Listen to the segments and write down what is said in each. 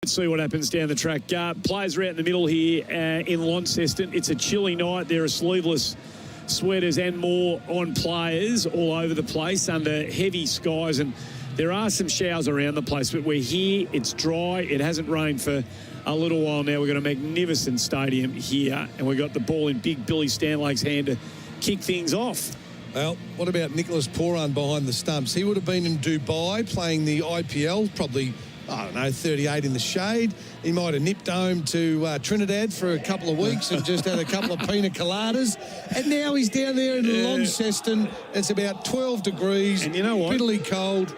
Let's see what happens down the track. Players are out in the middle here in Launceston. It's a chilly night. There are sleeveless sweaters and more on players all over the place under heavy skies, and there are some showers around the place, but we're here. It's dry. It hasn't rained for a little while now. We've got a magnificent stadium here, and we've got the ball in Big Billy Stanlake's hand to kick things off. Well, what about Nicholas Poran behind the stumps? He would have been in Dubai playing the IPL, probably, I don't know, 38 in the shade. He might have nipped home to Trinidad for a couple of weeks and just had a couple of pina coladas. And now he's down there in Launceston. It's about 12 degrees. And you know what? Bitterly cold.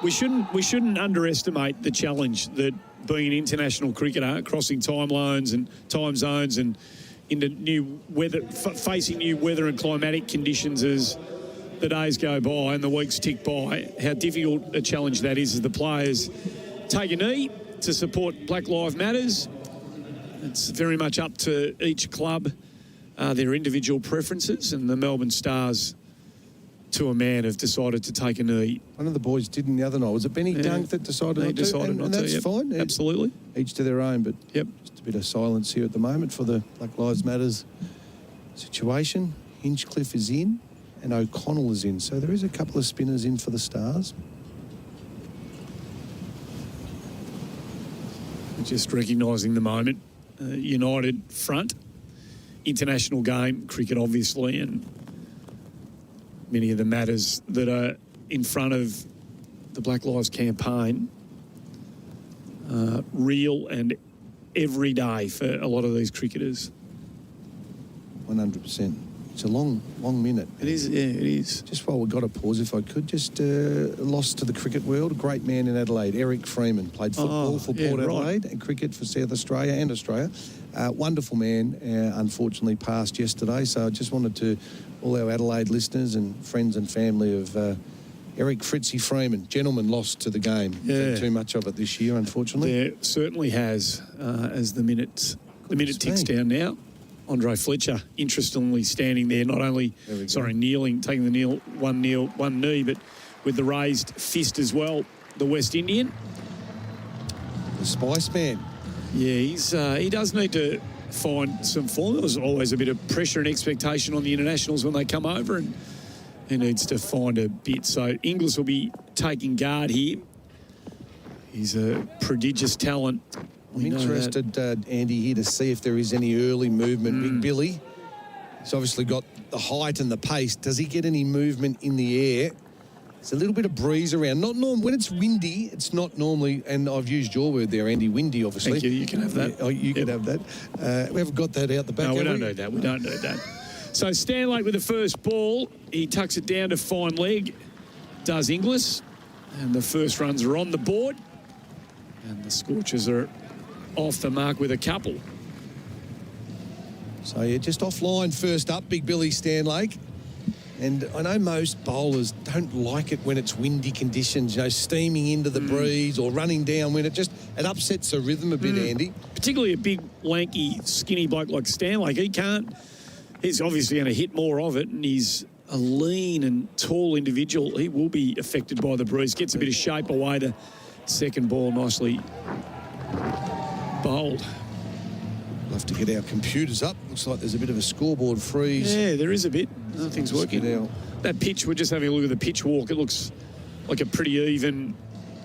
We shouldn't underestimate the challenge that being an international cricketer, crossing time zones and into new weather, facing new weather and climatic conditions as the days go by and the weeks tick by, how difficult a challenge that is as the players take a knee to support Black Lives Matters. It's very much up to each club, their individual preferences, and the Melbourne Stars, to a man, have decided to take a knee. One of the boys didn't the other night. Was it Benny Dunk that decided not to? Decided not to, that's fine. Absolutely. Each to their own, but yep. Just a bit of silence here at the moment for the Black Lives Matters situation. Hinchcliffe is in and O'Connell is in. So there is a couple of spinners in for the Stars. Just recognising the moment. United front. International game, cricket obviously, and many of the matters that are in front of the Black Lives campaign, real and every day for a lot of these cricketers. 100%. It's a long minute. It is, yeah, it is. Just while we've got a pause, if I could, just lost to the cricket world, a great man in Adelaide, Eric Freeman, played football for Port Adelaide and cricket for South Australia and Australia. Wonderful man, unfortunately passed yesterday, so I just wanted to, all our Adelaide listeners and friends and family of Eric Fritzy Freeman, gentleman lost to the game. Yeah. Too much of it this year, unfortunately. There certainly has, as the minute ticks down now. Andre Fletcher, interestingly, standing there, not only, kneeling, taking the one knee, but with the raised fist as well, the West Indian. The Spice Man. Yeah, he does need to find some form. There's always a bit of pressure and expectation on the internationals when they come over, and he needs to find a bit. So Inglis will be taking guard here. He's a prodigious talent. I'm interested, Andy, here to see if there is any early movement. Big Billy, he's obviously got the height and the pace. Does he get any movement in the air? It's a little bit of breeze around. When it's windy, it's not normally, and I've used your word there, Andy, windy, obviously. Thank you. You can have that. Yeah, you can have that. We haven't got that out the back. No, we don't need that. We don't need that. So Stanlake with the first ball. He tucks it down to fine leg. Does Inglis. And the first runs are on the board. And the Scorchers are off the mark with a couple. So, yeah, just offline first up, Big Billy Stanlake. And I know most bowlers don't like it when it's windy conditions, steaming into the breeze or running down when it upsets the rhythm a bit, Andy. Particularly a big, lanky, skinny bloke like Stanlake. He's obviously going to hit more of it, and he's a lean and tall individual. He will be affected by the breeze. Gets a bit of shape away to second ball, nicely bowled. We'll have to get our computers up. Looks like there's a bit of a scoreboard freeze. Yeah, there is a bit. Nothing's working. That pitch, we're just having a look at the pitch walk. It looks like a pretty even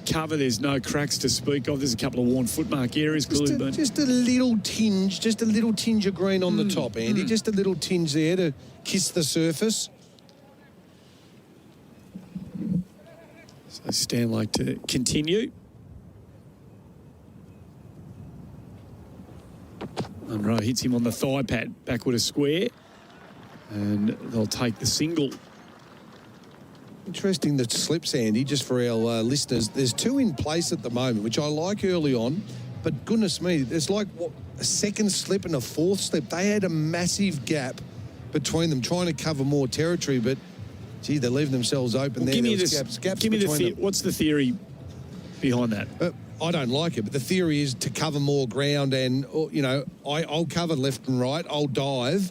cover. There's no cracks to speak of. There's a couple of worn footmark areas. Just a little tinge of green on the top, Andy. Just a little tinge there to kiss the surface. So Stanlake to continue. Munro hits him on the thigh pad, backward a square, and they'll take the single. Interesting that slips, Andy, just for our listeners. There's two in place at the moment, which I like early on, but goodness me, there's like a second slip and a fourth slip. They had a massive gap between them, trying to cover more territory, but gee, they're leaving themselves open there. What's the theory behind that? I don't like it, but the theory is to cover more ground and, I'll cover left and right, I'll dive.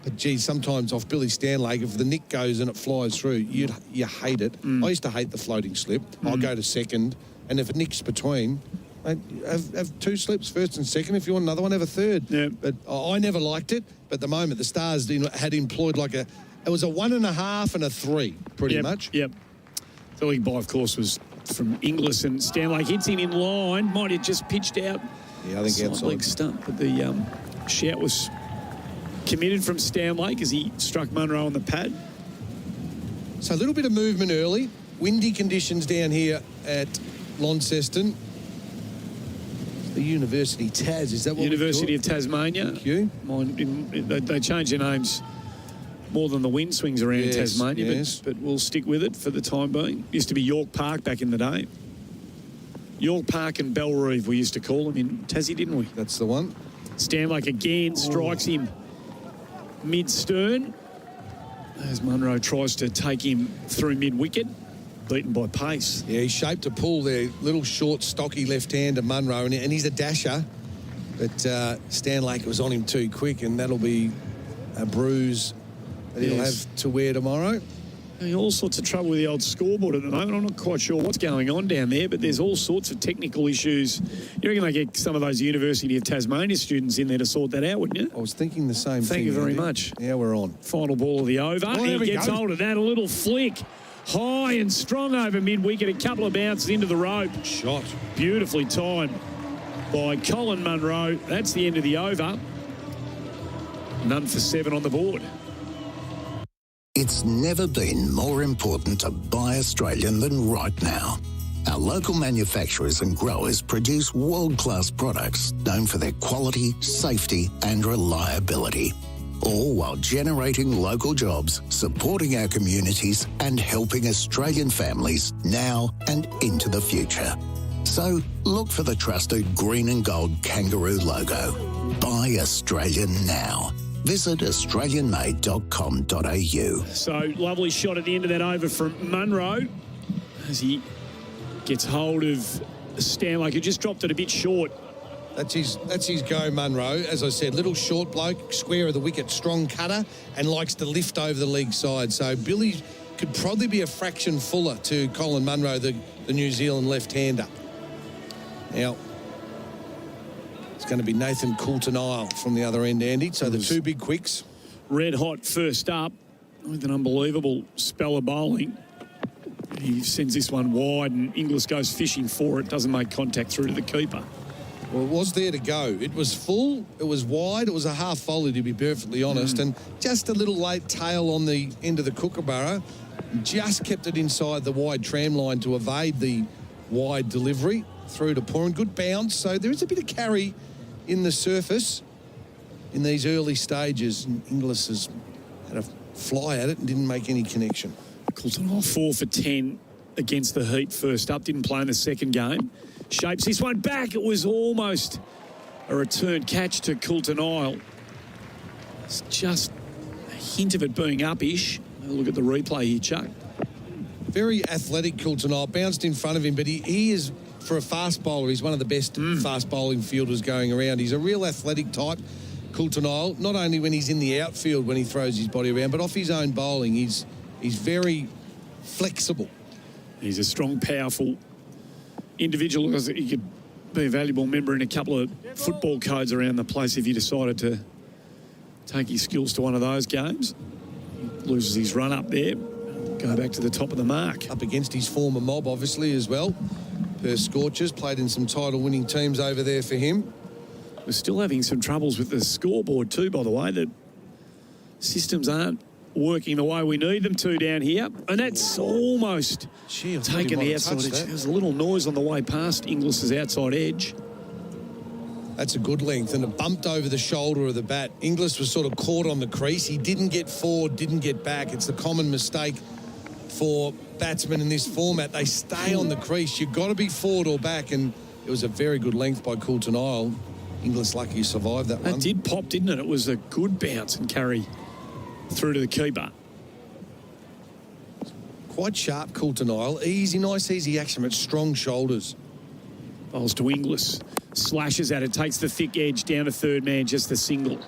But, gee, sometimes off Billy Stanlake, if the nick goes and it flies through, you hate it. I used to hate the floating slip. I'll go to second, and if it nicks between, Mate, have 2 slips, first and second. If you want another one, have a third. Yeah. But I never liked it. But at the moment, the Stars had employed it was a 1.5 and a 3, pretty much. Yep. The league by, of course, was from Inglis, and Stanlake hits him in line. Might have just pitched out. Yeah, I think outside. Leg stump, but the shout was committed from Stanlake as he struck Munro on the pad. So a little bit of movement early. Windy conditions down here at Launceston. The University Tas, is that what University of Tasmania. Thank you. They changed their names more than the wind swings around Tasmania, yes. but we'll stick with it for the time being. Used to be York Park back in the day. York Park and Belrive we used to call them in Tassie, didn't we? That's the one. Stanlake again strikes him mid-stern as Munro tries to take him through mid-wicket, beaten by pace. Yeah, he shaped a pull there. Little short, stocky left-hander Munro, and he's a dasher. But Stanlake was on him too quick, and that'll be a bruise that he'll have to wear tomorrow. All sorts of trouble with the old scoreboard at the moment. I'm not quite sure what's going on down there, but there's all sorts of technical issues. You reckon they get some of those University of Tasmania students in there to sort that out, wouldn't you? I was thinking the same thing. Thank you very Andy. much. Yeah, we're on. Final ball of the over. He gets hold of that. A little flick. High and strong over mid-wicket. A couple of bounces into the rope. Shot. Beautifully timed by Colin Munro. That's the end of the over. None for 7 on the board. It's never been more important to buy Australian than right now. Our local manufacturers and growers produce world-class products known for their quality, safety and reliability. All while generating local jobs, supporting our communities and helping Australian families now and into the future. So look for the trusted green and gold kangaroo logo. Buy Australian now. Visit australianmade.com.au. So lovely shot at the end of that over from Munro as he gets hold of Stanlake, who just dropped it a bit short. That's his go, Munro. As I said, little short bloke, square of the wicket, strong cutter, and likes to lift over the leg side. So Billy could probably be a fraction fuller to Colin Munro, the New Zealand left-hander. Now, it's going to be Nathan Coulter-Nile from the other end, Andy. So the 2 big quicks. Red hot first up with an unbelievable spell of bowling. He sends this one wide and Inglis goes fishing for it. Doesn't make contact through to the keeper. Well, it was there to go. It was full, it was wide, it was a half volley, to be perfectly honest, and just a little late tail on the end of the kookaburra. Just kept it inside the wide tram line to evade the wide delivery through to Pooran. Good bounce, so there is a bit of carry in the surface in these early stages. And Inglis has had a fly at it and didn't make any connection. Coulter-Nile 4 for 10 against the heat first up. Didn't play in the second game. Shapes this one back. It was almost a return catch to Coulter-Nile. It's just a hint of it being up-ish. Look at the replay here, Chuck. Very athletic Coulter-Nile. Bounced in front of him, but he is, for a fast bowler, he's one of the best fast bowling fielders going around. He's a real athletic type, Coulter-Nile, not only when he's in the outfield when he throws his body around, but off his own bowling. He's very flexible. He's a strong, powerful individual. He could be a valuable member in a couple of football codes around the place if he decided to take his skills to one of those games. He loses his run up there. Go back to the top of the mark. Up against his former mob, obviously, as well. Perth Scorchers, played in some title-winning teams over there for him. We're still having some troubles with the scoreboard too, by the way. The systems aren't working the way we need them to down here. And that's almost taken the outside edge. There was a little noise on the way past Inglis's outside edge. That's a good length, and it bumped over the shoulder of the bat. Inglis was sort of caught on the crease. He didn't get forward, didn't get back. It's the common mistake for batsmen in this format. They stay on the crease. You've got to be forward or back, and it was a very good length by Coulter-Nile. Inglis lucky he survived that one. That did pop, didn't it? It was a good bounce and carry through to the keeper. Quite sharp, Coulter-Nile. Easy, nice, easy action, but strong shoulders. Bowls to Inglis. Slashes at it, takes the thick edge down to third man, just the single.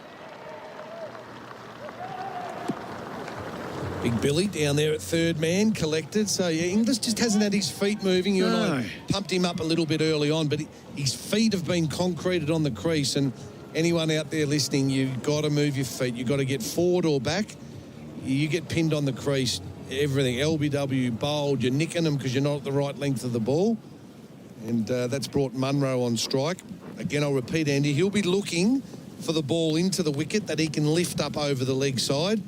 Big Billy down there at third man, collected. So, yeah, Inglis just hasn't had his feet moving. You and I pumped him up a little bit early on, but his feet have been concreted on the crease. And anyone out there listening, you've got to move your feet. You've got to get forward or back. You get pinned on the crease, everything, LBW, bowled, you're nicking them because you're not at the right length of the ball. And that's brought Munro on strike. Again, I'll repeat, Andy, he'll be looking for the ball into the wicket that he can lift up over the leg side.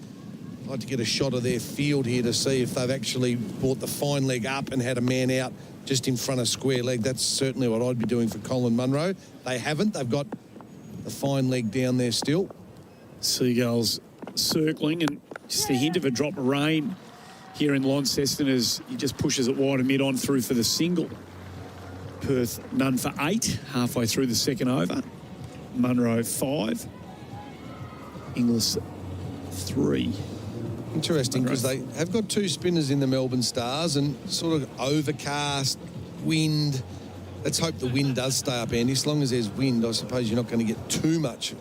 I'd like to get a shot of their field here to see if they've actually brought the fine leg up and had a man out just in front of square leg. That's certainly what I'd be doing for Colin Munro. They haven't. They've got the fine leg down there still. Seagulls circling, and just a hint of a drop of rain here in Launceston as he just pushes it wide and mid on through for the single. Perth none for 8 halfway through the second over. Munro 5. Inglis 3. Interesting, because they have got 2 spinners in the Melbourne Stars and sort of overcast, wind. Let's hope the wind does stay up, Andy. As long as there's wind, I suppose you're not going to get too much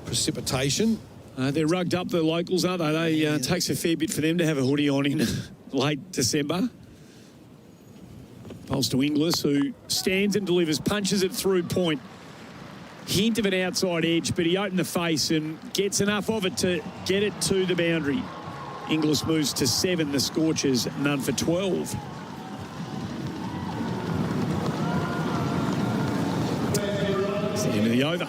precipitation. They're rugged up, the locals, aren't they? It takes a fair bit for them to have a hoodie on in late December. Bowls to Inglis, who stands and delivers, punches it through point. Hint of an outside edge, but he opened the face and gets enough of it to get it to the boundary. Inglis moves to 7, the Scorchers none for 12. It's the end of the over.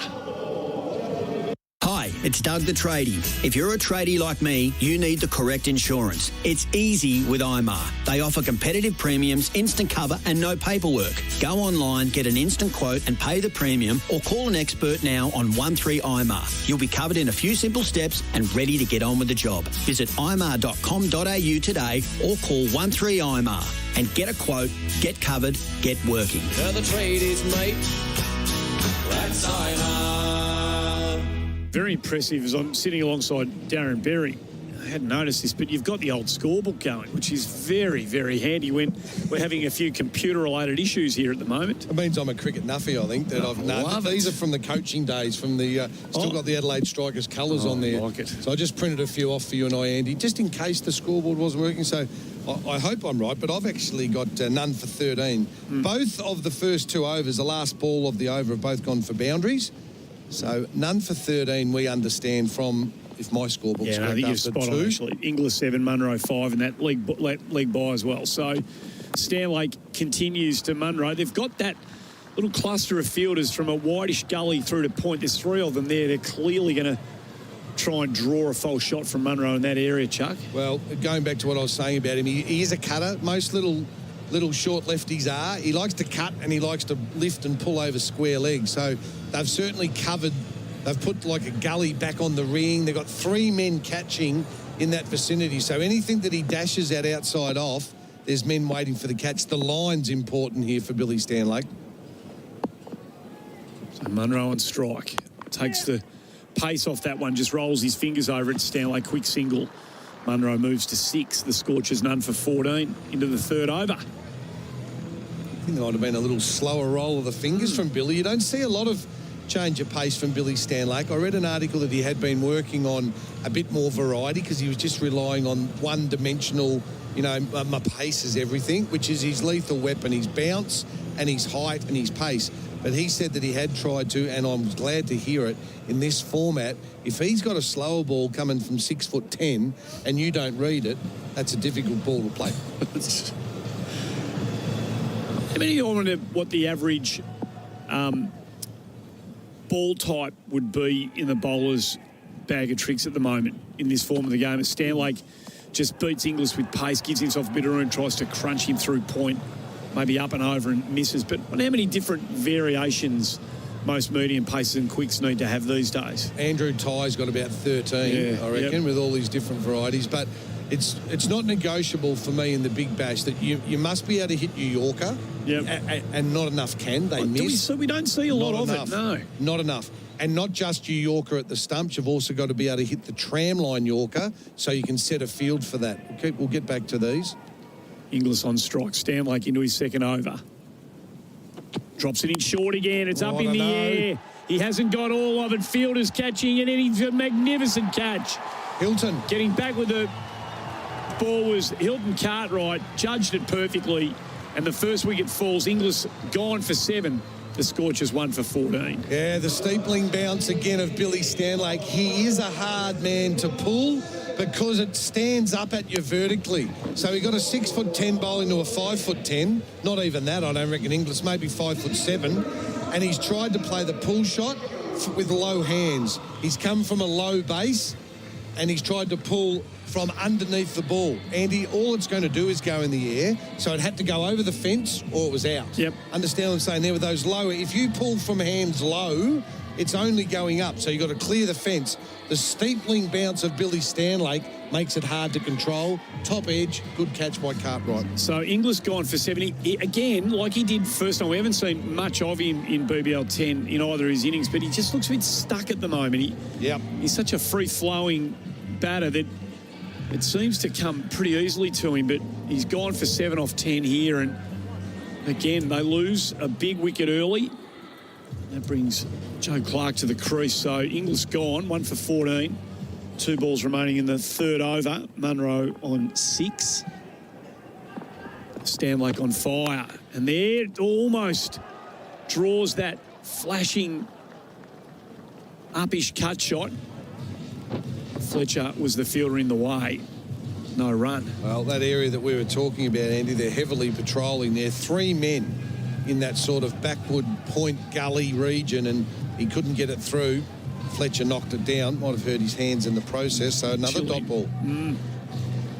Hi, it's Doug the Tradie. If you're a tradie like me, you need the correct insurance. It's easy with IMAR. They offer competitive premiums, instant cover and no paperwork. Go online, get an instant quote and pay the premium, or call an expert now on 13IMAR. You'll be covered in a few simple steps and ready to get on with the job. Visit imar.com.au today or call 13IMAR and get a quote, get covered, get working. They're the tradies, mate. That's IMAR. Very impressive as I'm sitting alongside Darren Berry. I hadn't noticed this, but you've got the old scorebook going, which is very, very handy when we're having a few computer-related issues here at the moment. It means I'm a cricket nuffy, I think, that I've known. These are from the coaching days, from the still got the Adelaide Strikers colours on there. I like it. So I just printed a few off for you and I, Andy, just in case the scoreboard wasn't working. So I hope I'm right, but I've actually got none for 13. Both of the first 2 overs, the last ball of the over, have both gone for boundaries. So none for 13, we understand from, if my scorebook's correct, I think you're spot on, actually. Inglis 7, Munro 5, and that league bye as well. So Stanlake continues to Munro. They've got that little cluster of fielders from a whitish gully through to point. There's 3 of them there. They're clearly going to try and draw a false shot from Munro in that area, Chuck. Well, going back to what I was saying about him, he is a cutter. Most little short lefties are. He likes to cut and he likes to lift and pull over square legs. So they've certainly covered, they've put like a gully back on the ring. They've got 3 men catching in that vicinity. So anything that he dashes out outside off, there's men waiting for the catch. The line's important here for Billy Stanlake. So Munro on strike. Takes the pace off that one, just rolls his fingers over it. Stanlake, quick single. Munro moves to 6. The Scorchers none for 14 into the third over. I think there might have been a little slower roll of the fingers from Billy. You don't see a lot of change of pace from Billy Stanlake. I read an article that he had been working on a bit more variety because he was just relying on one-dimensional, my pace is everything, which is his lethal weapon, his bounce and his height and his pace. But he said that he had tried to, and I'm glad to hear it, in this format, if he's got a slower ball coming from 6'10" and you don't read it, that's a difficult ball to play. How many of you wonder what the average ball type would be in the bowler's bag of tricks at the moment in this form of the game? Stanlake just beats Inglis with pace, gives himself a bit of room, tries to crunch him through point, maybe up and over and misses. But how many different variations most medium paces and quicks need to have these days? Andrew Ty's got about 13, I reckon, with all these different varieties. But it's not negotiable for me in the Big Bash that you must be able to hit your Yorker, and not enough can. They miss. We don't see a lot of it, no. Not enough. And not just your Yorker at the stumps, you've also got to be able to hit the tramline Yorker so you can set a field for that. Okay, we'll get back to these. Inglis on strike. Stanlake into his second over. Drops it in short again. It's up in the air. He hasn't got all of it. Fielders catching it, and he's a magnificent catch. Hilton getting back with a ball was Hilton Cartwright, judged it perfectly, and the first wicket falls. Inglis gone for 7. The Scorchers 1 for 14. Yeah, the steepling bounce again of Billy Stanlake. He is a hard man to pull because it stands up at you vertically. So he got a 6'10" bowling to a 5'10". Not even that, I don't reckon. Inglis maybe 5'7", and he's tried to play the pull shot with low hands. He's come from a low base, and he's tried to pull from underneath the ball. Andy, all it's going to do is go in the air, so it had to go over the fence or it was out. Yep. Understand what I'm saying there with those lower. If you pull from hands low, it's only going up, so you've got to clear the fence. The steepling bounce of Billy Stanlake makes it hard to control. Top edge, good catch by Cartwright. So Inglis gone for 70. Again, like he did first time, we haven't seen much of him in BBL 10 in either of his innings, but he just looks a bit stuck at the moment. He's such a free-flowing batter that it seems to come pretty easily to him, but he's gone for 7 off 10 here, and again, they lose a big wicket early. That brings Joe Clark to the crease. So Inglis gone, 1 for 14. 2 balls remaining in the third over. Munro on 6. Stanlake on fire. And there it almost draws that flashing uppish cut shot. Fletcher was the fielder in the way. No run. Well, that area that we were talking about, Andy, they're heavily patrolling there. 3 men in that sort of backward point gully region, and he couldn't get it through. Fletcher knocked it down. Might have hurt his hands in the process. So another dot ball.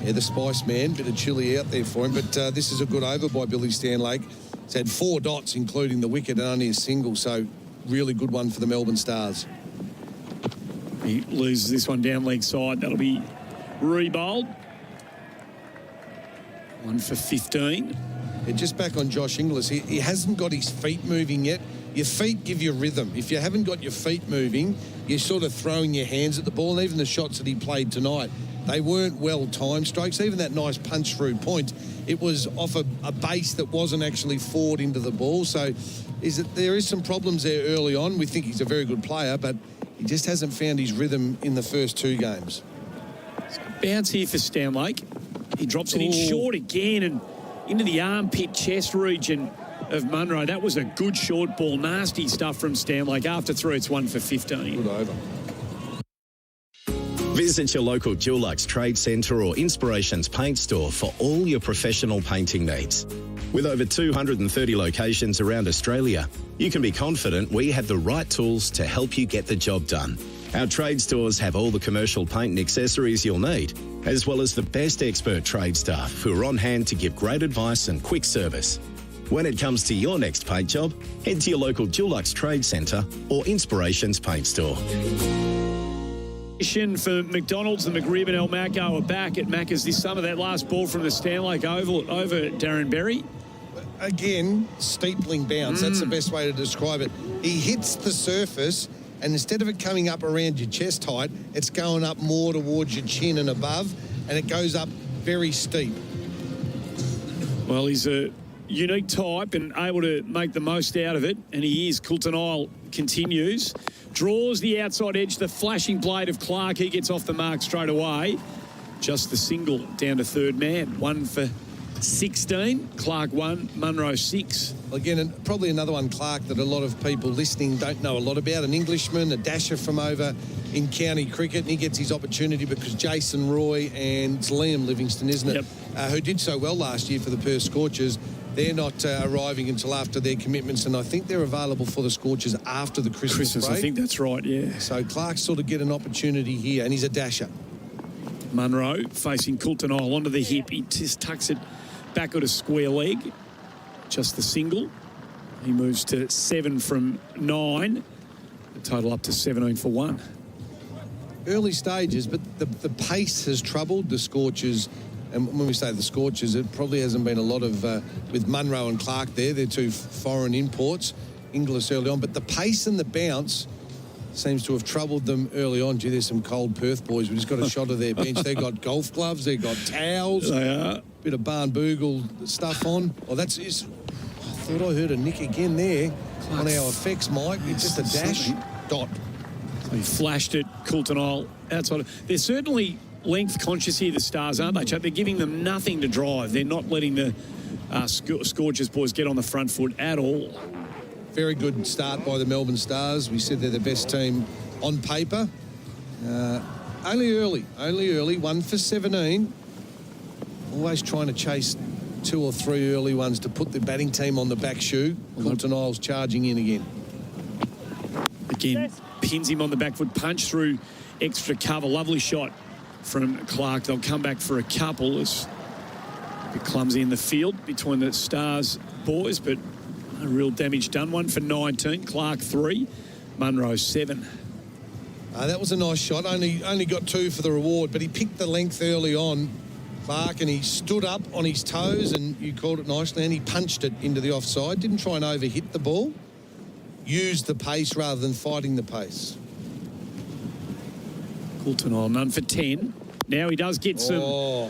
Yeah, the Spice Man, bit of chilly out there for him. But this is a good over by Billy Stanlake. He's had 4 dots, including the wicket, and only a single. So really good one for the Melbourne Stars. He loses this one down leg side. That'll be re-bowled. 1 for 15. Yeah, just back on Josh Inglis, he hasn't got his feet moving yet. Your feet give you rhythm. If you haven't got your feet moving, you're sort of throwing your hands at the ball. And even the shots that he played tonight, they weren't well-timed strokes. Even that nice punch-through point, it was off a base that wasn't actually forward into the ball. So there is some problems there early on. We think he's a very good player, but he just hasn't found his rhythm in the first 2 games. Bounce here for Stanlake. He drops it in short again and into the armpit chest region of Munro. That was a good short ball. Nasty stuff from Stanlake. After 3, it's 1 for 15. Good over. Visit your local Dulux Trade Centre or Inspirations Paint Store for all your professional painting needs. With over 230 locations around Australia, you can be confident we have the right tools to help you get the job done. Our trade stores have all the commercial paint and accessories you'll need, as well as the best expert trade staff who are on hand to give great advice and quick service. When it comes to your next paint job, head to your local Dulux Trade Centre or Inspirations Paint Store. For McDonald's, the McRib and El Macco are back at Macca's this summer. That last ball from the Stanlake Oval over Darren Berry. Again, steepling bounce. That's the best way to describe it. He hits the surface, and instead of it coming up around your chest height, it's going up more towards your chin and above, and it goes up very steep. Well, he's a unique type and able to make the most out of it, and he is. Coulton Isle continues. Draws the outside edge, the flashing blade of Clark. He gets off the mark straight away. Just the single down to third man. 1 for 16. Clark 1, Munro 6. Again, and probably another one, Clark, that a lot of people listening don't know a lot about. An Englishman, a dasher from over in county cricket, and he gets his opportunity because Jason Roy and it's Liam Livingston, isn't it? Yep. Who did so well last year for the Perth Scorchers. They're not arriving until after their commitments, and I think they're available for the Scorchers after the Christmas break. I think that's right, yeah. So Clark sort of get an opportunity here, and he's a dasher. Munro facing Coulton Isle onto the hip. He just tucks it back at a square leg. Just the single. He moves to 7 from 9. The total up to 17 for 1. Early stages, but the pace has troubled the Scorchers. And when we say the Scorchers, it probably hasn't been a lot of, with Munro and Clark there, they're 2 foreign imports, Inglis early on. But the pace and the bounce seems to have troubled them early on. Gee, there's some cold Perth boys. We just got a shot of their bench. They've got golf gloves, they've got towels. They are. Bit of barn boogle stuff on. Oh, I thought I heard a nick again there on our effects, Mike. It's just a dash dot. So he flashed it, Coulton Isle outside. They're certainly length conscious here, the Stars, aren't they, Chuck? They're giving them nothing to drive. They're not letting the Scorchers boys get on the front foot at all. Very good start by the Melbourne Stars. We said they're the best team on paper. Only early, 1 for 17. Always trying to chase 2 or 3 early ones to put the batting team on the back shoe. Coulter Niles charging in again. Again, pins him on the back foot, punch through extra cover. Lovely shot from Clark. They'll come back for a couple. It's a bit clumsy in the field between the Stars boys, but no real damage done. 1 for 19. Clark 3. Munro 7. That was a nice shot. Only got 2 for the reward, but he picked the length early on, Clark, and he stood up on his toes, and you called it nicely, and he punched it into the offside. Didn't try and overhit the ball. Used the pace rather than fighting the pace. Coulter Niles, none for 10. Now he does get some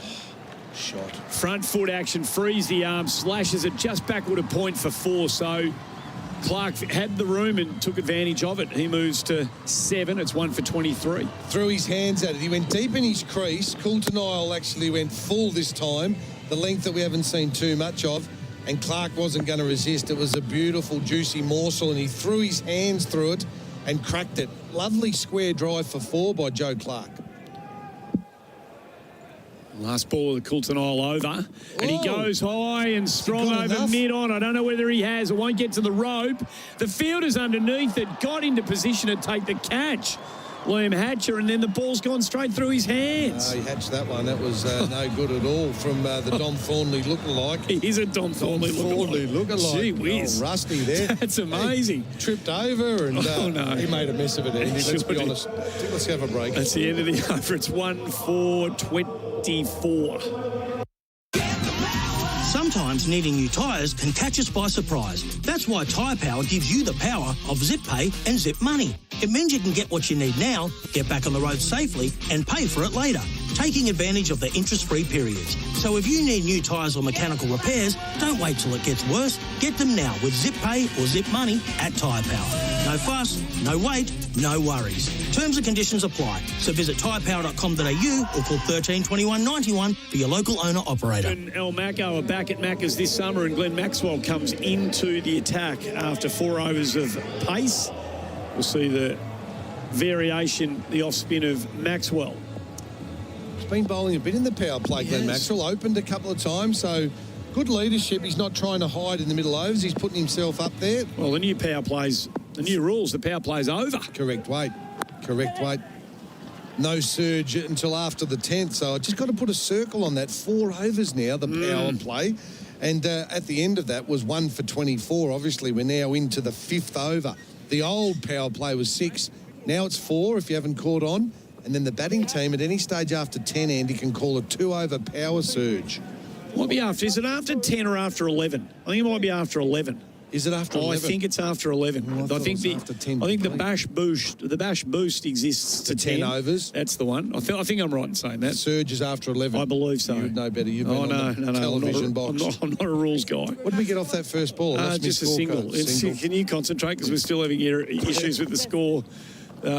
shot. Front foot action, frees the arm, slashes it just backward a point for 4. So Clark had the room and took advantage of it. He moves to 7. It's 1 for 23. Threw his hands at it. He went deep in his crease. Coulter Niles actually went full this time, the length that we haven't seen too much of, and Clark wasn't going to resist. It was a beautiful, juicy morsel, and he threw his hands through it and cracked it. Lovely square drive for 4 by Joe Clark. Last ball of the Coulter Niles over. And he goes high and strong over mid-on. I don't know whether he has. It won't get to the rope. The fielder's underneath it. Got into position to take the catch. Liam Hatcher, and then the ball's gone straight through his hands. He hatched that one. That was no good at all from the Dom Thornley lookalike. He is a Dom Thornley lookalike. Gee whiz. Rusty there. That's amazing. He tripped over and he made a mess of it, Andy. Let's be honest. Let's have a break. That's the end of the over. It's 1 for 24. Sometimes needing new tyres can catch us by surprise. That's why Tyre Power gives you the power of Zip Pay and Zip Money. It means you can get what you need now, get back on the road safely, and pay for it later, taking advantage of the interest-free periods. So if you need new tyres or mechanical repairs, don't wait till it gets worse. Get them now with Zip Pay or Zip Money at Tyre Power. No fuss, no wait, no worries. Terms and conditions apply. So visit tyrepower.com.au or call 13 21 91 for your local owner-operator. And El Macco are back at Macca's this summer, and Glenn Maxwell comes into the attack after 4 overs of pace. We'll see the variation, the off-spin of Maxwell. He's been bowling a bit in the power play, Glenn Maxwell. Opened a couple of times, so good leadership. He's not trying to hide in the middle overs. He's putting himself up there. Well, the new power plays, the new rules, the power play's over. Correct weight. No surge until after the 10th, so I just got to put a circle on that. 4 overs now, the power play. And at the end of that was 1 for 24. Obviously, we're now into the 5th over. The old power play was 6. Now it's 4 if you haven't caught on. And then the batting team at any stage after 10, Andy, can call a 2-over power surge. Might be after. Is it after 10 or after 11? I think it might be after 11. Is it after 11? I think it's after 11. I think after 10. I think the Bash Boost exists to 10 overs. That's the one. I think I'm right in saying that. Surge is after 11. I believe so. You would know better. You've been on the television box. I'm not a rules guy. What did we get off that first ball? Just a single. Can you concentrate, because we're still having issues with the score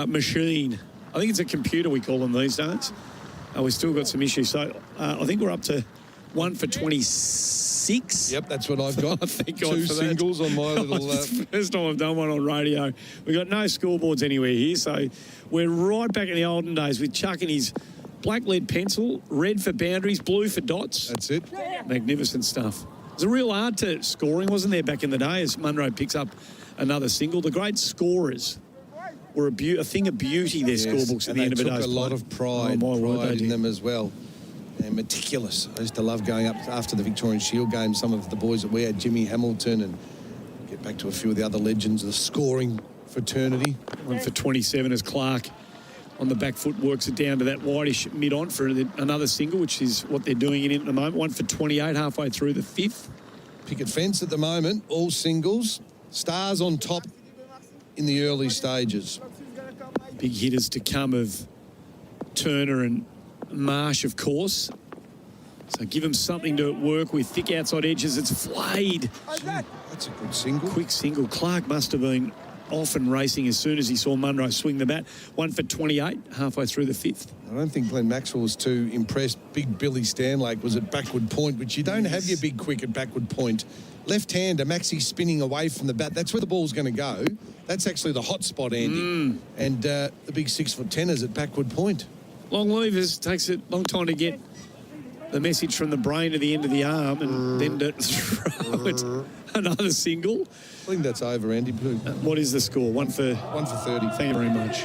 machine. I think it's a computer, we call them these days. We've still got some issues. So I think we're up to 1 for 26. Yep, that's what I've got. Thank God 2 for singles that. on my little... It's the first time I've done one on radio. We've got no scoreboards anywhere here, so we're right back in the olden days with Chuck and his black lead pencil, red for boundaries, blue for dots. That's it. Magnificent stuff. There's a real art to scoring, wasn't there, back in the day, as Munro picks up another single. The great scorers were a thing of beauty, their scorebooks at the end of a day. They took a lot of pride in them as well. And meticulous. I used to love going up after the Victorian Shield game. Some of the boys that we had, Jimmy Hamilton, and get back to a few of the other legends of the scoring fraternity. 1 for 27 as Clark on the back foot works it down to that whitish mid-on for another single, which is what they're doing in it at the moment. 1 for 28 halfway through the 5th. Picket fence at the moment, all singles. Stars on top in the early stages. Big hitters to come of Turner and Marsh, of course. So give him something to work with. Thick outside edges. It's flayed. That's a good single. Quick single. Clark must have been off and racing as soon as he saw Munro swing the bat. 1 for 28, halfway through the fifth. I don't think Glenn Maxwell was too impressed. Big Billy Stanlake was at backward point, which you don't have your big quick at backward point. Left-hander, Maxie spinning away from the bat. That's where the ball's going to go. That's actually the hot spot, Andy. And the big 6'10" at backward point. Long levers, takes a long time to get the message from the brain to the end of the arm and then to throw it. Another single. I think that's over, Andy. What is the score? 1 for 30. Thank you very much.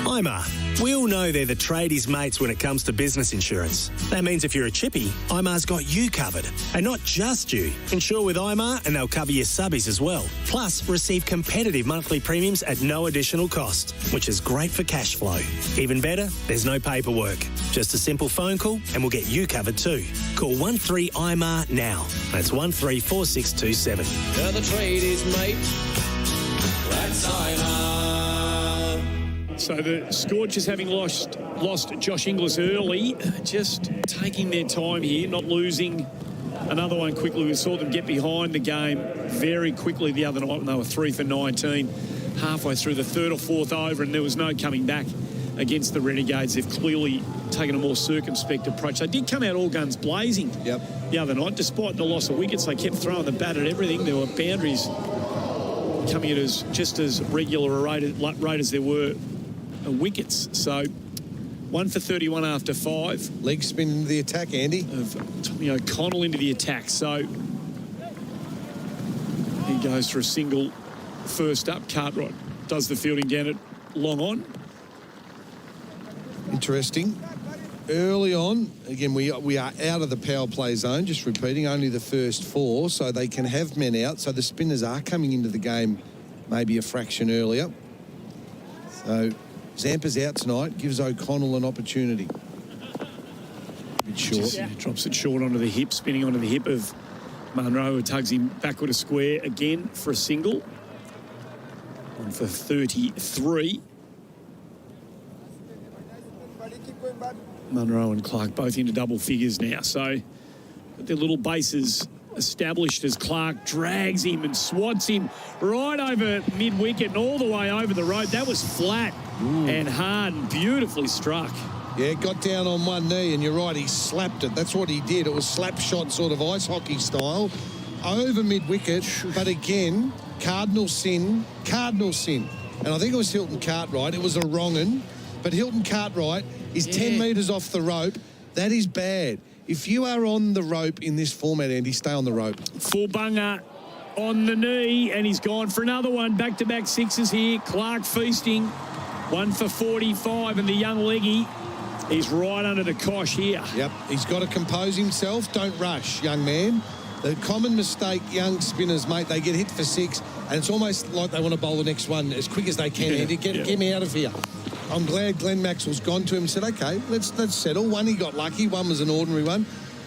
IMAR. We all know they're the tradies' mates when it comes to business insurance. That means if you're a chippy, IMAR's got you covered. And not just you. Insure with IMAR and they'll cover your subbies as well. Plus, receive competitive monthly premiums at no additional cost, which is great for cash flow. Even better, there's no paperwork. Just a simple phone call and we'll get you covered too. Call 13-IMAR now. That's 134627. They're the tradies, mate. That's IMAR. So the Scorchers, having lost Josh Inglis early, just taking their time here, not losing another one quickly. We saw them get behind the game very quickly the other night when they were 3 for 19, halfway through the third or fourth over, and there was no coming back against the Renegades. They've clearly taken a more circumspect approach. They did come out all guns blazing the other night. Despite the loss of wickets, they kept throwing the bat at everything. There were boundaries coming at as just as regular a rate as there were wickets. So 1 for 31 after 5. Leg spin into the attack, Andy. Of Tommy O'Connell into the attack. So he goes for a single first up. Cartwright does the fielding down at long on. Interesting. Early on, again, we are out of the power play zone, just repeating, only the first 4, so they can have men out. So the spinners are coming into the game maybe a fraction earlier. So Zampa's out tonight, gives O'Connell an opportunity. A bit short. Drops it short onto the hip, spinning onto the hip of Munro, who tugs him backward a square again for a single. 1 for 33. Munro and Clark both into double figures now. So got their little bases established as Clark drags him and swats him right over mid-wicket and all the way over the road. That was flat and hard and beautifully struck. Yeah, got down on one knee, and you're right, he slapped it. That's what he did. It was slap shot, sort of ice hockey style, over mid-wicket. But again, cardinal sin. And I think it was Hilton Cartwright. It was a wrong-un. But Hilton Cartwright is 10 metres off the rope. That is bad. If you are on the rope in this format, Andy, stay on the rope. Full bunger on the knee, and he's gone for another one. Back-to-back sixes here. Clark feasting. 1 for 45, and the young leggy is right under the cosh here. Yep, he's got to compose himself. Don't rush, young man. The common mistake young spinners make, they get hit for 6, and it's almost like they want to bowl the next one as quick as they can. Andy, get me out of here. I'm glad Glenn Maxwell's gone to him and said, OK, let's settle. One, he got lucky. One was an ordinary one.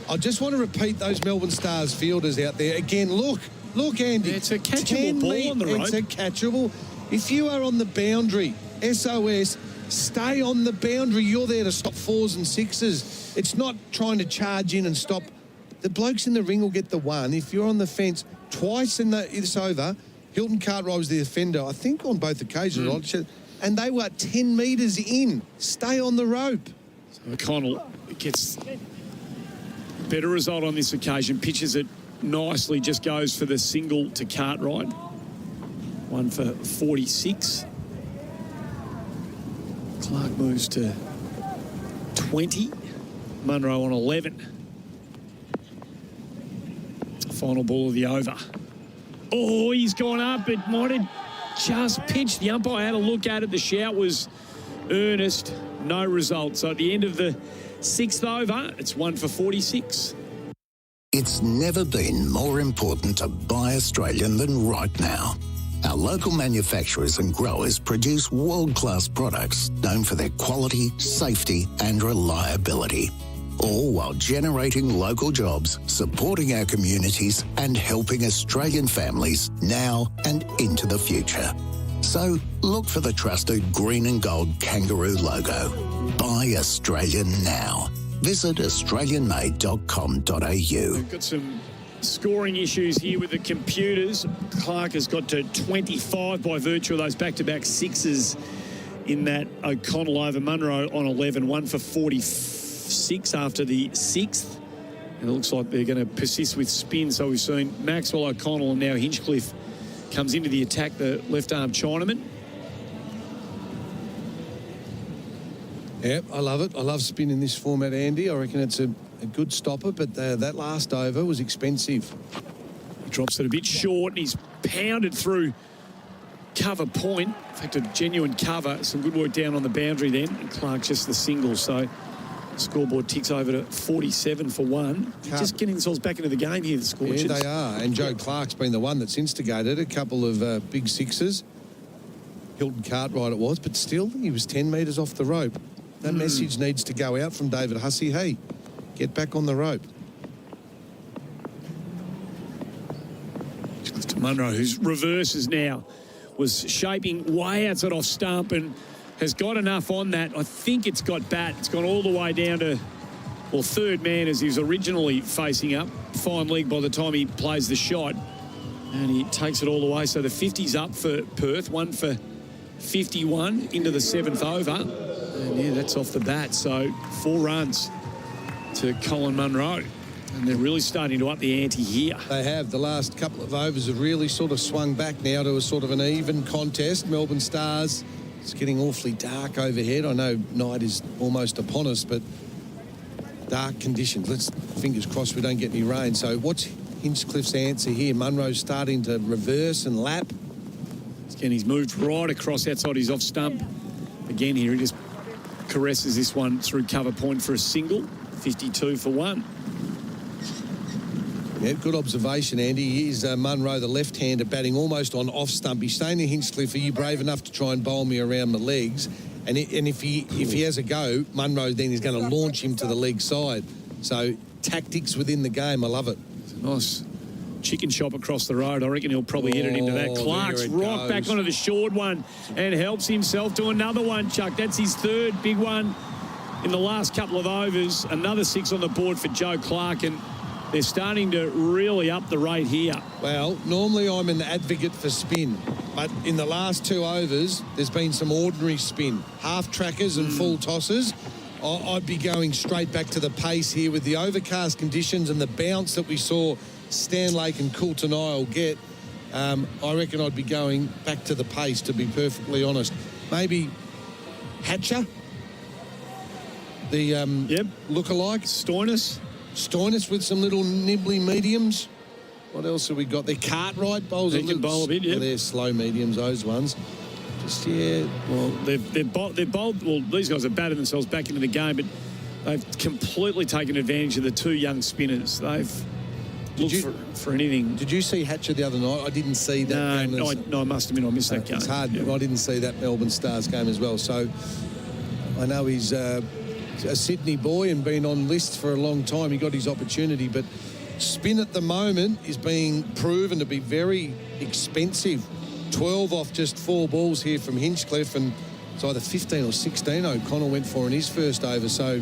I just want to repeat those Melbourne Stars fielders out there. Again, look, Andy. Yeah, it's a catchable ball on the road. It's a catchable. If you are on the boundary, SOS, stay on the boundary. You're there to stop 4s and 6s. It's not trying to charge in and stop. The blokes in the ring will get the one. If you're on the fence twice in it's over, Hilton Cartwright was the offender, I think, on both occasions. And they were 10 metres in. Stay on the rope. So O'Connell gets a better result on this occasion. Pitches it nicely, just goes for the single to Cartwright. 1 for 46. Clark moves to 20. Munro on 11. Final ball of the over. Oh, he's gone up. It might have just pitched. The umpire had a look at it. The shout was earnest. No result. So at the end of the 6th over, it's 1 for 46. It's never been more important to buy Australian than right now. Our local manufacturers and growers produce world-class products known for their quality, safety and reliability. All while generating local jobs, supporting our communities and helping Australian families now and into the future. So look for the trusted green and gold kangaroo logo. Buy Australian now. Visit australianmade.com.au. We've got some scoring issues here with the computers. Clark has got to 25 by virtue of those back-to-back sixes in that O'Connell over Munro on 11. 1 for 46 after the sixth. And it looks like they're going to persist with spin. So we've seen Maxwell, O'Connell, and now Hinchcliffe comes into the attack, the left-arm Chinaman. Yeah, I love it. I love spin in this format, Andy. I reckon it's a good stopper, but that last over was expensive. He drops it a bit short, and he's pounded through cover point. In fact, a genuine cover. Some good work down on the boundary then. And Clark just the single. So the scoreboard ticks over to 47 for 1. Just getting themselves back into the game here, the Scorchers. Yeah, they are. And Joe Clark's been the one that's instigated a couple of big sixes. Hilton Cartwright it was, but still, he was 10 metres off the rope. That message needs to go out from David Hussey. Hey, get back on the rope. Just Munro, whose reverses now, was shaping way outside off stump and has got enough on that. I think it's got bat. It's gone all the way down to, well, third man as he was originally facing up. Fine leg by the time he plays the shot. And he takes it all the way. So the 50's up for Perth. 1 for 51 into the 7th over. And yeah, that's off the bat. So 4 runs to Colin Munro. And they're really starting to up the ante here. They have. The last couple of overs have really sort of swung back now to a sort of an even contest. Melbourne Stars, it's getting awfully dark overhead. I know night is almost upon us, but dark conditions. Let's fingers crossed we don't get any rain. So what's Hinchcliffe's answer here? Munro's starting to reverse and lap. Again, he's moved right across outside his off stump. Again here, he just caresses this one through cover point for a single. 52 for 1. Yeah, good observation, Andy. Here's Munro, the left-hander, batting almost on off stump. He's saying to Hinchcliffe, are you brave enough to try and bowl me around the legs? And if he has a go, Munro then is going to launch him to the leg side. So tactics within the game, I love it. It's a nice chicken shop across the road. I reckon he'll probably hit it into that. Clark's right back onto the short one and helps himself to another one, Chuck. That's his third big one in the last couple of overs. Another 6 on the board for Joe Clark, and they're starting to really up the rate here. Well, normally I'm an advocate for spin, but in the last 2 overs, there's been some ordinary spin. Half trackers and full tosses. I'd be going straight back to the pace here with the overcast conditions and the bounce that we saw Stanlake and Coulton Isle get. I reckon I'd be going back to the pace, to be perfectly honest. Maybe Hatcher, the lookalike. Stoinis with some little nibbly mediums. What else have we got? They're Cartwright bowls. They can bowl a bit, yeah. They're slow mediums, those ones. Just, yeah. Well, they're bowled. Well, these guys have batted themselves back into the game, but they've completely taken advantage of the 2 young spinners. They've looked for anything. Did you see Hatcher the other night? I didn't see that game. No, I must admit I missed that game. It's hard. Yeah. I didn't see that Melbourne Stars game as well. So I know he's a Sydney boy and been on lists for a long time. He got his opportunity, but spin at the moment is being proven to be very expensive. 12 off just 4 balls here from Hinchcliffe, and it's either 15 or 16 O'Connell went for in his first over. So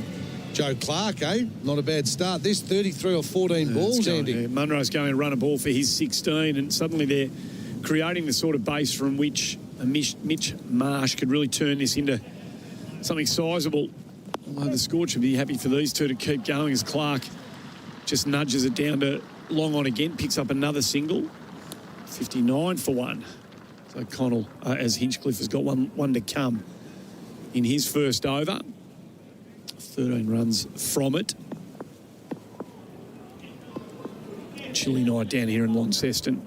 Joe Clark, not a bad start. This 33 or 14 balls, Andy. Yeah. Munro's going to run a ball for his 16, and suddenly they're creating the sort of base from which Mitch Marsh could really turn this into something sizable. Although the Scorch would be happy for these two to keep going as Clark just nudges it down to long on again, picks up another single. 59 for 1. So Connell, as Hinchcliffe, has got one to come in his first over. 13 runs from it. Chilly night down here in Launceston.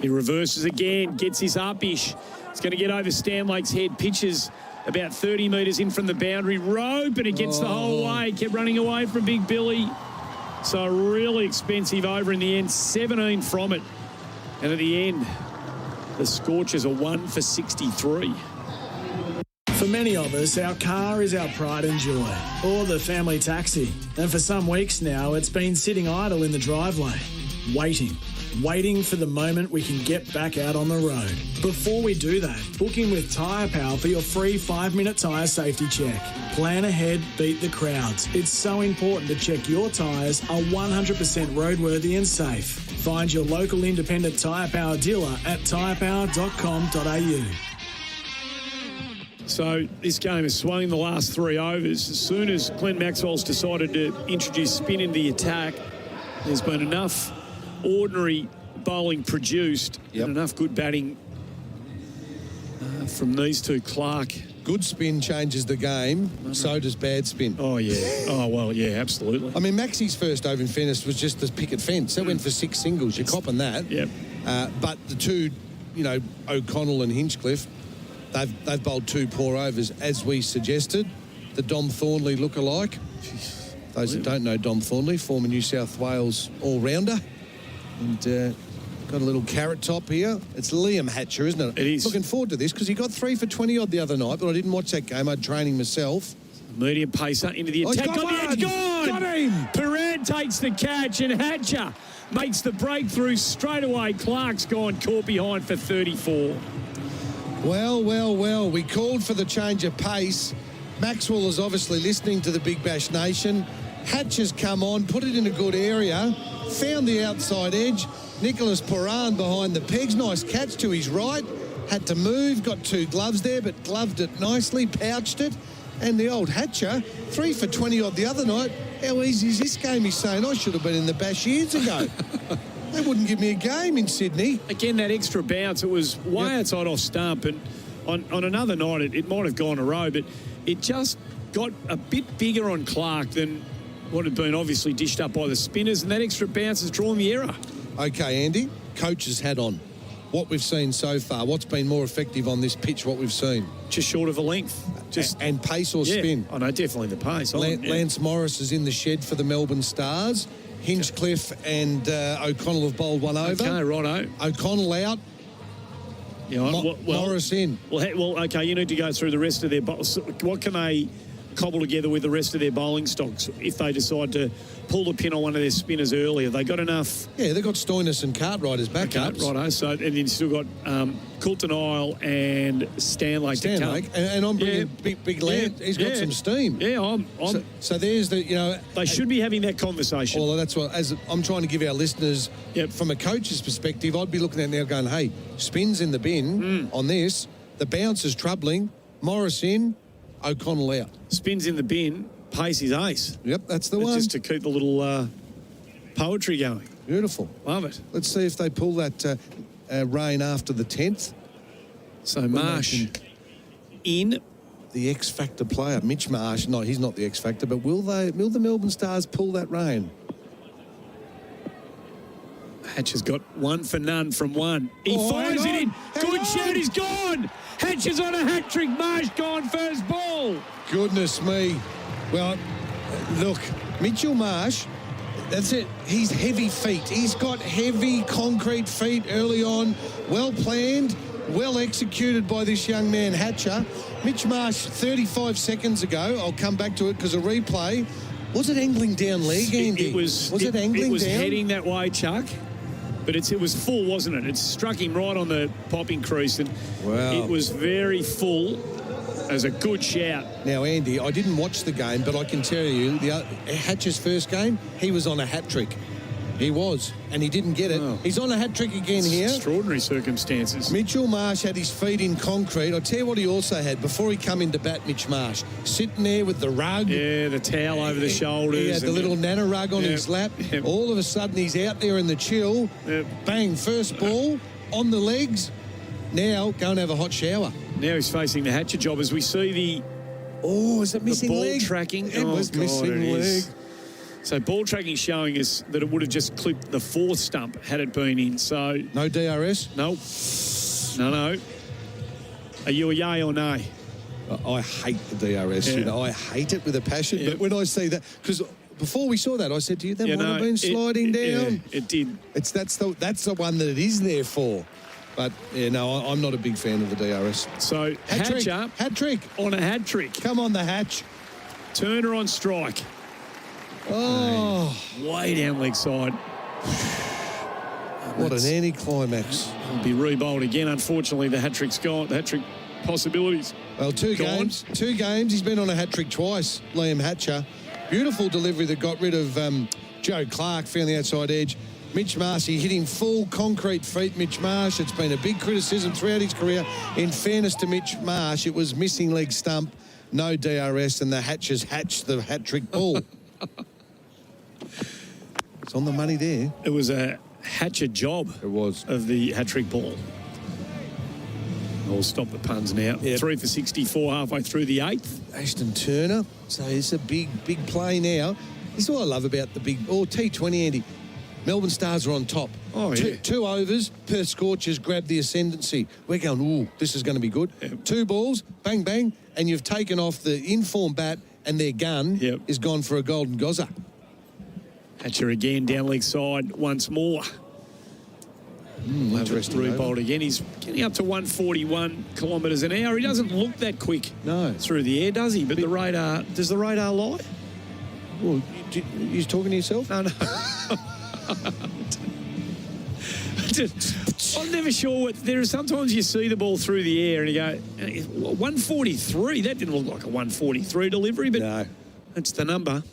He reverses again, gets his up-ish. It's going to get over Stanlake's head, pitches about 30 metres in from the boundary rope, and it gets the whole way. Kept running away from Big Billy. So really expensive over in the end. 17 from it. And at the end, the Scorchers are 1 for 63. For many of us, our car is our pride and joy, or the family taxi. And for some weeks now, it's been sitting idle in the driveway, waiting. waiting for the moment we can get back out on the road. Before we do that, book in with Tyre Power for your free 5-minute tyre safety check. Plan ahead, beat the crowds. It's so important to check your tyres are 100% roadworthy and safe. Find your local independent Tyre Power dealer at tyrepower.com.au. So this game has swung in the last 3 overs. As soon as Glenn Maxwell's decided to introduce spin into the attack, there's been enough ordinary bowling produced and enough good batting from these two. Clark. Good spin changes the game, so does bad spin. Oh, yeah. Oh, well, yeah, absolutely. I mean, Maxi's first over in fairness was just the picket fence. That went for 6 singles. You're copping that. Yep. But the two, O'Connell and Hinchcliffe, they've bowled 2 poor overs, as we suggested. The Dom Thornley look-alike. Those that don't know Dom Thornley, former New South Wales all-rounder. And got a little carrot top here. It's Liam Hatcher, isn't it? It is. Looking forward to this because he got 3 for 20-odd the other night, but I didn't watch that game. I had training myself. Medium pacer into the attack. Got the edge, gone! Got him! Perrin takes the catch and Hatcher makes the breakthrough straight away. Clark's gone caught behind for 34. Well. We called for the change of pace. Maxwell is obviously listening to the Big Bash Nation. Hatcher's come on, put it in a good area, found the outside edge. Nicholas Perrin behind the pegs. Nice catch to his right. Had to move, got 2 gloves there, but gloved it nicely, pouched it. And the old Hatcher, 3 for 20-odd the other night. How easy is this game? He's saying, I should have been in the Bash years ago. They wouldn't give me a game in Sydney. Again, that extra bounce, it was way outside off stump. And on another night, it might have gone a row, but it just got a bit bigger on Clark than what had been obviously dished up by the spinners. And that extra bounce has drawn the error. Okay, Andy, coach's hat on. What we've seen so far, what's been more effective on this pitch, what we've seen? Just short of a length. And pace or spin? I know, definitely the pace. Lance Morris is in the shed for the Melbourne Stars. Hinchcliffe and O'Connell have bowled 1 over. Okay, righto. O'Connell out. Yeah, Morris in. Well, okay, you need to go through the rest of their... What can they cobble together with the rest of their bowling stocks if they decide to pull the pin on one of their spinners earlier? They got enough... Yeah, they've got Stoinis and Cartwright as backups. Okay, righto. So, and then you've still got Coulton Isle and Stanlake. And I'm bringing Big Land. He's got some steam. Yeah, So there's the, They should be having that conversation. Well, that's what, as I'm trying to give our listeners, from a coach's perspective, I'd be looking at now going, hey, spins in the bin on this. The bounce is troubling. Morris in, O'Connell out. Spins in the bin, pace is ace. Yep, that's the one. Just to keep the little poetry going. Beautiful. Love it. Let's see if they pull that rain after the 10th. So Marsh in. The X Factor player, Mitch Marsh. No, he's not the X Factor, but will the Melbourne Stars pull that rain? Hatch has got 1 for none from 1. He fires it in. Good shout, he's gone. Hatch is on a hat-trick. Marsh gone first ball. Goodness me. Well, look, Mitchell Marsh, that's it. He's heavy feet. He's got heavy concrete feet early on. Well planned, well executed by this young man, Hatcher. Mitch Marsh, 35 seconds ago, I'll come back to it because a replay. Was it angling down leg, Andy? It was angling down? It was heading that way, Chuck. But it was full, wasn't it? It struck him right on the popping crease. And it was very full. As a good shout. Now, Andy, I didn't watch the game, but I can tell you, Hatcher's first game, he was on a hat-trick. He was, and he didn't get it. Oh. He's on a hat-trick again here. Extraordinary circumstances. Mitchell Marsh had his feet in concrete. I'll tell you what he also had before he come into bat, Mitch Marsh. Sitting there with the rug. Yeah, the towel over the shoulders. He had the little nana rug on his lap. Yep. All of a sudden, he's out there in the chill. Yep. Bang, first ball, on the legs. Now, go and have a hot shower. Now he's facing the Hatcher job as we see the... Oh, is it missing ball leg? Tracking. It was missing leg. So ball tracking showing us that it would have just clipped the 4th stump had it been in. So no DRS? Nope. No. Are you a yay or nay? I hate the DRS. Yeah. I hate it with a passion. Yeah. But when I see that, because before we saw that, I said to you, that might have been sliding down. Yeah, it did. That's the one that it is there for. But, I'm not a big fan of the DRS. So, Hatcher. Hat-trick. On a hat-trick. Come on, the Hatch. Turner on strike. Oh. Way down leg side. What an anticlimax. Will be rebowled again. Unfortunately, the hat-trick's gone. The hat-trick possibilities. Well, two games. He's been on a hat-trick twice, Liam Hatcher. Beautiful delivery that got rid of Joe Clark, found the outside edge. Mitch Marsh, he hit him full concrete feet, Mitch Marsh. It's been a big criticism throughout his career. In fairness to Mitch Marsh, it was missing leg stump, no DRS, and the Hatchers hatched the hat-trick ball. It's on the money there. It was a Hatcher job. It was. Of the hat-trick ball. I'll stop the puns now. Yep. 3 for 64 halfway through the 8th. Ashton Turner. So it's a big play now. This is what I love about the T20, Andy. Melbourne Stars are on top. Oh, yeah. Two overs, Perth Scorchers grab the ascendancy. We're going, ooh, this is going to be good. Yep. 2 balls, bang, bang, and you've taken off the in-form bat and their gun is gone for a golden gozzer. Hatcher again, down leg side once more. Interesting. Rebowled again. He's getting up to 141 kilometres an hour. He doesn't look that quick through the air, does he? But the radar, does the radar lie? Well, you're talking to yourself? No. I'm never sure what there are. Sometimes you see the ball through the air and you go 143. That didn't look like a 143 delivery, but no, that's the number.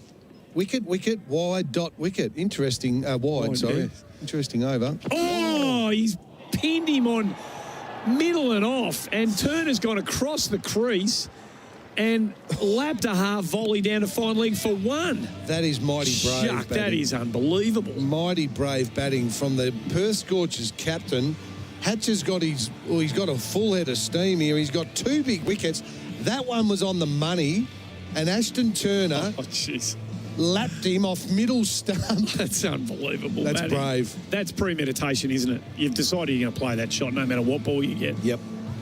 Wicket, wide dot wicket. Interesting wide. Sorry, yeah. Interesting over. Oh, he's pinned him on middle and off, and Turner's gone across the crease and lapped a half volley down to fine leg for 1. That is mighty brave. Shuck, that is unbelievable. Mighty brave batting from the Perth Scorchers captain. Hatcher's got he's got a full head of steam here. He's got 2 big wickets. That one was on the money, and Ashton Turner lapped him off middle stump. That's unbelievable. That's batting. brave. That's premeditation, isn't it? You've decided you're going to play that shot no matter what ball you get. Yep.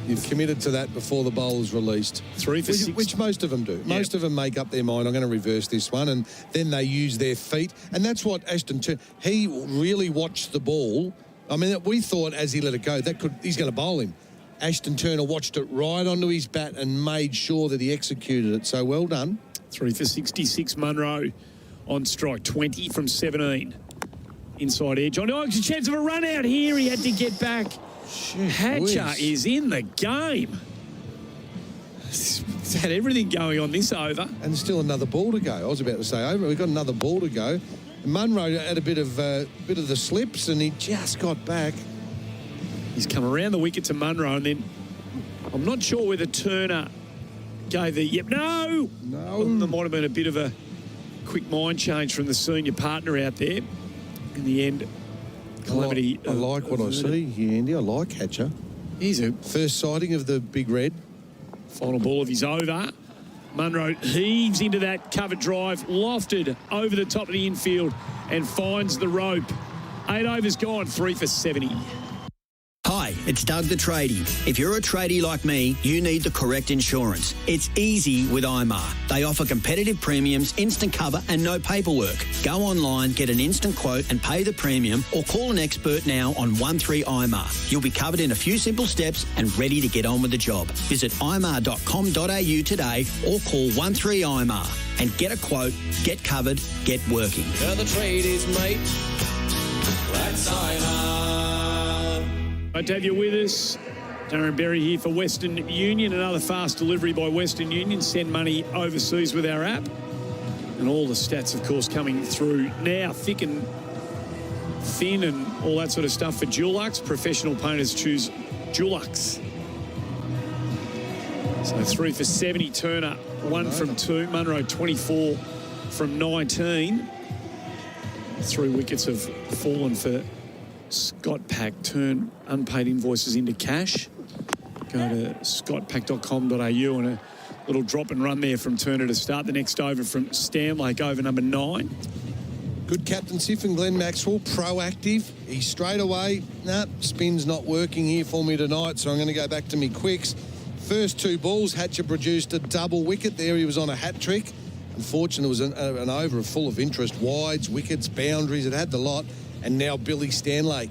You've committed to that before the bowler's released. 3 for 6. Which most of them do. Yep. Most of them make up their mind, I'm going to reverse this one, and then they use their feet. And that's what Ashton Turner, he really watched the ball. I mean, we thought as he let it go, he's going to bowl him. Ashton Turner watched it right onto his bat and made sure that he executed it. So well done. 3 for 66, Munro on strike. 20 from 17. Inside edge. Oh, a chance of a run out here. He had to get back. Hatcher is in the game. He's had everything going on this over. And still another ball to go. I was about to say over. We've got another ball to go. Munro had a bit of the slips, and he just got back. He's come around the wicket to Munro, and then I'm not sure whether Turner gave the No. There might have been a bit of a quick mind change from the senior partner out there. In the end, calamity. I like what I see here, Andy. I like Hatcher. He's a first sighting of the big red. Final ball of his over. Munro heaves into that covered drive, lofted over the top of the infield and finds the rope. 8 overs gone, 3 for 70. Hi, it's Doug the Tradie. If you're a tradie like me, you need the correct insurance. It's easy with IMAR. They offer competitive premiums, instant cover and no paperwork. Go online, get an instant quote and pay the premium, or call an expert now on 13IMAR. You'll be covered in a few simple steps and ready to get on with the job. Visit imar.com.au today or call 13IMAR and get a quote, get covered, get working. They're the tradies, mate. That's IMAR. Great to have you with us. Darren Berry here for Western Union. Another fast delivery by Western Union. Send money overseas with our app. And all the stats, of course, coming through now. Thick and thin and all that sort of stuff for Dulux. Professional painters choose Dulux. So 3 for 70, Turner 1 from 2. Munro 24 from 19. 3 wickets have fallen for Scott Pack. Turn unpaid invoices into cash. Go to scottpack.com.au and a little drop and run there from Turner to start the next over from Stanlake, over number 9. Good captaincy from Glenn Maxwell, proactive. He's straight away, spin's not working here for me tonight, so I'm going to go back to me quicks. First 2 balls, Hatcher produced a double wicket there. He was on a hat trick. Unfortunately, it was an over full of interest. Wides, wickets, boundaries, it had the lot. And now Billy Stanlake.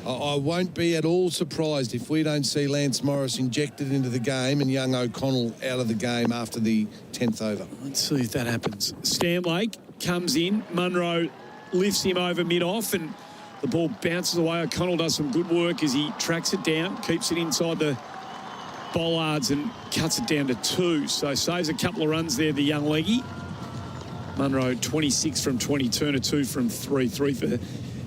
I won't be at all surprised if we don't see Lance Morris injected into the game and young O'Connell out of the game after the 10th over. Let's see if that happens. Stanlake comes in. Munro lifts him over mid-off and The ball bounces away. O'Connell does some good work as he tracks it down, keeps it inside the bollards and cuts it down to 2. So saves a couple of runs there, the young leggy. Munro 26 from 20, Turner 2 from 3. 3 for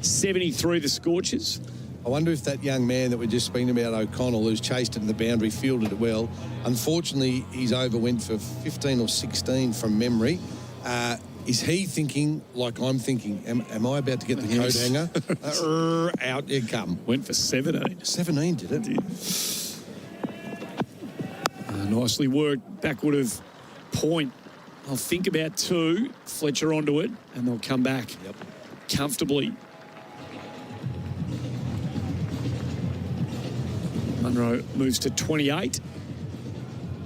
73, the Scorchers. I wonder if that young man that we're just speaking about, O'Connell, who's chased it in the boundary, fielded it well. Unfortunately, his over went for 15 or 16 from memory. Is he thinking like I'm thinking? Am I about to get the coat hanger? Out you come. Went for 17. 17, did it? Nicely worked. Backward of point. I'll think about 2. Fletcher onto it, and they'll come back comfortably. Munro moves to 28.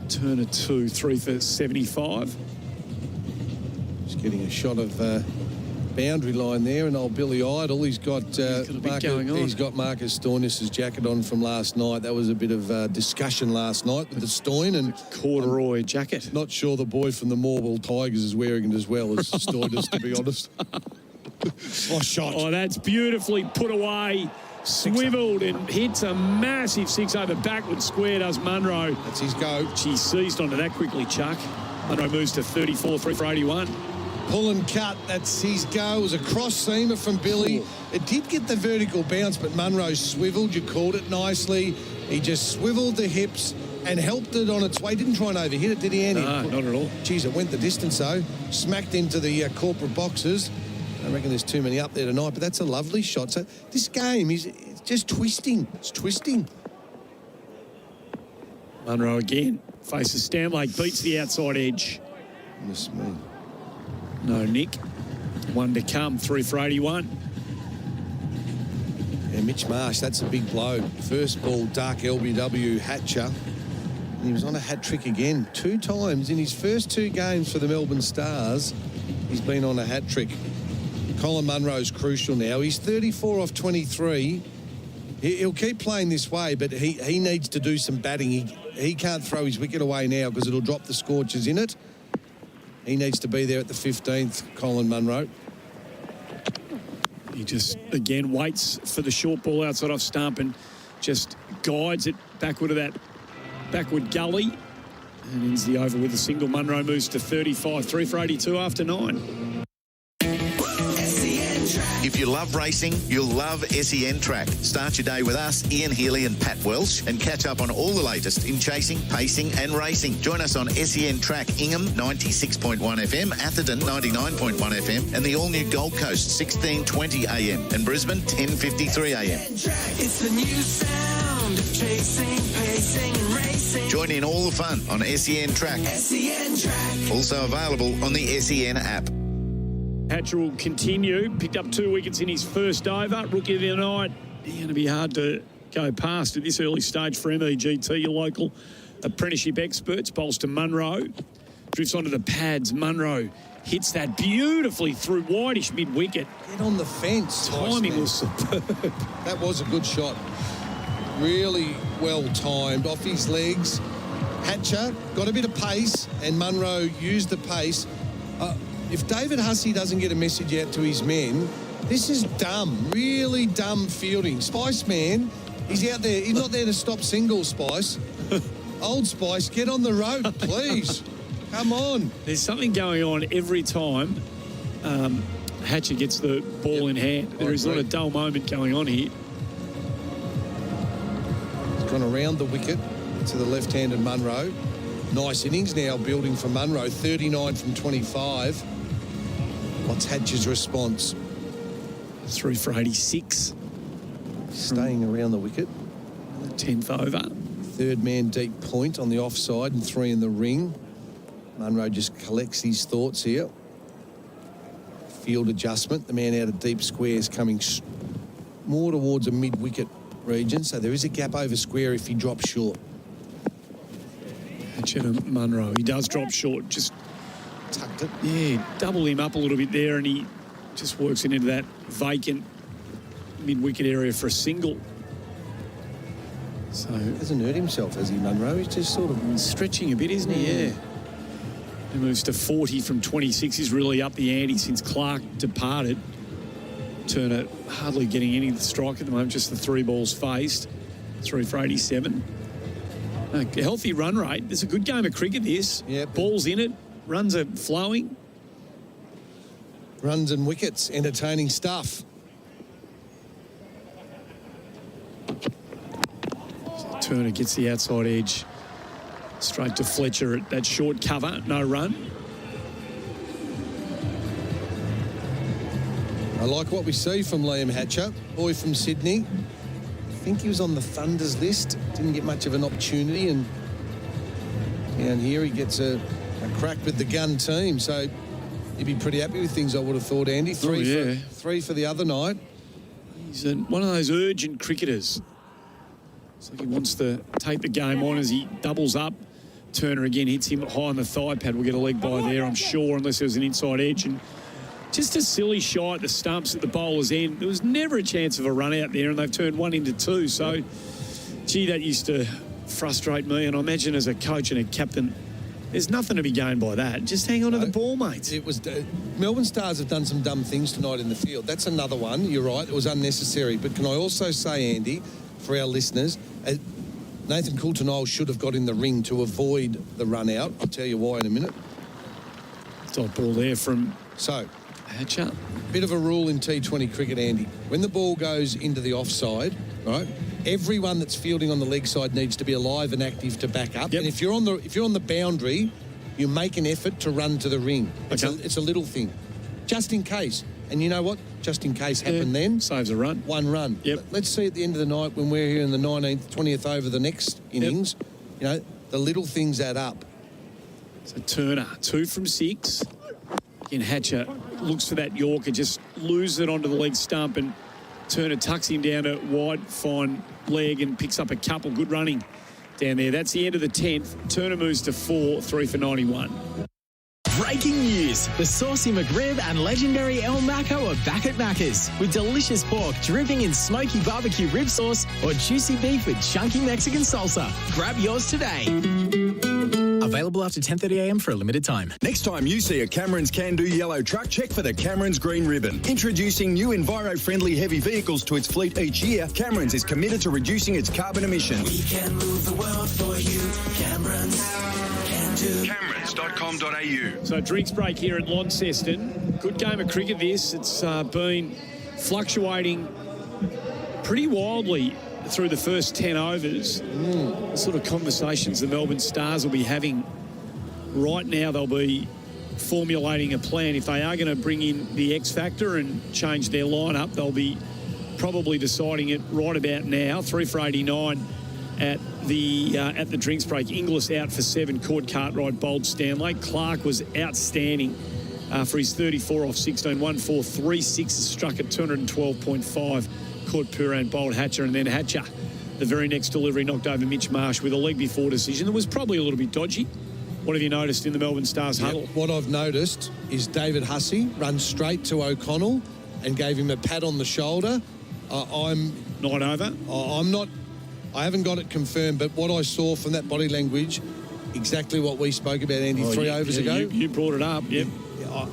Turner 2, 3 for 75. Just getting a shot of boundary line there, and old Billy Idle. He's got Marcus Stoinis' jacket on from last night. That was a bit of discussion last night with the Stoin and corduroy jacket. Not sure the boy from the Morwell Tigers is wearing it as well as Stoinis, to be honest. Shot. Oh, that's beautifully put away. Swiveled and hits a massive 6 over backward square, does Munro. That's his go. She seized onto that quickly, Chuck. Munro moves to 34, 3 for 81. Pull and cut, that's his go. It was a cross-seamer from Billy. It did get the vertical bounce, but Munro swiveled. You called it nicely. He just swiveled the hips and helped it on its way. Didn't try and overhit it, did he, Andy? No, not at all. Geez, it went the distance, though. Smacked into the corporate boxes. I reckon there's too many up there tonight, but that's a lovely shot. So this game is just twisting. It's twisting. Munro again faces Stanlake, beats the outside edge. Miss me. No, Nick. 1 to come, 3 for 81. Yeah, Mitch Marsh, that's a big blow. First ball, dark LBW, Hatcher. And he was on a hat-trick again. 2 times in his first 2 games for the Melbourne Stars. He's been on a hat-trick. Colin Munro's crucial now. He's 34 off 23. He'll keep playing this way, but he needs to do some batting. He can't throw his wicket away now because it'll drop the Scorchers in it. He needs to be there at the 15th, Colin Munro. He just, again, waits for the short ball outside off stump and just guides it backward of that backward gully and ends the over with a single. Munro moves to 35, 3 for 82 after 9. If you love racing, you'll love SEN Track. Start your day with us, Ian Healy and Pat Welsh, and catch up on all the latest in chasing, pacing and racing. Join us on SEN Track Ingham 96.1 FM, Atherton 99.1 FM, and the all-new Gold Coast 1620 AM, and Brisbane 1053 AM. It's the new sound of chasing, pacing and racing. Join in all the fun on SEN Track. SEN Track. Also available on the SEN app. Hatcher will continue. Picked up 2 wickets in his first over. Rookie of the night. He's going to be hard to go past at this early stage for MEGT, your local apprenticeship experts. Bowls to Munro. Drifts onto the pads. Munro hits that beautifully through wideish mid-wicket. Get on the fence. Timing was superb. That was a good shot. Really well timed. Off his legs. Hatcher got a bit of pace, and Munro used the pace. If David Hussey doesn't get a message out to his men, this is dumb, really dumb fielding. Spice Man, he's out there. He's not there to stop singles, Spice. Old Spice, get on the road, please. Come on. There's something going on every time Hatcher gets the ball in hand. There is not a dull moment going on here. He's gone around the wicket to the left-handed Munro. Nice innings now building for Munro, 39 from 25. What's Hatcher's response? 3 for 86. Staying around the wicket. 10th over. Third man deep point on the offside and 3 in the ring. Munro just collects his thoughts here. Field adjustment. The man out of deep squares coming more towards a mid-wicket region. So there is a gap over square if he drops short. Hatcher to Munro. He does drop short. Just tucked it. Yeah, double him up a little bit there, and he just works it into that vacant mid-wicket area for a single. So he hasn't hurt himself, has he, Munro? He's just sort of stretching a bit, isn't he? Yeah. He moves to 40 from 26. He's really up the ante since Clark departed. Turner hardly getting any strike at the moment, just the 3 balls faced. 3 for 87. A healthy run rate. It's a good game of cricket, this. Yeah, balls in it, runs are flowing. Runs and wickets, entertaining stuff. Turner gets the outside edge. Straight to Fletcher at that short cover, no run. I like what we see from Liam Hatcher, boy from Sydney. I think he was on the Thunder's list. Didn't get much of an opportunity, and down here he gets a crack with the gun team. So he'd be pretty happy with things, I would have thought, Andy. Three for the other night. He's one of those urgent cricketers. It's like he wants to take the game on as he doubles up. Turner again hits him high on the thigh pad. We'll get a leg by there, I'm sure, unless there was an inside edge. And just a silly shot at the stumps at the bowler's end. There was never a chance of a run out there, and they've turned 1 into 2. So, gee, that used to frustrate me. And I imagine as a coach and a captain, there's nothing to be gained by that. Just hang on to the ball, mates. It was Melbourne Stars have done some dumb things tonight in the field. That's another one. You're right. It was unnecessary. But can I also say, Andy, for our listeners, Nathan Coulter-Nile should have got in the ring to avoid the run out. I'll tell you why in a minute. Top ball there from Hatcher. Bit of a rule in T20 cricket, Andy. When the ball goes into the offside, right, everyone that's fielding on the leg side needs to be alive and active to back up. Yep. And if you're on the boundary, you make an effort to run to the ring. It's a little thing, just in case. And you know what? Just in case happened then. Saves a run. 1 run. Yep. Let's see at the end of the night when we're here in the 19th, 20th over the next innings, you know, the little things add up. So Turner, 2 from 6. Again, Hatcher looks for that Yorker, just loses it onto the leg stump, and Turner tucks him down to wide, fine leg and picks up a couple. Good running down there. That's the end of the 10th. Turner moves to 4, 3 for 91. Breaking news. The Saucy McRib and legendary El Maco are back at Macca's with delicious pork dripping in smoky barbecue rib sauce or juicy beef with chunky Mexican salsa. Grab yours today. Available after 10:30 a.m. for a limited time. Next time you see a Cameron's Can-Do yellow truck, check for the Cameron's Green Ribbon. Introducing new enviro-friendly heavy vehicles to its fleet each year, Cameron's is committed to reducing its carbon emissions. We can move the world for you. Cameron's Can-Do. Camerons.com.au. So drinks break here at Launceston. Good game of cricket this. It's been fluctuating pretty wildly through the first 10 overs. The sort of conversations the Melbourne Stars will be having right now. They'll be formulating a plan. If they are going to bring in the X factor and change their lineup, they'll be probably deciding it right about now. 3 for 89 at the drinks break. Inglis out for 7. Cord Cartwright bowled Stanley. Clark was outstanding for his 34 off 16. 1 4 3 6 struck at 212.5. Caught Puran, bowled Hatcher, and then Hatcher, the very next delivery, knocked over Mitch Marsh with a leg before decision that was probably a little bit dodgy. What have you noticed in the Melbourne Stars huddle? What I've noticed is David Hussey runs straight to O'Connell and gave him a pat on the shoulder. I'm not over. I'm not. I haven't got it confirmed, but what I saw from that body language, exactly what we spoke about, Andy, 3 overs ago. You brought it up. Yep.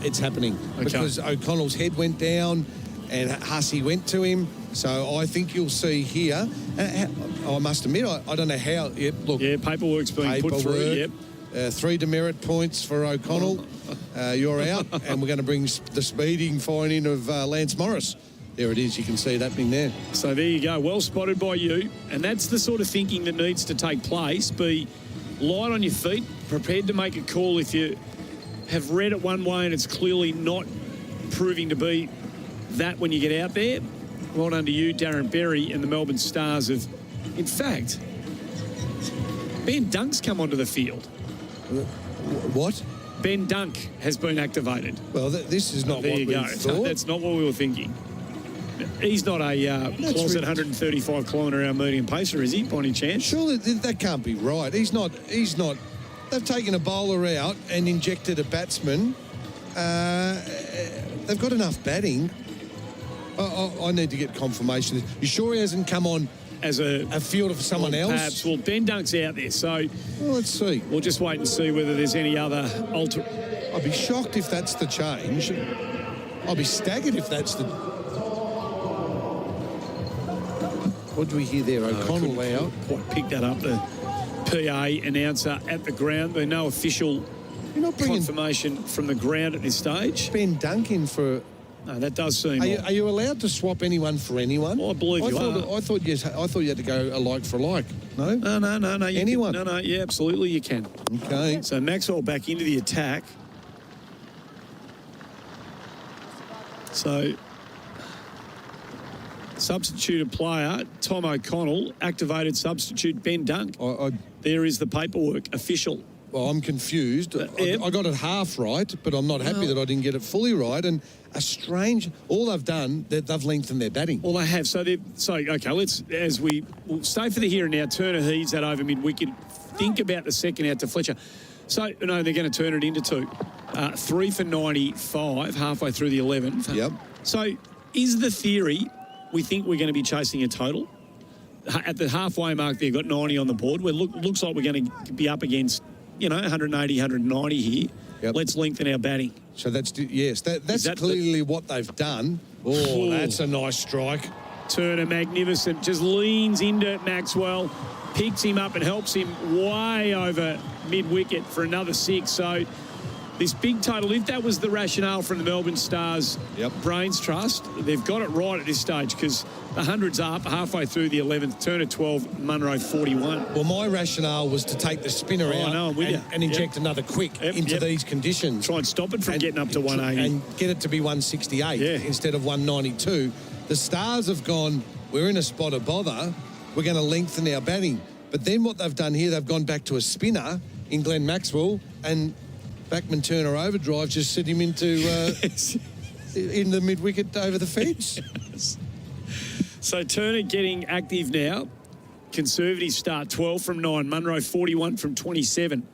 It's happening because O'Connell's head went down and Hussey went to him. So I think you'll see here. I must admit, I don't know how. Paperwork's being put through. Yep. 3 demerit points for O'Connell. You're out, and we're going to bring the speeding fine in of Lance Morris. There it is. You can see it happening there. So there you go. Well spotted by you. And that's the sort of thinking that needs to take place. Be light on your feet, prepared to make a call if you have read it one way and it's clearly not proving to be that when you get out there. Well done to you, Darren Berry, and the Melbourne Stars have, in fact, Ben Dunk's come onto the field. What? Ben Dunk has been activated. Well, this is not what we thought. That's not what we were thinking. He's not a closet 135-kilometre-hour medium pacer, is he, by any chance? Surely that can't be right. He's not. They've taken a bowler out and injected a batsman. They've got enough batting. I need to get confirmation. You sure he hasn't come on as a fielder for someone else? Perhaps. Well, Ben Dunk's out there, so let's see. We'll just wait and see whether there's any other I'd be shocked if that's the change. I'll be staggered if that's the. What do we hear there? O'Connell out. Quite picked that up. The PA announcer at the ground. There's no official confirmation from the ground at this stage. Ben Duncan for... No, that does seem... Are you allowed to swap anyone for anyone? Well, I believe you are. I thought you had to go a like for like. No? No. Anyone? Yeah, absolutely you can. Okay. So Maxwell back into the attack. So... Substituted player, Tom O'Connell. Activated substitute, Ben Dunk. There is the paperwork, official. Well, I'm confused. I got it half right, but I'm not happy that I didn't get it fully right. And all they've done, they've lengthened their batting. Well, they have. Okay, we'll stay for the here and now. Turner heaves that over mid-wicket. Think about the second out to Fletcher. So, no, they're going to turn it into 2. 3 for 95, halfway through the 11th. Yep. So, is the theory... We think we're going to be chasing a total. At the halfway mark, they've got 90 on the board. Looks like we're going to be up against, 180, 190 here. Yep. Let's lengthen our batting. So that's clearly what they've done. Oh, that's a nice strike. Turner, magnificent, just leans into Maxwell, picks him up and helps him way over mid-wicket for another 6. So this big total, if that was the rationale from the Melbourne Stars Brains Trust, they've got it right at this stage because the 100's up halfway through the 11th, Turner 12, Munro 41. Well, my rationale was to take the spinner out and inject another quick into these conditions. Try and stop it from getting up to 180. And get it to be 168 instead of 192. The Stars have gone, we're in a spot of bother, we're going to lengthen our batting. But then what they've done here, they've gone back to a spinner in Glenn Maxwell and Backman Turner overdrive, just set him into in the mid-wicket over the fence. Yes. So Turner getting active now. Conservative start, 12 from 9. Munro 41 from 27.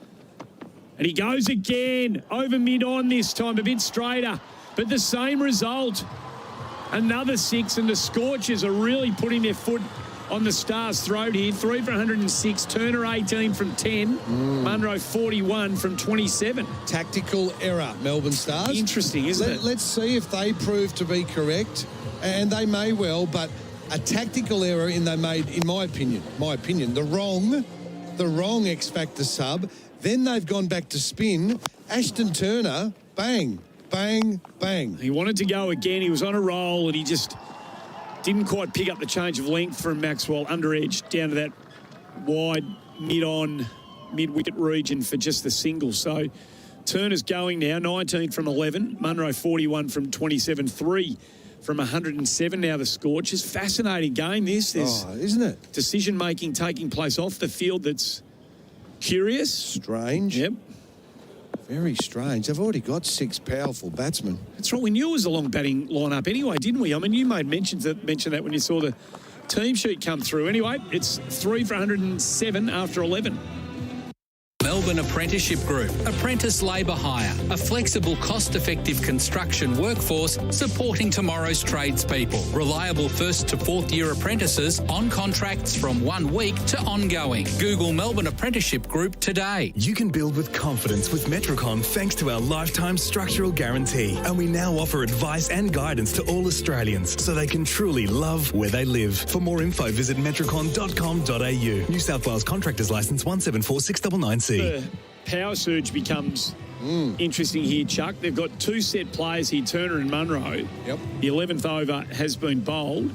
And he goes again, over mid-on this time, a bit straighter. But the same result. Another 6, and the Scorchers are really putting their foot on the Stars' throat here. 3 for 106. Turner 18 from 10. Munro 41 from 27. Tactical error, Melbourne Stars. Interesting, isn't it? Let's see if they prove to be correct. And they may well, but a tactical error they made, in my opinion, the wrong X Factor sub. Then they've gone back to spin. Ashton Turner, bang, bang, bang. He wanted to go again. He was on a roll and he just didn't quite pick up the change of length from Maxwell, under edge, down to that wide mid-wicket region for just the single. So Turner's going now, 19 from 11. Munro 41 from 27. 3 from 107 now, the Scorchers. Fascinating game, this. Isn't it? Decision-making taking place off the field that's curious. Strange. Yep. Very strange. They've already got 6 powerful batsmen. That's right. We knew it was a long batting lineup anyway, didn't we? I mean, you made mention that when you saw the team sheet come through. Anyway, it's 3 for 107 after 11. Melbourne Apprenticeship Group. Apprentice labour hire. A flexible, cost-effective construction workforce supporting tomorrow's tradespeople. Reliable first to fourth year apprentices on contracts from 1 week to ongoing. Google Melbourne Apprenticeship Group today. You can build with confidence with Metricon thanks to our lifetime structural guarantee. And we now offer advice and guidance to all Australians so they can truly love where they live. For more info, visit metricon.com.au. New South Wales Contractors Licence 174699C. The power surge becomes interesting here, Chuck. They've got 2 set players here, Turner and Munro. Yep. The 11th over has been bowled.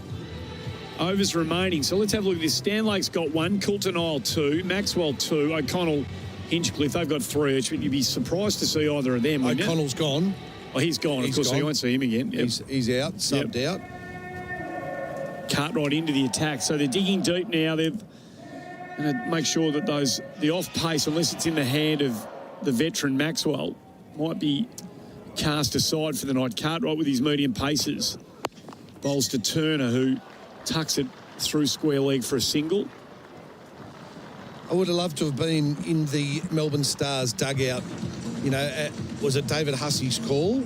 Overs remaining. So let's have a look at this. Stanlake's got 1, Coulton Isle 2, Maxwell 2, O'Connell, Hinchcliffe. They've got 3 each. You'd be surprised to see either of them. O'Connell's gone. Oh, he's gone. Of course, so you won't see him again. Yep. He's out, subbed out. Cartwright into the attack. So they're digging deep now. They've going to make sure that the off pace, unless it's in the hand of the veteran Maxwell, might be cast aside for the night. Cartwright with his medium paces bowls to Turner, who tucks it through square leg for a single. I would have loved to have been in the Melbourne Stars dugout. Was it David Hussey's call?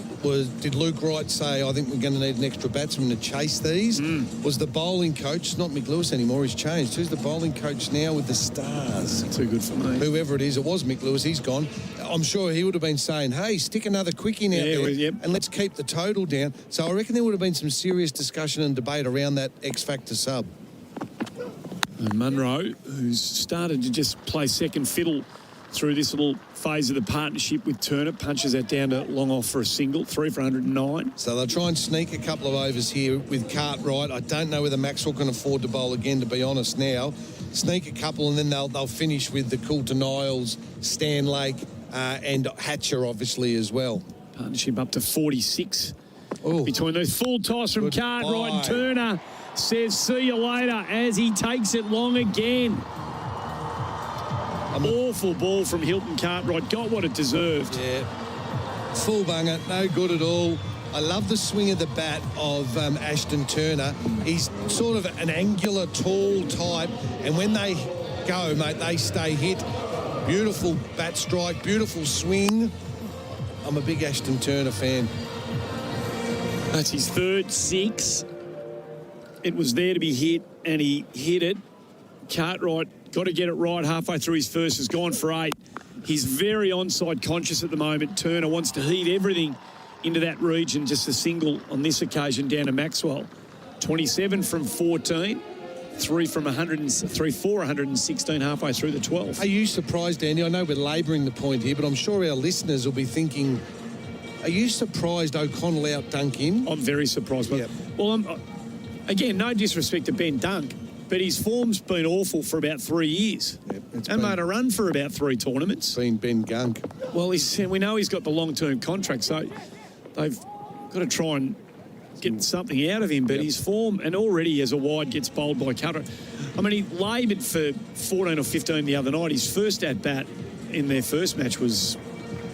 Did Luke Wright say, I think we're going to need an extra batsman to chase these? Was the bowling coach, it's not Mick Lewis anymore, he's changed. Who's the bowling coach now with the Stars? Too good for me. Whoever it is, it was Mick Lewis, he's gone. I'm sure he would have been saying, hey, stick another quickie out there and let's keep the total down. So I reckon there would have been some serious discussion and debate around that X Factor sub. And Munro, who's started to just play second fiddle through this little phase of the partnership with Turner, punches that down to long off for a single, 3 for 109. So they'll try and sneak a couple of overs here with Cartwright. I don't know whether Maxwell can afford to bowl again, to be honest now. Sneak a couple and then they'll finish with the Coulter Niles, Stan Lake and Hatcher, obviously, as well. Partnership up to 46 between those. Full toss from Cartwright, and Turner says see you later as he takes it long again. Awful ball from Hilton Cartwright. Got what it deserved. Yeah. Full bunger, no good at all. I love the swing of the bat of Ashton Turner. He's sort of an angular, tall type, and when they go, mate, they stay hit. Beautiful bat strike, beautiful swing. I'm a big Ashton Turner fan. That's his third 6. It was there to be hit, and he hit it. Cartwright got to get it right halfway through his first, has gone for 8. He's very onside conscious at the moment. Turner wants to heat everything into that region. Just a single on this occasion down to Maxwell. 27 from 14. 3 for 116 halfway through the 12th. Are you surprised, Andy? I know we're labouring the point here, but I'm sure our listeners will be thinking, are you surprised O'Connell outdunked him? I'm very surprised. Yep. Well, again, no disrespect to Ben Dunk, but his form's been awful for about 3 years. Yep, and made a run for about 3 tournaments. Been Ben Gunk. Well, we know he's got the long-term contract, so they've got to try and get something out of him. But his form, and already as a wide gets bowled by Cutter. I mean, he laboured for 14 or 15 the other night. His first at-bat in their first match was...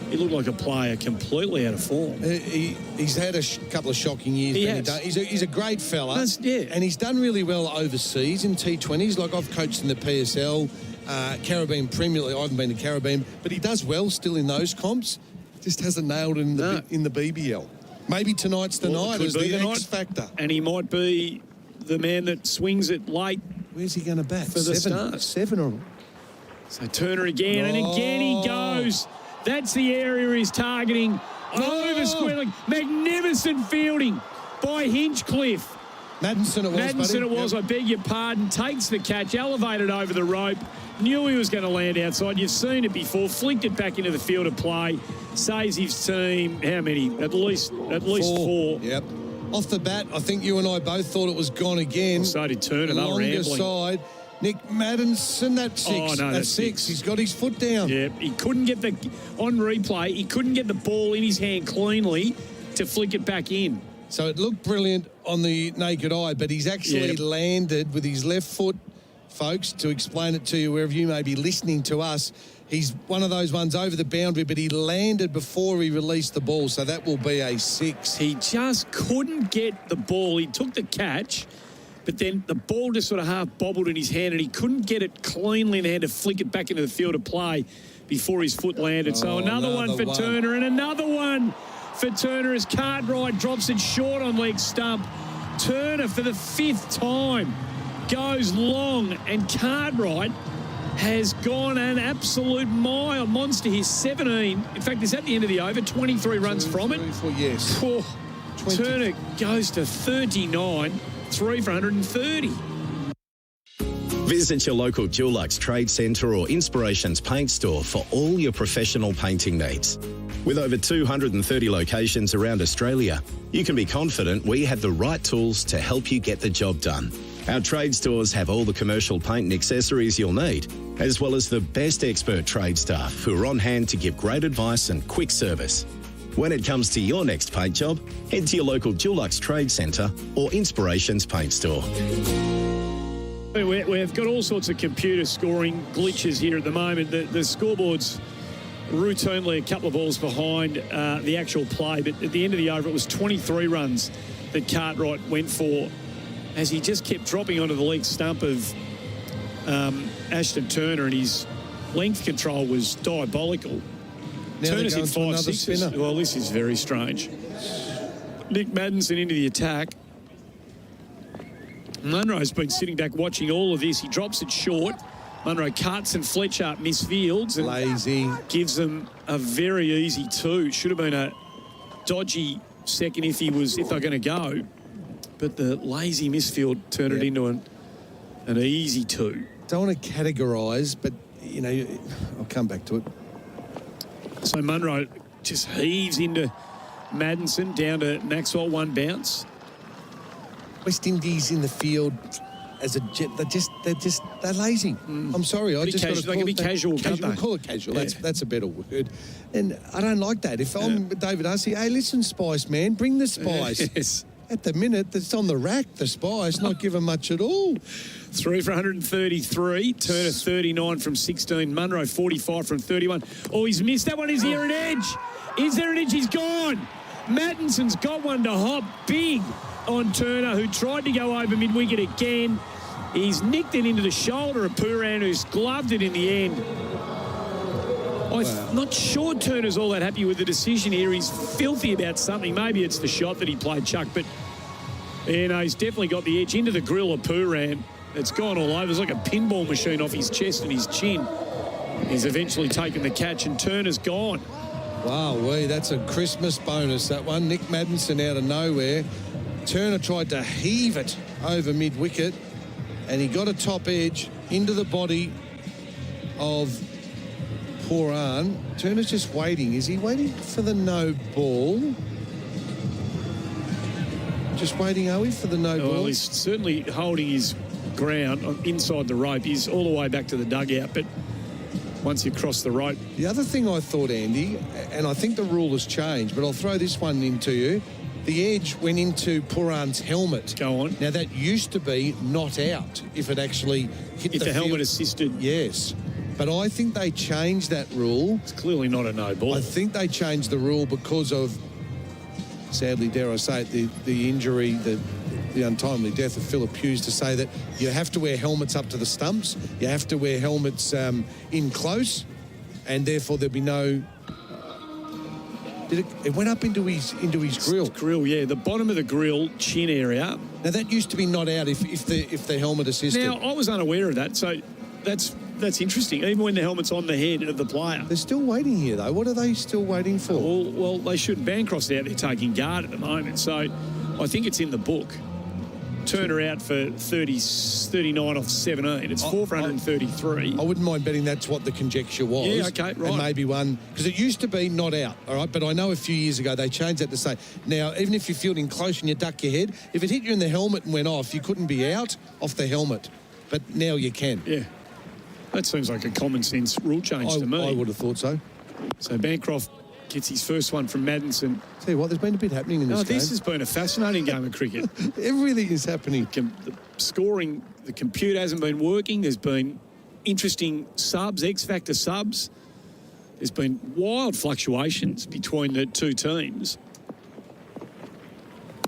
He looked like a player completely out of form. He's had a couple of shocking years. He's a great fella. And he's done really well overseas in T20s. Like I've coached in the PSL, Caribbean Premier League. I haven't been to Caribbean, but he does well still in those comps. Just hasn't nailed it in the BBL. Maybe tonight's the night as the X factor. And he might be the man that swings it late. Where's he going to bat? For the start. 7 or... So Turner again, and again he goes. That's the area he's targeting. Over squealing. Magnificent fielding by Hinchcliffe. Maddinson it was, I beg your pardon. Takes the catch, elevated over the rope. Knew he was going to land outside. You've seen it before. Flicked it back into the field of play. Saves his team. How many? At least 4. Yep. Off the bat, I think you and I both thought it was gone again. Well, so did Turner. They were Longer rambling. Side. Nick Maddinson, that's 6. Oh, no, that's 6. He's got his foot down. Yeah, he couldn't get on replay, he couldn't get the ball in his hand cleanly to flick it back in. So it looked brilliant on the naked eye, but he's actually landed with his left foot, folks, to explain it to you wherever you may be listening to us. He's one of those ones over the boundary, but he landed before he released the ball, so that will be a 6. He just couldn't get the ball. He took the catch, but then the ball just sort of half bobbled in his hand and he couldn't get it cleanly in the hand to flick it back into the field of play before his foot landed. So another one for Turner and another one for Turner as Cartwright drops it short on leg stump. Turner for the 5th time goes long, and Cartwright has gone an absolute monster here. 17. In fact, it's at the end of the over. 23 runs from it. Yes. Turner goes to 39. 3 for 130. Visit your local Dulux Trade Centre or Inspirations Paint Store for all your professional painting needs. With over 230 locations around Australia, you can be confident we have the right tools to help you get the job done. Our trade stores have all the commercial paint and accessories you'll need, as well as the best expert trade staff who are on hand to give great advice and quick service. When it comes to your next paint job, head to your local Dulux Trade Centre or Inspirations Paint Store. We've got all sorts of computer scoring glitches here at the moment. The scoreboard's routinely a couple of balls behind the actual play, but at the end of the over, it was 23 runs that Cartwright went for as he just kept dropping onto the leg stump of Ashton Turner, and his length control was diabolical. Now Turner's hit 5 another 6s. spinner. Well, this is very strange. Nick Maddinson into the attack. Munro's been sitting back watching all of this. He drops it short. Munro cuts and Fletcher misfields. And lazy. Gives them a very easy 2. Should have been a dodgy second if they're going to go. But the lazy misfield turned it into An easy 2. Don't want to categorise, but, I'll come back to it. So Munro just heaves into Maddinson, down to Maxwell, 1 bounce. West Indies in the field as a jet, they're lazy. I'm sorry, I just got to call it casual. We'll call it casual. Yeah. That's a better word. And I don't like that. If I'm David Hussey, hey, listen, Spice man, bring the spice. Yes. At the minute, it's on the rack. The spice, not given much at all. 3 for 133. Turner 39 from 16. Munro 45 from 31. Oh, he's missed that one. Is there an edge? Is there an edge? He's gone. Mattinson's got one to hop big on Turner, who tried to go over mid-wicket again. He's nicked it into the shoulder of Pooran, who's gloved it in the end. I'm not sure Turner's all that happy with the decision here. He's filthy about something. Maybe it's the shot that he played, Chuck, but he's definitely got the edge into the grill of Pooran. It's gone all over. It's like a pinball machine off his chest and his chin. He's eventually taken the catch, and Turner's gone. Wow, that's a Christmas bonus, that one. Nick Maddinson out of nowhere. Turner tried to heave it over mid-wicket, and he got a top edge into the body of Pooran. Turner's just waiting. Is he waiting for the no ball? Just waiting, are we, for the no ball? Well, he's certainly holding his ground inside the rope. He's all the way back to the dugout, but once you cross the rope. The other thing I thought, Andy, and I think the rule has changed, but I'll throw this one into you. The edge went into Pooran's helmet. Go on. Now, that used to be not out if it actually hit if the helmet assisted. Yes. But I think they changed that rule. It's clearly not a no ball. I think they changed the rule because of, sadly, dare I say it, the injury, the untimely death of Philip Hughes, to say that you have to wear helmets up to the stumps, you have to wear helmets in close, and therefore there'll be no... It went up into his grill. Grill, yeah. The bottom of the grill, chin area. Now, that used to be not out if the helmet assisted. Now, I was unaware of that, so that's interesting, even when the helmet's on the head of the player. They're still waiting here, though. What are they still waiting for? Well, they shouldn't. Bancroft's out there taking guard at the moment, so I think it's in the book. Turner out for 39 off 17. It's 4 for 133. I wouldn't mind betting that's what the conjecture was. Yeah, okay, right. And maybe one, because it used to be not out, all right? But I know a few years ago they changed that to say, now, even if you're fielding close and you duck your head, if it hit you in the helmet and went off, you couldn't be out off the helmet. But now you can. Yeah. That seems like a common sense rule change to me. I would have thought so. So Bancroft gets his first one from Maddinson. Tell you what, there's been a bit happening in this game. This has been a fascinating game of cricket. Everything is happening. The scoring, the computer hasn't been working. There's been interesting subs, X-Factor subs. There's been wild fluctuations between the two teams.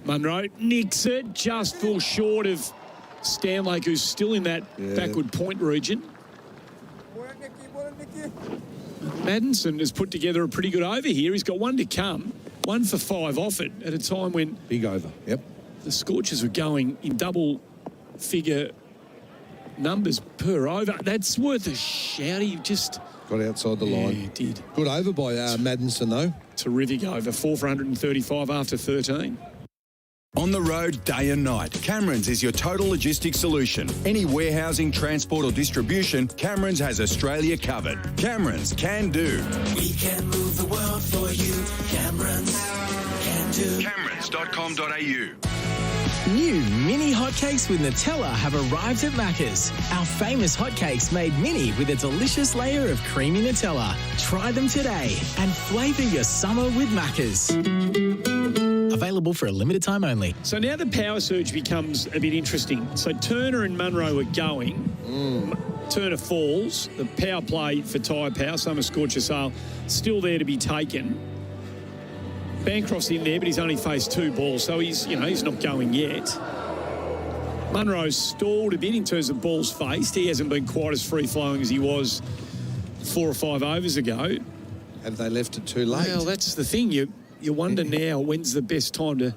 Munro nicks it, just falls short of Stanlake, who's still in that backward point region. Maddinson has put together a pretty good over here. He's got one to come, 1 for 5 off it at a time when... Big over, yep. The Scorchers were going in double-figure numbers per over. That's worth a shout. He just... Got outside the line. Yeah, did. Good over by Maddinson, though. Terrific over. 4 for 135 after 13. On the road, day and night, Cameron's is your total logistics solution. Any warehousing, transport or distribution, Cameron's has Australia covered. Cameron's can do. We can move the world for you. Cameron's can do. Camerons.com.au. New mini hotcakes with Nutella have arrived at Macca's. Our famous hotcakes made mini with a delicious layer of creamy Nutella. Try them today and flavour your summer with Macca's. Available for a limited time only. So now the power surge becomes a bit interesting. So Turner and Munro are going. Turner falls. The power play for Tyre Power, Summer Scorcher Sale, still there to be taken. Bancroft's in there, but he's only faced 2 balls, so he's not going yet. Munro's stalled a bit in terms of balls faced. He hasn't been quite as free-flowing as he was 4 or 5 overs ago. Have they left it too late? Well, that's the thing. You wonder now when's the best time to...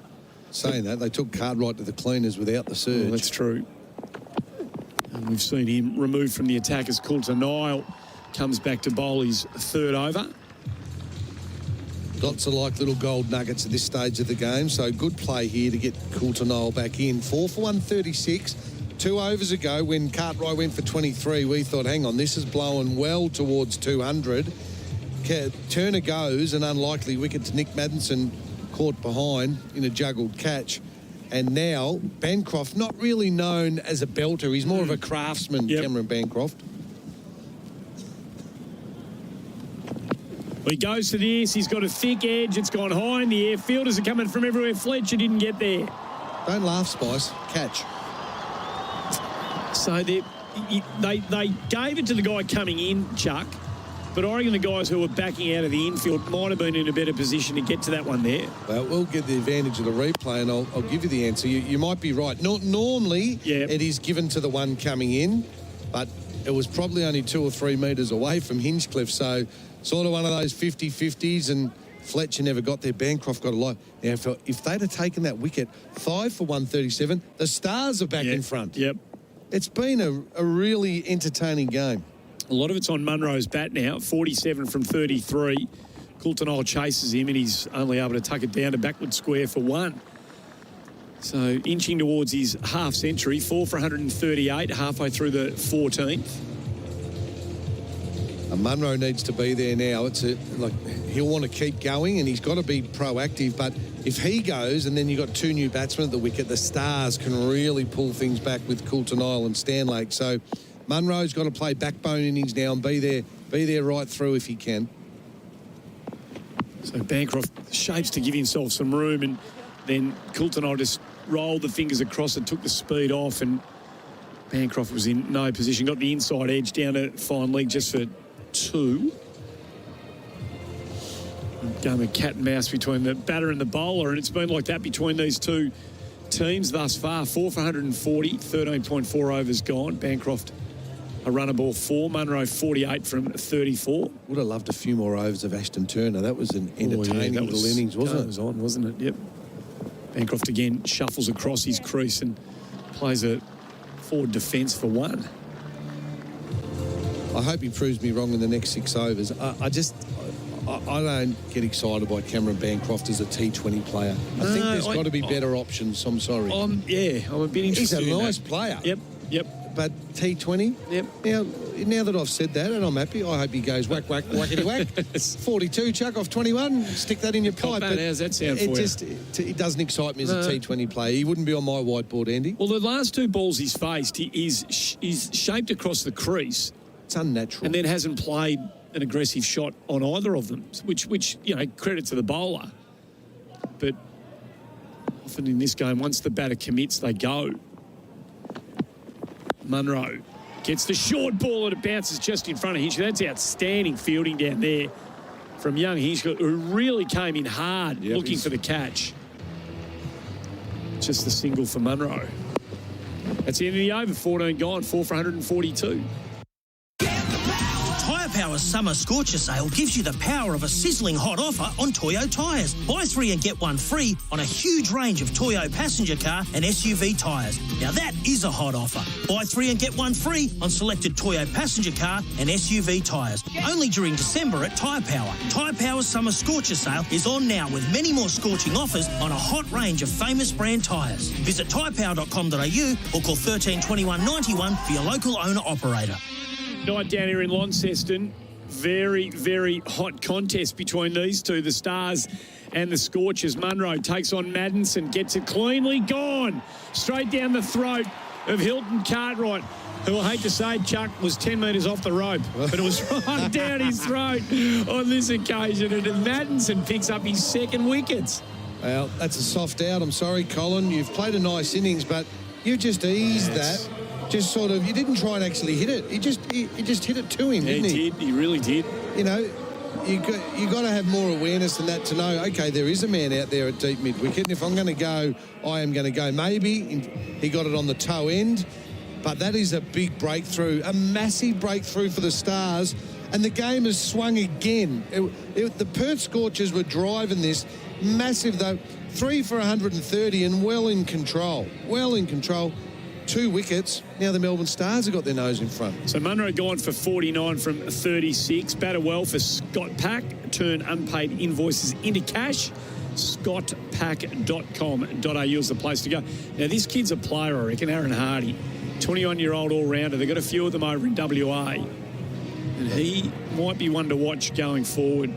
Saying that, they took Cartwright to the cleaners without the surge. Well, that's true. And we've seen him removed from the attack as Coulter-Nile comes back to bowl his 3rd over. Lots of like little gold nuggets at this stage of the game, so good play here to get Coulter-Nile back in. 4 for 136, 2 overs ago, when Cartwright went for 23, we thought, hang on, this is blowing well towards 200. Turner goes, an unlikely wicket to Nick Maddinson, caught behind in a juggled catch. And now, Bancroft, not really known as a belter. He's more of a craftsman, Cameron Bancroft. Well, he goes to this. He's got a thick edge. It's gone high in the air. Fielders are coming from everywhere. Fletcher didn't get there. Don't laugh, Spice. Catch. So they gave it to the guy coming in, Chuck. But I reckon the guys who were backing out of the infield might have been in a better position to get to that one there. Well, we'll get the advantage of the replay, and I'll give you the answer. You might be right. Normally, it is given to the one coming in, but it was probably only 2 or 3 metres away from Hinchcliffe, so sort of one of those 50-50s, and Fletcher never got there. Bancroft got a lot. Now, if they'd have taken that wicket, 5 for 137, the Stars are back in front. Yep. It's been a really entertaining game. A lot of it's on Munro's bat now, 47 from 33. Coulter-Nile chases him and he's only able to tuck it down to backward square for 1. So inching towards his half century, 4 for 138, halfway through the 14th. And Munro needs to be there now. He'll want to keep going and he's got to be proactive. But if he goes and then you've got 2 new batsmen at the wicket, the Stars can really pull things back with Coulter-Nile and Stanlake. So Munro's got to play backbone innings now and be there right through if he can. So Bancroft shapes to give himself some room, and then Coulter-Nile just rolled the fingers across and took the speed off, and Bancroft was in no position. Got the inside edge down to fine leg just for 2. Game of cat and mouse between the batter and the bowler, and it's been like that between these two teams thus far. 4 for 140, 13.4 overs gone. Bancroft a runner ball 4, Munro 48 from 34. Would have loved a few more overs of Ashton Turner. That was an entertaining little innings, wasn't it? It was on, wasn't it? Yep. Bancroft again shuffles across his crease and plays a forward defence for 1. I hope he proves me wrong in the next 6 overs. I don't get excited by Cameron Bancroft as a T20 player. I think there's got to be better options. I'm sorry. I'm a bit interested. He's a nice player. Yep. But T20? Yep. Now that I've said that, and I'm happy, I hope he goes whack, whack, whackety whack. 42, chuck off 21, stick that in your pipe. But how's that sound for you? It doesn't excite me as a T20 player. He wouldn't be on my whiteboard, Andy. Well, the last 2 balls he's faced, he's shaped across the crease. It's unnatural. And then hasn't played an aggressive shot on either of them, which credit to the bowler. But often in this game, once the batter commits, they go. Munro gets the short ball and it bounces just in front of Hinchcliffe. That's outstanding fielding down there from young Hinchcliffe, who really came in hard looking for the catch. Just the single for Munro. That's the end of the over. 14 gone, 4 for 142. Tyre Power's Summer Scorcher sale gives you the power of a sizzling hot offer on Toyo tyres. Buy 3 and get 1 free on a huge range of Toyo passenger car and SUV tyres. Now that is a hot offer. Buy 3 and get 1 free on selected Toyo passenger car and SUV tyres. Only during December at Tyre Power. Tyre Power's Summer Scorcher sale is on now with many more scorching offers on a hot range of famous brand tyres. Visit tyrepower.com.au or call 13 21 91 for your local owner-operator. Night down here in Launceston. Very, very hot contest between these two, the Stars and the Scorchers. Munro takes on Maddinson, gets it cleanly gone. Straight down the throat of Hilton Cartwright, who I hate to say, Chuck, was 10 metres off the rope, but it was right down his throat on this occasion. And Maddinson picks up his 2nd wickets. Well, that's a soft out. I'm sorry, Colin. You've played a nice innings, but you just eased that. Just sort of, you didn't try and actually hit it. He just hit it to him, didn't he? He really did. You know, you got to have more awareness than that to know, okay, there is a man out there at deep mid-wicket, and if I'm going to go, I am going to go. Maybe he got it on the toe end, but that is a big breakthrough, a massive breakthrough for the Stars, and the game has swung again. The Perth Scorchers were driving this massive, though, 3 for 130 and well in control. 2 wickets. Now the Melbourne Stars have got their nose in front. So Munro gone for 49 from 36. Batter well for Scott Pack. Turn unpaid invoices into cash. scottpack.com.au is the place to go. Now, this kid's a player, I reckon, Aaron Hardy. 21-year-old all-rounder. They've got a few of them over in WA. And he might be one to watch going forward.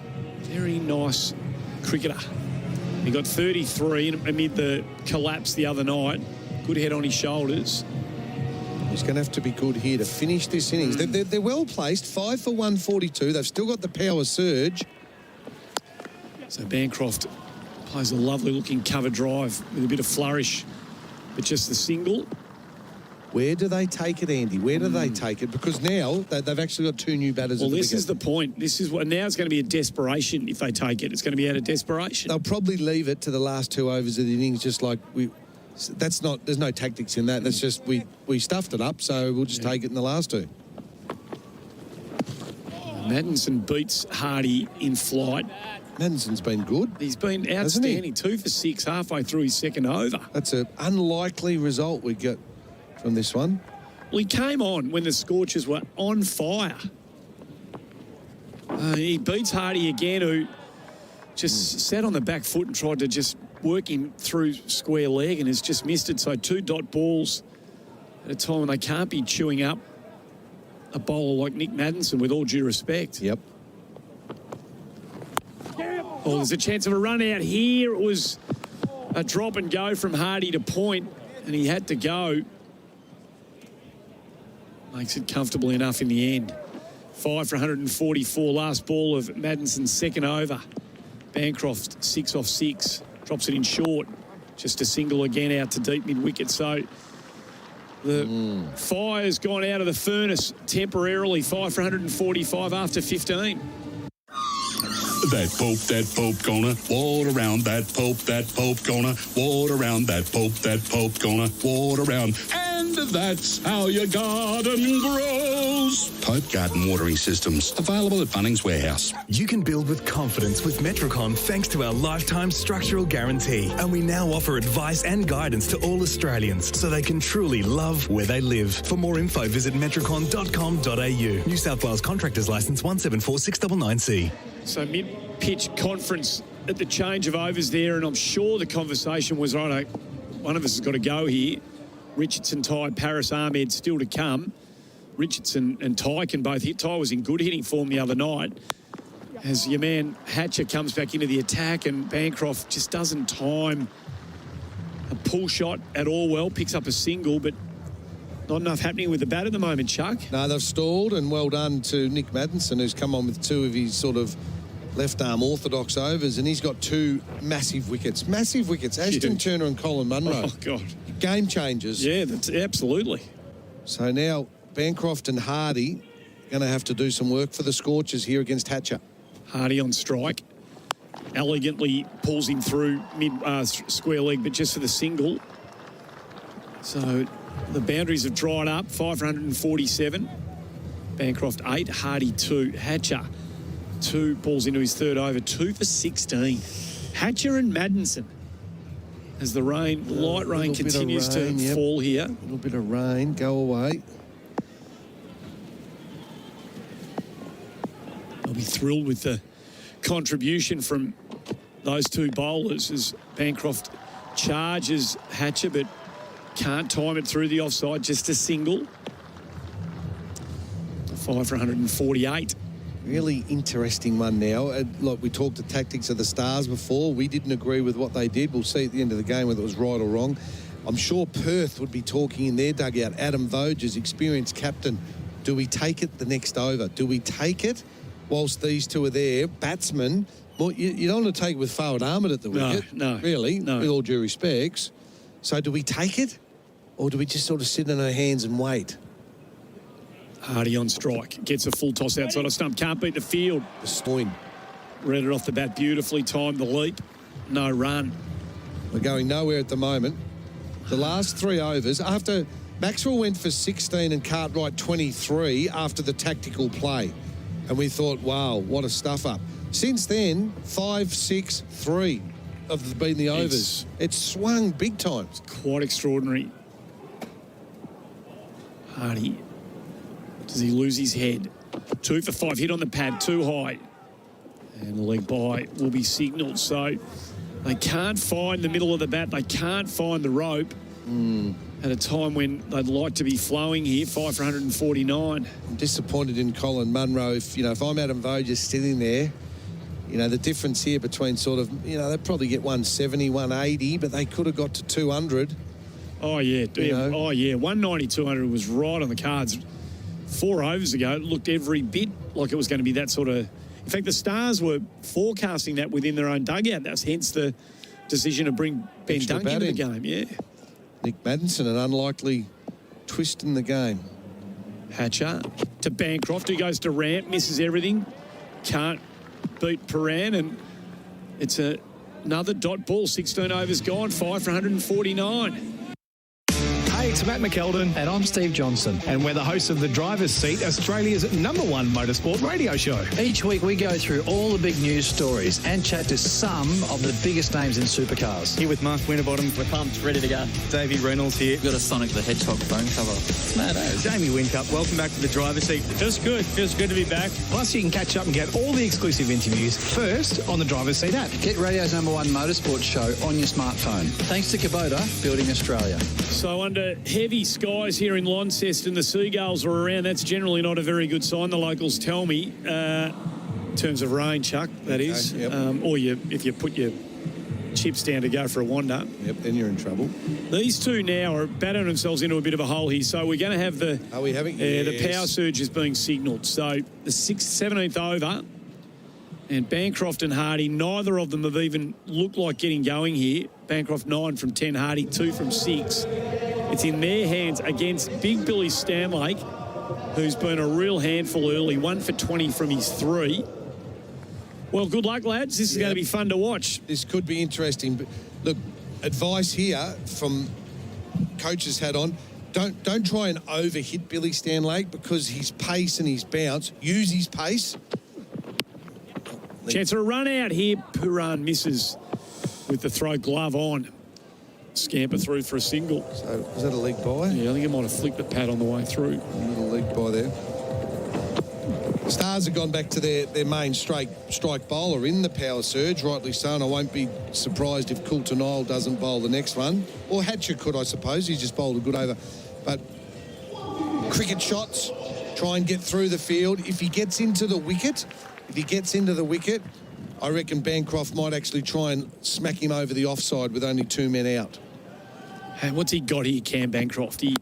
Very nice cricketer. He got 33 amid the collapse the other night. Good head on his shoulders. He's going to have to be good here to finish this innings. They're well placed, 5 for 142. They've still got the power surge. So Bancroft plays a lovely looking cover drive with a bit of flourish, but just the single. Where do they take it, Andy? Where do they take it? Because now they've actually got 2 new batters. Well, this is the point. This is what now it's going to be a desperation if they take it. It's going to be out of desperation. They'll probably leave it to the last 2 overs of the innings, just like we. That's not. There's no tactics in that. That's just we stuffed it up, so we'll just take it in the last 2. Maddinson beats Hardy in flight. Maddison's been good. He's been outstanding. 2 for 6 halfway through his second over. That's an unlikely result we get from this one. Well, he came on when the Scorchers were on fire. He beats Hardy again, who just sat on the back foot and tried to just work him through square leg and has just missed it. So 2 dot balls at a time when they can't be chewing up a bowler like Nick Maddinson, with all due respect. Yep. Oh, there's a chance of a run out here. It was a drop and go from Hardy to point, and he had to go. Makes it comfortable enough in the end. 5 for 144, last ball of Maddinson's second over. Bancroft 6 off 6, drops it in short. Just a single again out to deep mid-wicket. So the fire's gone out of the furnace temporarily. 5 for 145 after 15. That Pope gonna ward around. That Pope gonna ward around. That Pope gonna ward around. And that's how your garden grows. Pope Garden Watering Systems, available at Bunnings Warehouse. You can build with confidence with Metricon thanks to our lifetime structural guarantee. And we now offer advice and guidance to all Australians so they can truly love where they live. For more info, visit metricon.com.au. New South Wales Contractors Licence 174699C. So mid-pitch conference at the change of overs there, and I'm sure the conversation was, right, one of us has got to go here. Richardson, Ty, Paris, Ahmed still to come. Richardson and Ty can both hit. Ty was in good hitting form the other night. As your man Hatcher comes back into the attack, and Bancroft just doesn't time a pull shot at all well, picks up a single, but not enough happening with the bat at the moment, Chuck. No, they've stalled, and well done to Nick Maddinson, who's come on with 2 of his sort of left-arm orthodox overs, and he's got 2 massive wickets. Massive wickets. Ashton Turner and Colin Munro. Oh, God. Game changers. Yeah, that's absolutely. So now Bancroft and Hardy going to have to do some work for the Scorchers here against Hatcher. Hardy on strike. Elegantly pulls him through mid-square leg, but just for the single. So the boundaries have dried up. 5 for 147. Bancroft 8, Hardy 2. Hatcher 2 balls into his third over. 2 for 16. Hatcher and Maddinson. As the light rain continues to fall here. A little bit of rain, go away. I'll be thrilled with the contribution from those 2 bowlers as Bancroft charges Hatcher, but can't time it through the offside, just a single. 5 for 148. Really interesting one now. Like we talked the tactics of the Stars before. We didn't agree with what they did. We'll see at the end of the game whether it was right or wrong. I'm sure Perth would be talking in their dugout. Adam Voges, experienced captain. Do we take it the next over? Do we take it whilst these 2 are there? Batsmen, well, you don't want to take it with Fawad Ahmed at the wicket. No. Really, no. With all due respects. So do we take it? Or do we just sort of sit in our hands and wait? Hardy on strike. Gets a full toss outside of stump. Can't beat the field. The Stoin. Read it off the bat beautifully. Timed the leap. No run. We're going nowhere at the moment. The last 3 overs, after Maxwell went for 16 and Cartwright 23 after the tactical play. And we thought, wow, what a stuff-up. Since then, 5, 6, 3 have been the overs. It's swung big time. It's quite extraordinary. Hardy. Does he lose his head? 2 for 5, hit on the pad, too high. And the leg by will be signalled. So they can't find the middle of the bat. They can't find the rope. at a time when they'd like to be flowing here, 5 for 149. I'm disappointed in Colin Munro. If I'm Adam Vo just sitting there, the difference here between sort of, they'd probably get 170, 180, but they could have got to 200. Oh, yeah. 190, 200 was right on the cards. 4 overs ago, it looked every bit like it was going to be that sort of... In fact, the Stars were forecasting that within their own dugout. That's hence the decision to bring Ben Duncan into the game, yeah. Nick Maddinson, an unlikely twist in the game. Hatcher to Bancroft, who goes to ramp, misses everything. Can't beat Paran, and it's another dot ball. 16 overs gone, 5 for 149. Hey, it's Matt McKeldin. And I'm Steve Johnson. And we're the hosts of The Driver's Seat, Australia's #1 motorsport radio show. Each week we go through all the big news stories and chat to some of the biggest names in supercars. Here with Mark Winterbottom. We're pumped, ready to go. Davey Reynolds here. We've got a Sonic the Hedgehog phone cover. It's mad, eh? Jamie Whincup, welcome back to The Driver's Seat. Feels good to be back. Plus you can catch up and get all the exclusive interviews first on the Driver's Seat app. Get radio's #1 motorsport show on your smartphone. Thanks to Kubota, building Australia. So under heavy skies here in Launceston, the seagulls are around. That's generally not a very good sign, the locals tell me. In terms of rain, Chuck, that is. Yep. Or if you put your chips down to go for a wander. Yep, then you're in trouble. These two now are battering themselves into a bit of a hole here. So we're going to have the... Are we having... the power surge is being signalled. So the 17th over, and Bancroft and Hardy, neither of them have even looked like getting going here. Bancroft 9 from 10, Hardy 2 from 6. It's in their hands against Big Billy Stanlake, who's been a real handful early, 1 for 20 from his 3. Well, good luck, lads. This is going to be fun to watch. This could be interesting. But look, advice here from coach's hat on, don't try and overhit Billy Stanlake because his pace and his bounce, use his pace. Chance of a run out here. Puran misses with the throw glove on. Scamper through for a single. So, was that a leg by? Yeah, I think it might have flicked the pad on the way through. A little leg by there. The Stars have gone back to their main strike bowler in the power surge, rightly so, and I won't be surprised if Coulter Nile doesn't bowl the next one. Or Hatcher could, I suppose. He just bowled a good over. But cricket shots, try and get through the field. If he gets into the wicket, I reckon Bancroft might actually try and smack him over the offside with only 2 men out. Hey, what's he got here, Cam Bancroft? He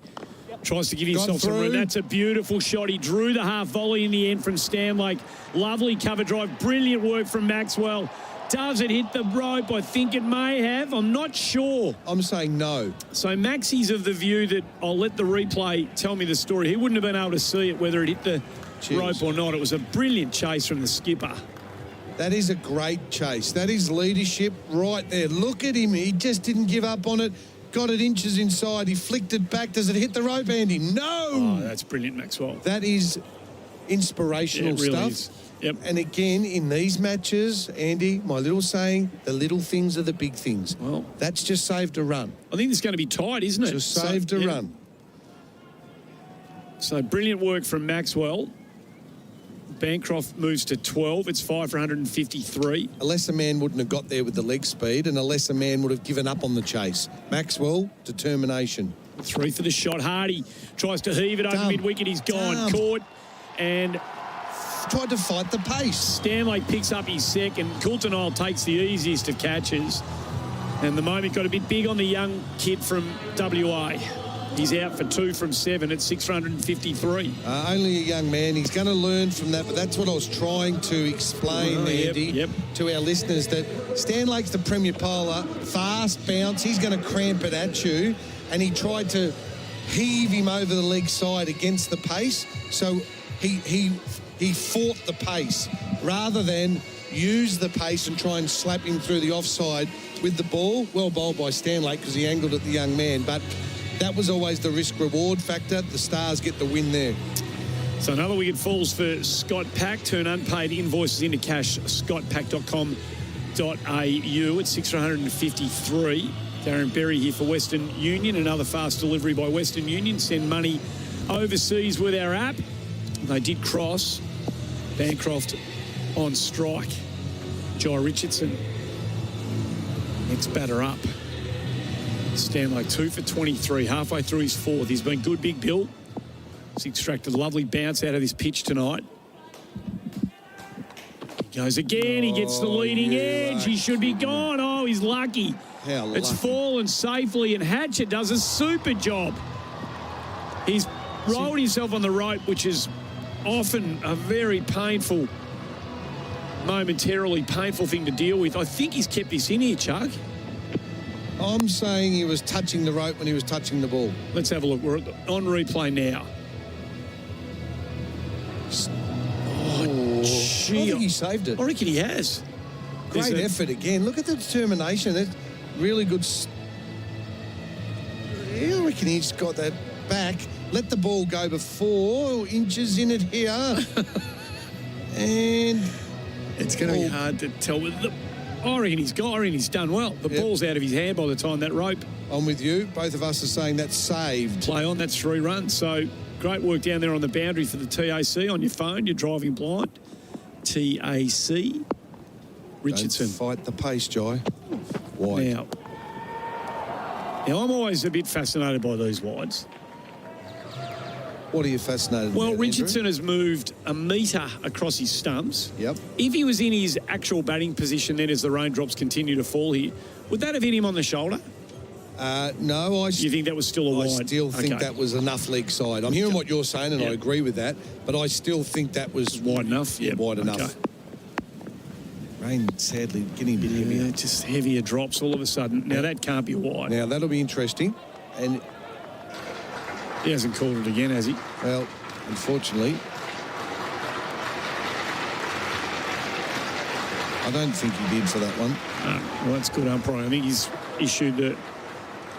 tries to give himself some room. That's a beautiful shot. He drew the half volley in the end from Stanlake. Lovely cover drive. Brilliant work from Maxwell. Does it hit the rope? I think it may have. I'm not sure. I'm saying no. So Maxi's of the view that I'll let the replay tell me the story. He wouldn't have been able to see it, whether it hit the rope or not. It was a brilliant chase from the skipper. That is a great chase. That is leadership right there. Look at him. He just didn't give up on it. Got it inches inside. He flicked it back. Does it hit the rope, Andy? No. Oh, that's brilliant, Maxwell. That is inspirational stuff. Is. Yep. And again, in these matches, Andy, my little saying, the little things are the big things. Well, that's just saved a run. I think it's going to be tight, isn't it? Just saved a run. So brilliant work from Maxwell. Bancroft moves to 12. It's 5 for 153. A lesser man wouldn't have got there with the leg speed, and a lesser man would have given up on the chase. Maxwell, determination. 3 for the shot. Hardy tries to heave it over mid-wicket. He's gone. Caught and tried to fight the pace. Stanley picks up his second. Coulter Nile takes the easiest of catches. And the moment got a bit big on the young kid from WA. He's out for 2 from 7 at 6 for 153. Only a young man. He's going to learn from that, but that's what I was trying to explain, Andy, to our listeners, that Stanlake's the premier bowler, fast bounce. He's going to cramp it at you, and he tried to heave him over the leg side against the pace. So he fought the pace rather than use the pace and try and slap him through the offside with the ball. Well bowled by Stanlake because he angled at the young man, but that was always the risk-reward factor. The Stars get the win there. So another wicket falls for Scott Pack. Turn unpaid invoices into cash. scottpack.com.au at 6 for 153. Darren Berry here for Western Union. Another fast delivery by Western Union. Send money overseas with our app. They did cross. Bancroft on strike. Jai Richardson. Next batter up. Stanley 2 for 23, halfway through his fourth. He's been good, Big Bill. He's extracted a lovely bounce out of this pitch tonight. He goes again. He gets the leading edge. He should be gone. Oh, he's lucky. How lucky. It's fallen safely, and Hatcher does a super job. He's rolled himself on the rope, which is often a very painful, momentarily painful thing to deal with. I think he's kept this in here, Chuck. I'm saying he was touching the rope when he was touching the ball. Let's have a look. We're on replay now. Oh, gee. I think he saved it. I reckon he has. Great effort again. Look at the determination. That's really good. I reckon he's got that back. Let the ball go before inches in it here. And it's going to be hard to tell with the... I reckon he's done well. The ball's out of his hand by the time that rope. I'm with you. Both of us are saying that's saved. Play on, that's 3 runs. So great work down there on the boundary for the TAC on your phone. You're driving blind. TAC. Richardson. Don't fight the pace, Jai. Wide. Now, I'm always a bit fascinated by these wides. What are you fascinated Well, about, Richardson Andrew? has moved a metre across his stumps. Yep. If he was in his actual batting position then as the raindrops continue to fall here, would that have hit him on the shoulder? No. You think that was still a wide? I still think that was enough leg side. I'm hearing what you're saying, and I agree with that, but I still think that was wide enough. Yeah, wide enough. Okay. Rain, sadly, getting a bit heavier. Just heavier drops all of a sudden. Now, that can't be wide. Now, that'll be interesting. And he hasn't called it again, has he? Well, unfortunately, I don't think he did for that one. Well, that's good umpiring. I think he's issued the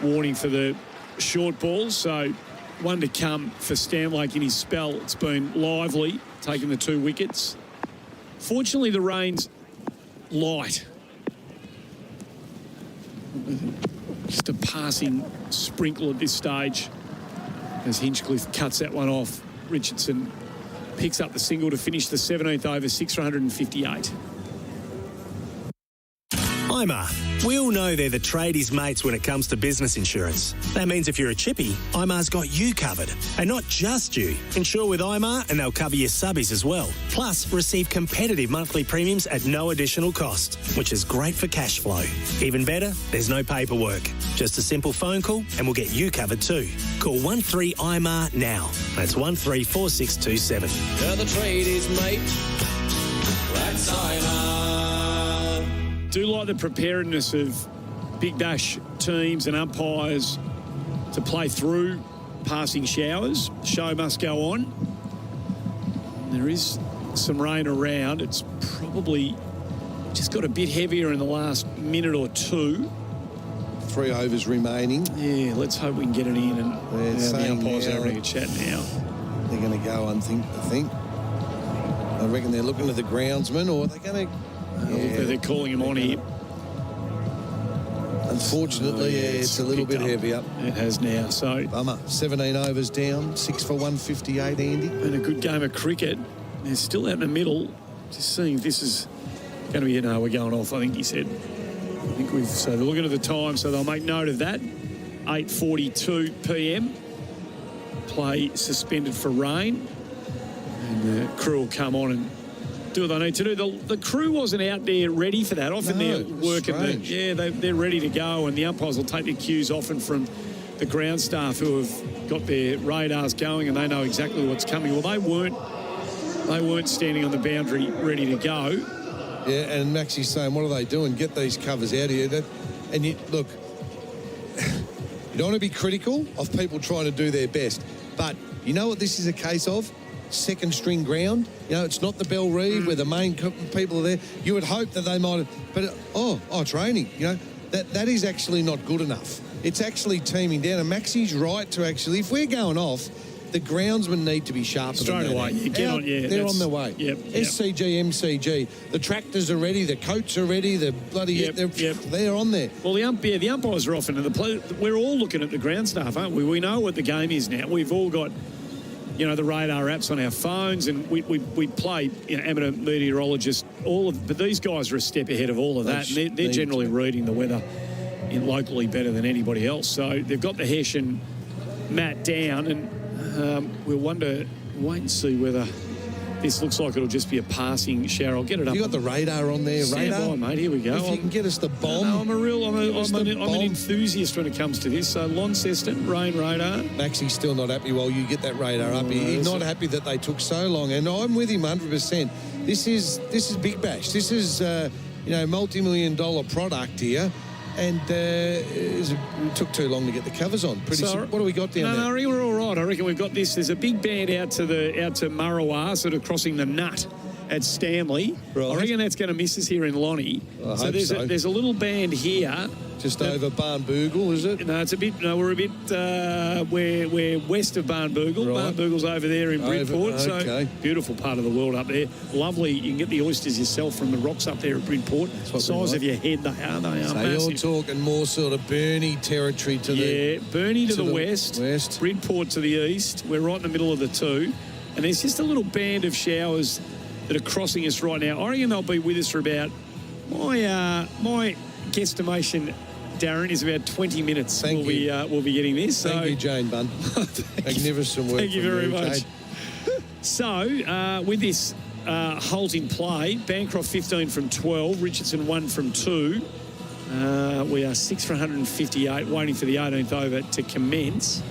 warning for the short ball. So one to come for Stanlake in his spell. It's been lively, taking the 2 wickets. Fortunately, the rain's light. Just a passing sprinkle at this stage as Hinchcliffe cuts that one off. Richardson picks up the single to finish the 17th over, 6 for 158. IMAR. We all know they're the tradies' mates when it comes to business insurance. That means if you're a chippy, IMAR's got you covered. And not just you. Insure with IMAR and they'll cover your subbies as well. Plus, receive competitive monthly premiums at no additional cost, which is great for cash flow. Even better, there's no paperwork. Just a simple phone call and we'll get you covered too. Call 13-IMAR now. That's 134627. They're the tradies, mate. That's IMAR. Do like the preparedness of Big Bash teams and umpires to play through passing showers. The show must go on. There is some rain around. It's probably just got a bit heavier in the last minute or two. 3 overs remaining. Yeah, let's hope we can get it in. And the umpires are having a chat now. They're going to go, I think. I reckon they're looking at the groundsman, or are they going to... They're calling him on here. Unfortunately, it's a little bit heavier. It has now. So bummer. 17 overs down, 6 for 158, Andy. And a good game of cricket. They're still out in the middle. Just seeing if this is going to be... No, we're going off, I think he said. So they're looking at the time, so they'll make note of that. 8:42 p.m. Play suspended for rain. And the crew will come on and do what they need to do. The crew wasn't out there ready for that. Often they're working. They're ready to go, and the umpires will take their cues often from the ground staff who have got their radars going and they know exactly what's coming. Well, they weren't standing on the boundary ready to go. Yeah, and Maxie's saying, what are they doing? Get these covers out of here. Look, you don't want to be critical of people trying to do their best, but you know what this is a case of? Second string ground. You know, it's not the Bell Reeve where the main people are there. You would hope that they might have, but training, you know, that is actually not good enough. It's actually teaming down, and Maxie's right to actually, if we're going off, the groundsmen need to be sharper straight away. They're on their way. Yep. SCG, MCG, the tractors are ready, the coats are ready, the bloody they're on there. Well, the umpires are often in the play. We're all looking at the ground staff, aren't we? We know what the game is now. We've all got, you know, the radar apps on our phones, and we play, you know, amateur meteorologists, but these guys are a step ahead of all of that. And they're generally reading the weather locally better than anybody else. So they've got the Hessian mat down, and we'll wait and see whether this looks like it'll just be a passing shower. I'll get it up. You got the radar on there, Stand radar? by, mate. Here we go. If you can get us the bomb. No, I'm an enthusiast when it comes to this. So Launceston, rain radar. Maxie's still not happy while you get that radar up. He's not happy that they took so long, and I'm with him 100%. This is Big Bash. This is multi-million-dollar product here. And it took too long to get the covers on. What do we got down there? No, we're all right. I reckon we've got this. There's a big band out to Murrawa, sort of crossing the Nut at Stanley. Right. I reckon that's going to miss us here in Lonnie. There's a little band here. Just over Barnbougle, is it? No, it's a bit. No, we're a bit. We're west of Barnbougle. Right. Barnbougle's over there in Bridport. Okay. So beautiful part of the world up there. Lovely. You can get the oysters yourself from the rocks up there at Bridport. The size of your head, they are so massive. You're talking more sort of Burnie territory to the Burnie to the west, Bridport to the east. We're right in the middle of the two, and there's just a little band of showers that are crossing us right now. I reckon they'll be with us for about my guesstimation, Darren, is about 20 minutes. We'll be getting this. Thank you, Jane Bunn. Magnificent work. Thank you very much. So, with this Holt in play, Bancroft 15 from 12, Richardson 1 from 2. We are 6 for 158, waiting for the 18th over to commence.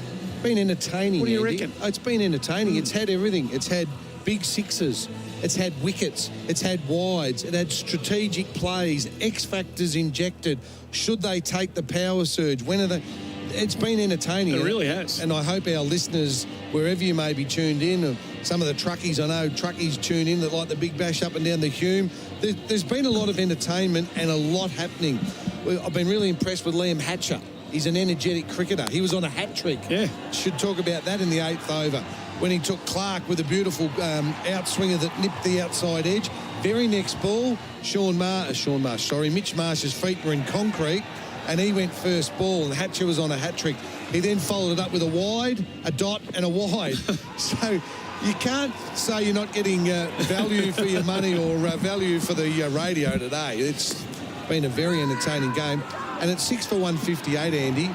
Been entertaining. What do you Andy. reckon? It's been entertaining. It's had everything. It's had big sixes. It's had wickets. It's had wides. It had strategic plays. X factors injected. Should they take the power surge? When are they? It's been entertaining. It really has. And I hope our listeners, wherever you may be tuned in, or some of the truckies, I know truckies tune in that like the Big Bash up and down the Hume. There's been a lot of entertainment and a lot happening. I've been really impressed with Liam Hatcher. He's an energetic cricketer. He was on a hat trick. Yeah. Should talk about that in the 8th over when he took Clark with a beautiful outswinger that nipped the outside edge. Very next ball, Mitch Marsh's feet were in concrete and he went first ball and Hatcher was on a hat trick. He then followed it up with a wide, a dot and a wide. So you can't say you're not getting value for your money or value for the radio today. It's been a very entertaining game. And at 6 for 158, Andy,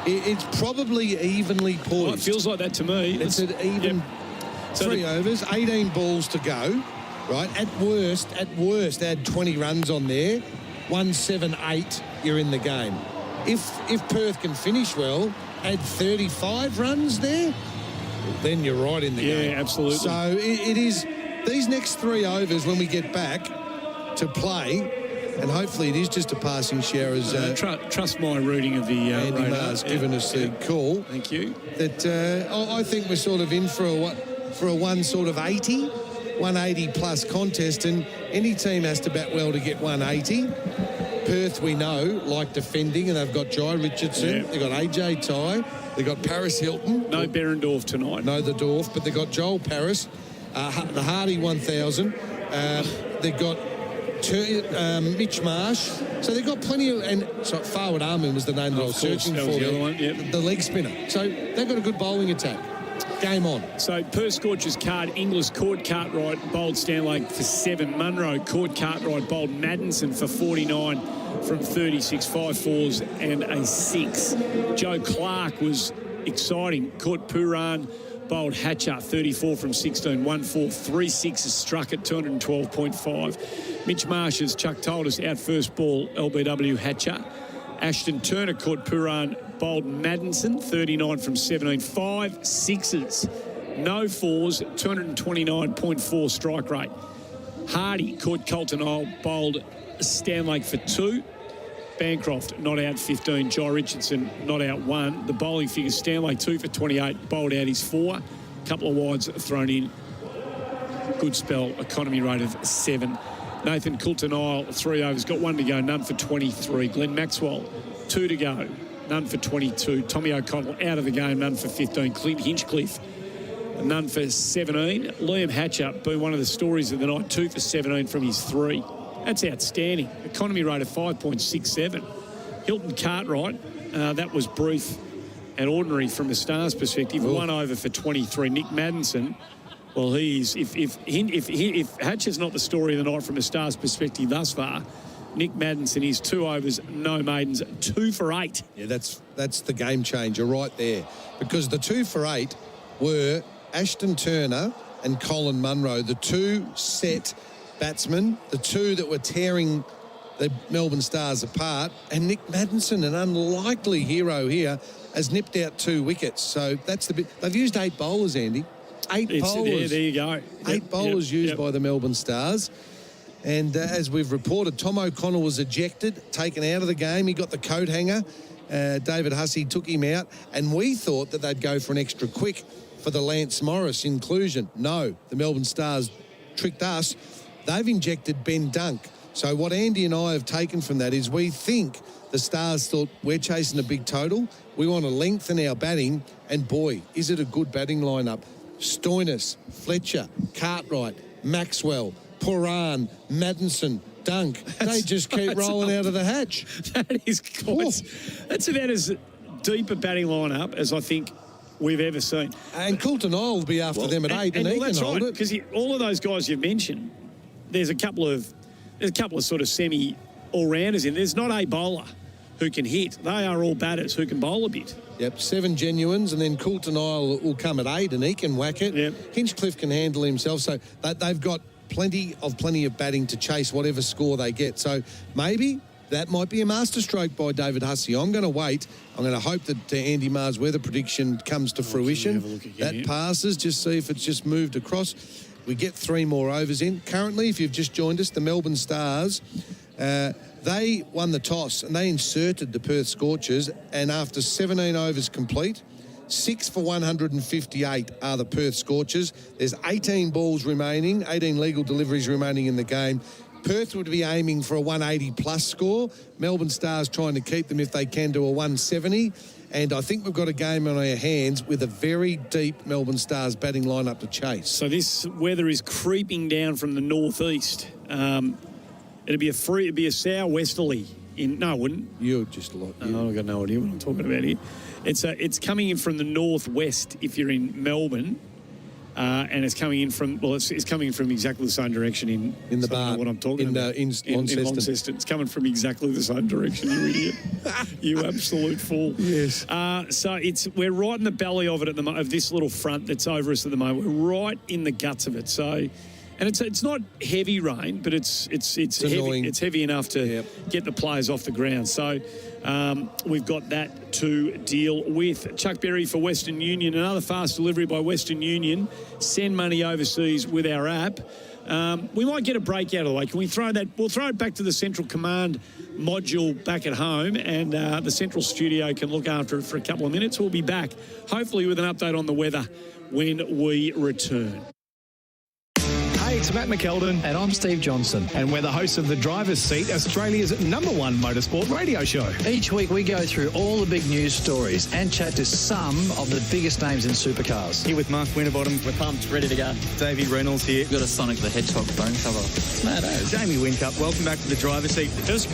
it's probably evenly poised. Well, it feels like that to me. It's an even 3 overs, 18 balls to go, right? At worst, add 20 runs on there. 178, you're in the game. If Perth can finish well, add 35 runs there, then you're right in the game. Yeah, absolutely. So it is these next 3 overs when we get back to play. And hopefully it is just a passing shower as... trust my reading of the Andy Marr's given us the call. Thank you. That I think we're sort of in for a 180 plus contest, and any team has to bat well to get 180. Perth, we know, like defending, and they've got Jai Richardson, they've got AJ Ty, they've got Paris Hilton. No Berendorf tonight. No, the Dorf, but they've got Joel Paris, the Hardy 1000. They've got Mitch Marsh. So they've got plenty of... And so Farwood Armin was the name that I was searching for. The other one, yep. The leg spinner. So they've got a good bowling attack. Game on. So Perth Scorchers card, Inglis, Cord Cartwright, bowled Stanlake for 7. Munro, Cord Cartwright, bowled Maddinson for 49 from 36, 5 fours and a 6. Joe Clark was exciting. Caught Puran, bowled Hatcher, 34 from 16, 1 4, 3 6s struck at 212.5. Mitch Marsh's Chuck told us out first ball, LBW Hatcher. Ashton Turner caught Puran, bowled Maddinson, 39 from 17, 5 6s, no 4s, 229.4 strike rate. Hardy caught Colton Isle, bowled Stanlake for 2. Bancroft not out 15, Jai Richardson not out 1. The bowling figures, Stanley 2 for 28, bowled out his 4. Couple of wides thrown in. Good spell, economy rate of 7. Nathan Coulton-Isle, 3 overs, got 1 to go, none for 23. Glenn Maxwell, 2 to go, none for 22. Tommy O'Connell out of the game, none for 15. Clint Hinchcliffe, none for 17. Liam Hatcher, been one of the stories of the night, 2 for 17 from his 3. That's outstanding. Economy rate of 5.67. Hilton Cartwright, that was brief and ordinary from the Stars' perspective. 1 over for 23. Nick Maddinson, well, he's if Hatcher's not the story of the night from the Stars' perspective thus far, Nick Maddinson is 2 overs, no maidens, 2 for 8. Yeah, that's the game changer right there. Because the 2 for 8 were Ashton Turner and Colin Munro, the 2 set batsmen, the 2 that were tearing the Melbourne Stars apart. And Nick Maddinson, an unlikely hero here, has nipped out 2 wickets. So that's the bit. They've used 8 bowlers, Andy. 8 bowlers. There you go. 8 bowlers used by the Melbourne Stars. And as we've reported, Tom O'Connell was ejected, taken out of the game. He got the coat hanger. David Hussey took him out. And we thought that they'd go for an extra quick for the Lance Morris inclusion. No, the Melbourne Stars tricked us. They've injected Ben Dunk. So what Andy and I have taken from that is we think the Stars thought we're chasing a big total. We want to lengthen our batting. And boy, is it a good batting lineup. Stoinis, Fletcher, Cartwright, Maxwell, Puran, Maddinson, Dunk. They just keep rolling out of the hatch. That is quite... That's about as deep a batting lineup as I think we've ever seen. And Coulton Isle will be after them at 8, and he can hold it. Because all of those guys you've mentioned, there's a couple of sort of semi all-rounders in. There's not a bowler who can hit. They are all batters who can bowl a bit. Yep, 7 genuines, and then Coulton Isle will come at 8, and he can whack it. Yep. Hinchcliffe can handle himself, so they've got plenty of batting to chase whatever score they get. So maybe that might be a masterstroke by David Hussey. I'm going to wait. I'm going to hope that Andy Marr's weather prediction comes to fruition. That passes, just see if it's just moved across. We get 3 more overs in. Currently, if you've just joined us, the Melbourne Stars, they won the toss and they inserted the Perth Scorchers, and after 17 overs complete, 6 for 158 are the Perth Scorchers. There's 18 balls remaining, 18 legal deliveries remaining in the game. Perth would be aiming for a 180-plus score. Melbourne Stars trying to keep them, if they can, to a 170. And I think we've got a game on our hands with a very deep Melbourne Stars batting lineup to chase. So this weather is creeping down from the northeast. It'd be a southwesterly. No, it wouldn't. You're just a lot. I've got no idea what I'm talking about here. It's coming in from the northwest if you're in Melbourne. And it's coming in from, it's coming from exactly the same direction in the bar. What I'm talking about. In Launceston. It's coming from exactly the same direction, you idiot. You absolute fool. Yes. So we're right in the belly of it at the moment, of this little front that's over us at the moment. We're right in the guts of it. So, and it's not heavy rain, but it's heavy. Annoying. It's heavy enough to get the players off the ground. So we've got that to deal with. Chuck Berry for Western Union, another fast delivery by Western Union. Send money overseas with our app. We might get a break out of the way. Can we throw that? We'll throw it back to the Central Command module back at home, and the Central Studio can look after it for a couple of minutes. We'll be back, hopefully, with an update on the weather when we return. Hey, it's Matt McKeldin. And I'm Steve Johnson. And we're the hosts of The Driver's Seat, Australia's #1 motorsport radio show. Each week we go through all the big news stories and chat to some of the biggest names in supercars. Here with Mark Winterbottom. We're pumped, ready to go. Davey Reynolds here. We've got a Sonic the Hedgehog phone cover. It's mad, eh? Jamie Whincup, welcome back to The Driver's Seat. Feels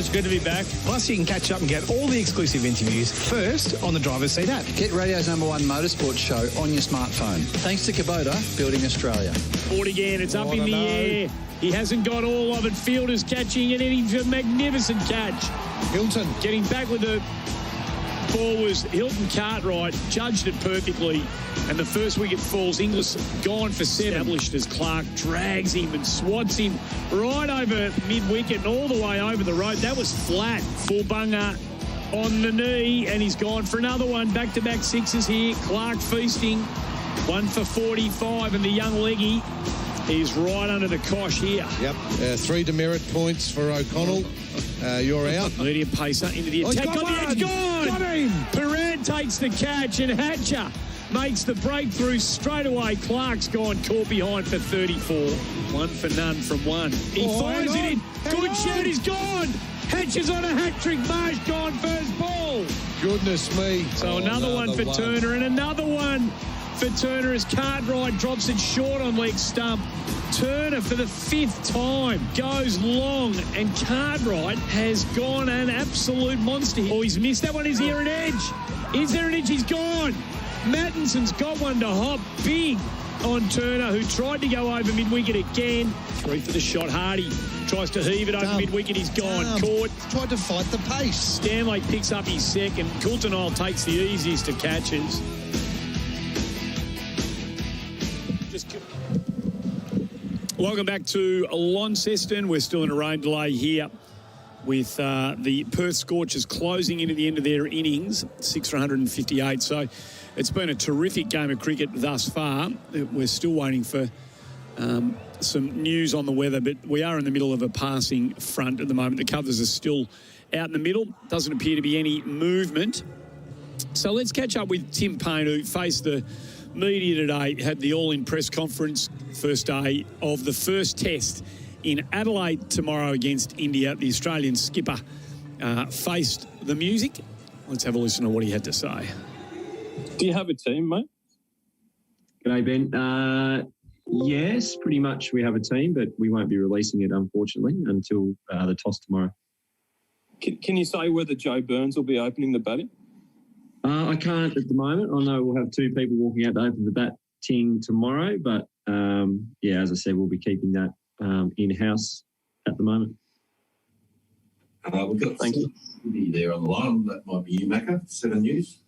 good to be back. Plus, you can catch up and get all the exclusive interviews first on the Driver's Seat app. Get radio's #1 motorsport show on your smartphone. Thanks to Kubota, building Australia. Board again, it's up in the air. He hasn't got all of it. Fielder's catching it, and he's a magnificent catch. Hilton getting back with the ball was Hilton Cartwright, judged it perfectly, and the first wicket falls. Inglis gone for 7. Established as Clark drags him and swats him right over mid-wicket and all the way over the road. That was flat. Bullbunga on the knee, and he's gone for another one. Back-to-back sixes here. Clark feasting. 1 for 45, and the young leggy is right under the cosh here. Yep. 3 demerit points for O'Connell. You're out. Medium pacer into the attack. Got the edge, gone! Got him! Perrin takes the catch, and Hatcher makes the breakthrough straight away. Clark's gone caught behind for 34. 1 for none from 1. He fires it in. Good shoot, he's gone! Hatcher's on a hat-trick. Marsh gone first ball. Goodness me. So another one for Turner, and another one for Turner as Cartwright drops it short on leg stump. Turner for the 5th time goes long, and Cartwright has gone an absolute monster. Oh, he's missed that one. Is there an edge? Is there an edge? He's gone. Mattinson's got one to hop big. on Turner, who tried to go over mid-wicket again. 3 for the shot. Hardy tries to heave it over mid-wicket. He's gone. Caught. Tried to fight the pace. Stanley picks up his second. Coulter-Nile takes the easiest of catches. Welcome back to Launceston. We're still in a rain delay here with the Perth Scorchers closing into the end of their innings, 6 for 158. So it's been a terrific game of cricket thus far. We're still waiting for some news on the weather, but we are in the middle of a passing front at the moment. The covers are still out in the middle. Doesn't appear to be any movement. So let's catch up with Tim Payne, who faced the media today, had the all-in press conference, first day of the first test in Adelaide tomorrow against India. The Australian skipper faced the music. Let's have a listen to what he had to say. Do you have a team, mate? G'day, Ben. Yes, pretty much we have a team, but we won't be releasing it, unfortunately, until the toss tomorrow. Can you say whether Joe Burns will be opening the batting? I can't at the moment. I know we'll have 2 people walking out to open the batting tomorrow, but, as I said, we'll be keeping that in-house at the moment. We've got somebody there on the line. That might be you, Macca, 7 News.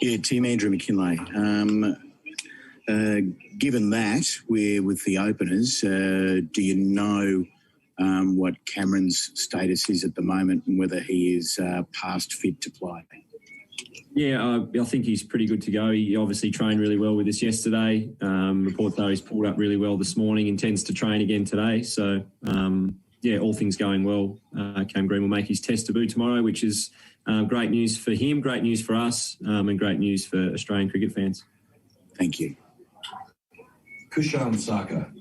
Yeah, Tim, Andrew McKinlay. Given that we're with the openers, do you know what Cameron's status is at the moment and whether he is past fit to play? Yeah, I think he's pretty good to go. He obviously trained really well with us yesterday. Reports are he's pulled up really well this morning, intends to train again today. So, all things going well. Cam Green will make his test debut tomorrow, which is great news for him, great news for us, and great news for Australian cricket fans. Thank you. Kushan Saka.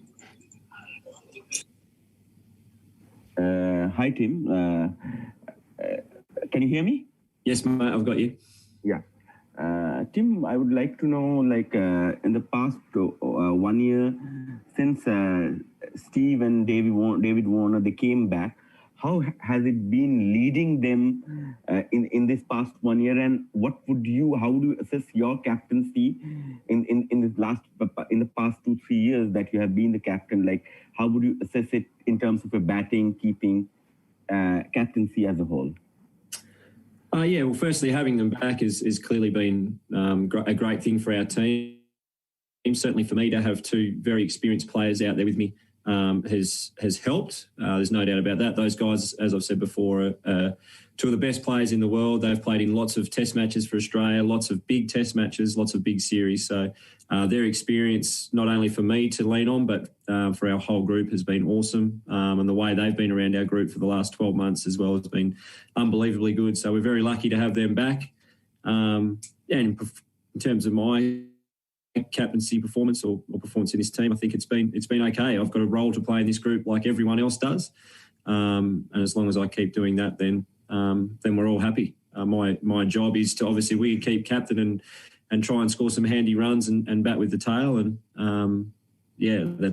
Hi, Tim. Can you hear me? Yes, mate, I've got you. Yeah. Tim, I would like to know, in the past 1 year, since Steve and David Warner, they came back, how has it been leading them in this past 1 year? And how do you assess your captaincy in the past 2-3 years that you have been the captain? How would you assess it in terms of a batting, keeping, captaincy as a whole? Well, firstly, having them back has clearly been a great thing for our team. Certainly for me to have 2 very experienced players out there with me has helped. There's no doubt about that. Those guys, as I've said before, are 2 of the best players in the world. They've played in lots of test matches for Australia, lots of big test matches, lots of big series. So their experience, not only for me to lean on, but for our whole group has been awesome. And the way they've been around our group for the last 12 months as well has been unbelievably good. So we're very lucky to have them back. And in terms of my captaincy performance or performance in this team, I think it's been okay. I've got a role to play in this group like everyone else does. And as long as I keep doing that, then we're all happy. My job is to obviously keep captain and try and score some handy runs and bat with the tail. And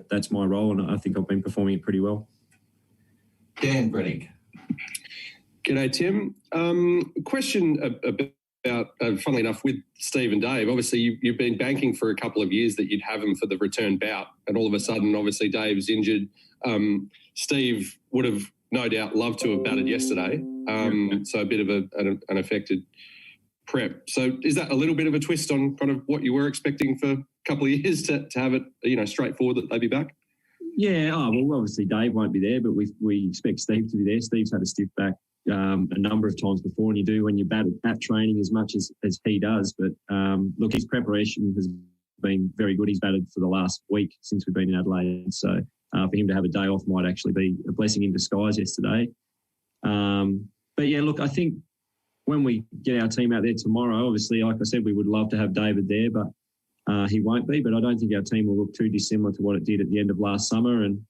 that's my role. And I think I've been performing it pretty well. Dan Brennick. G'day, Tim. Question about, funnily enough, with Steve and Dave. Obviously, you've been banking for a couple of years that you'd have him for the return bout, and all of a sudden, obviously, Dave's injured. Steve would have no doubt loved to have batted yesterday, so a bit of an affected prep. So is that a little bit of a twist on kind of what you were expecting for a couple of years to have it, straightforward that they'd be back? Yeah, well, obviously Dave won't be there, but we expect Steve to be there. Steve's had a stiff back a number of times before, and you do when you bat at training as much as he does. But look, his preparation has been very good. He's batted for the last week since we've been in Adelaide. So for him to have a day off might actually be a blessing in disguise yesterday. But yeah, look, I think when we get our team out there tomorrow, obviously, like I said, we would love to have David there, but he won't be. But I don't think our team will look too dissimilar to what it did at the end of last summer. And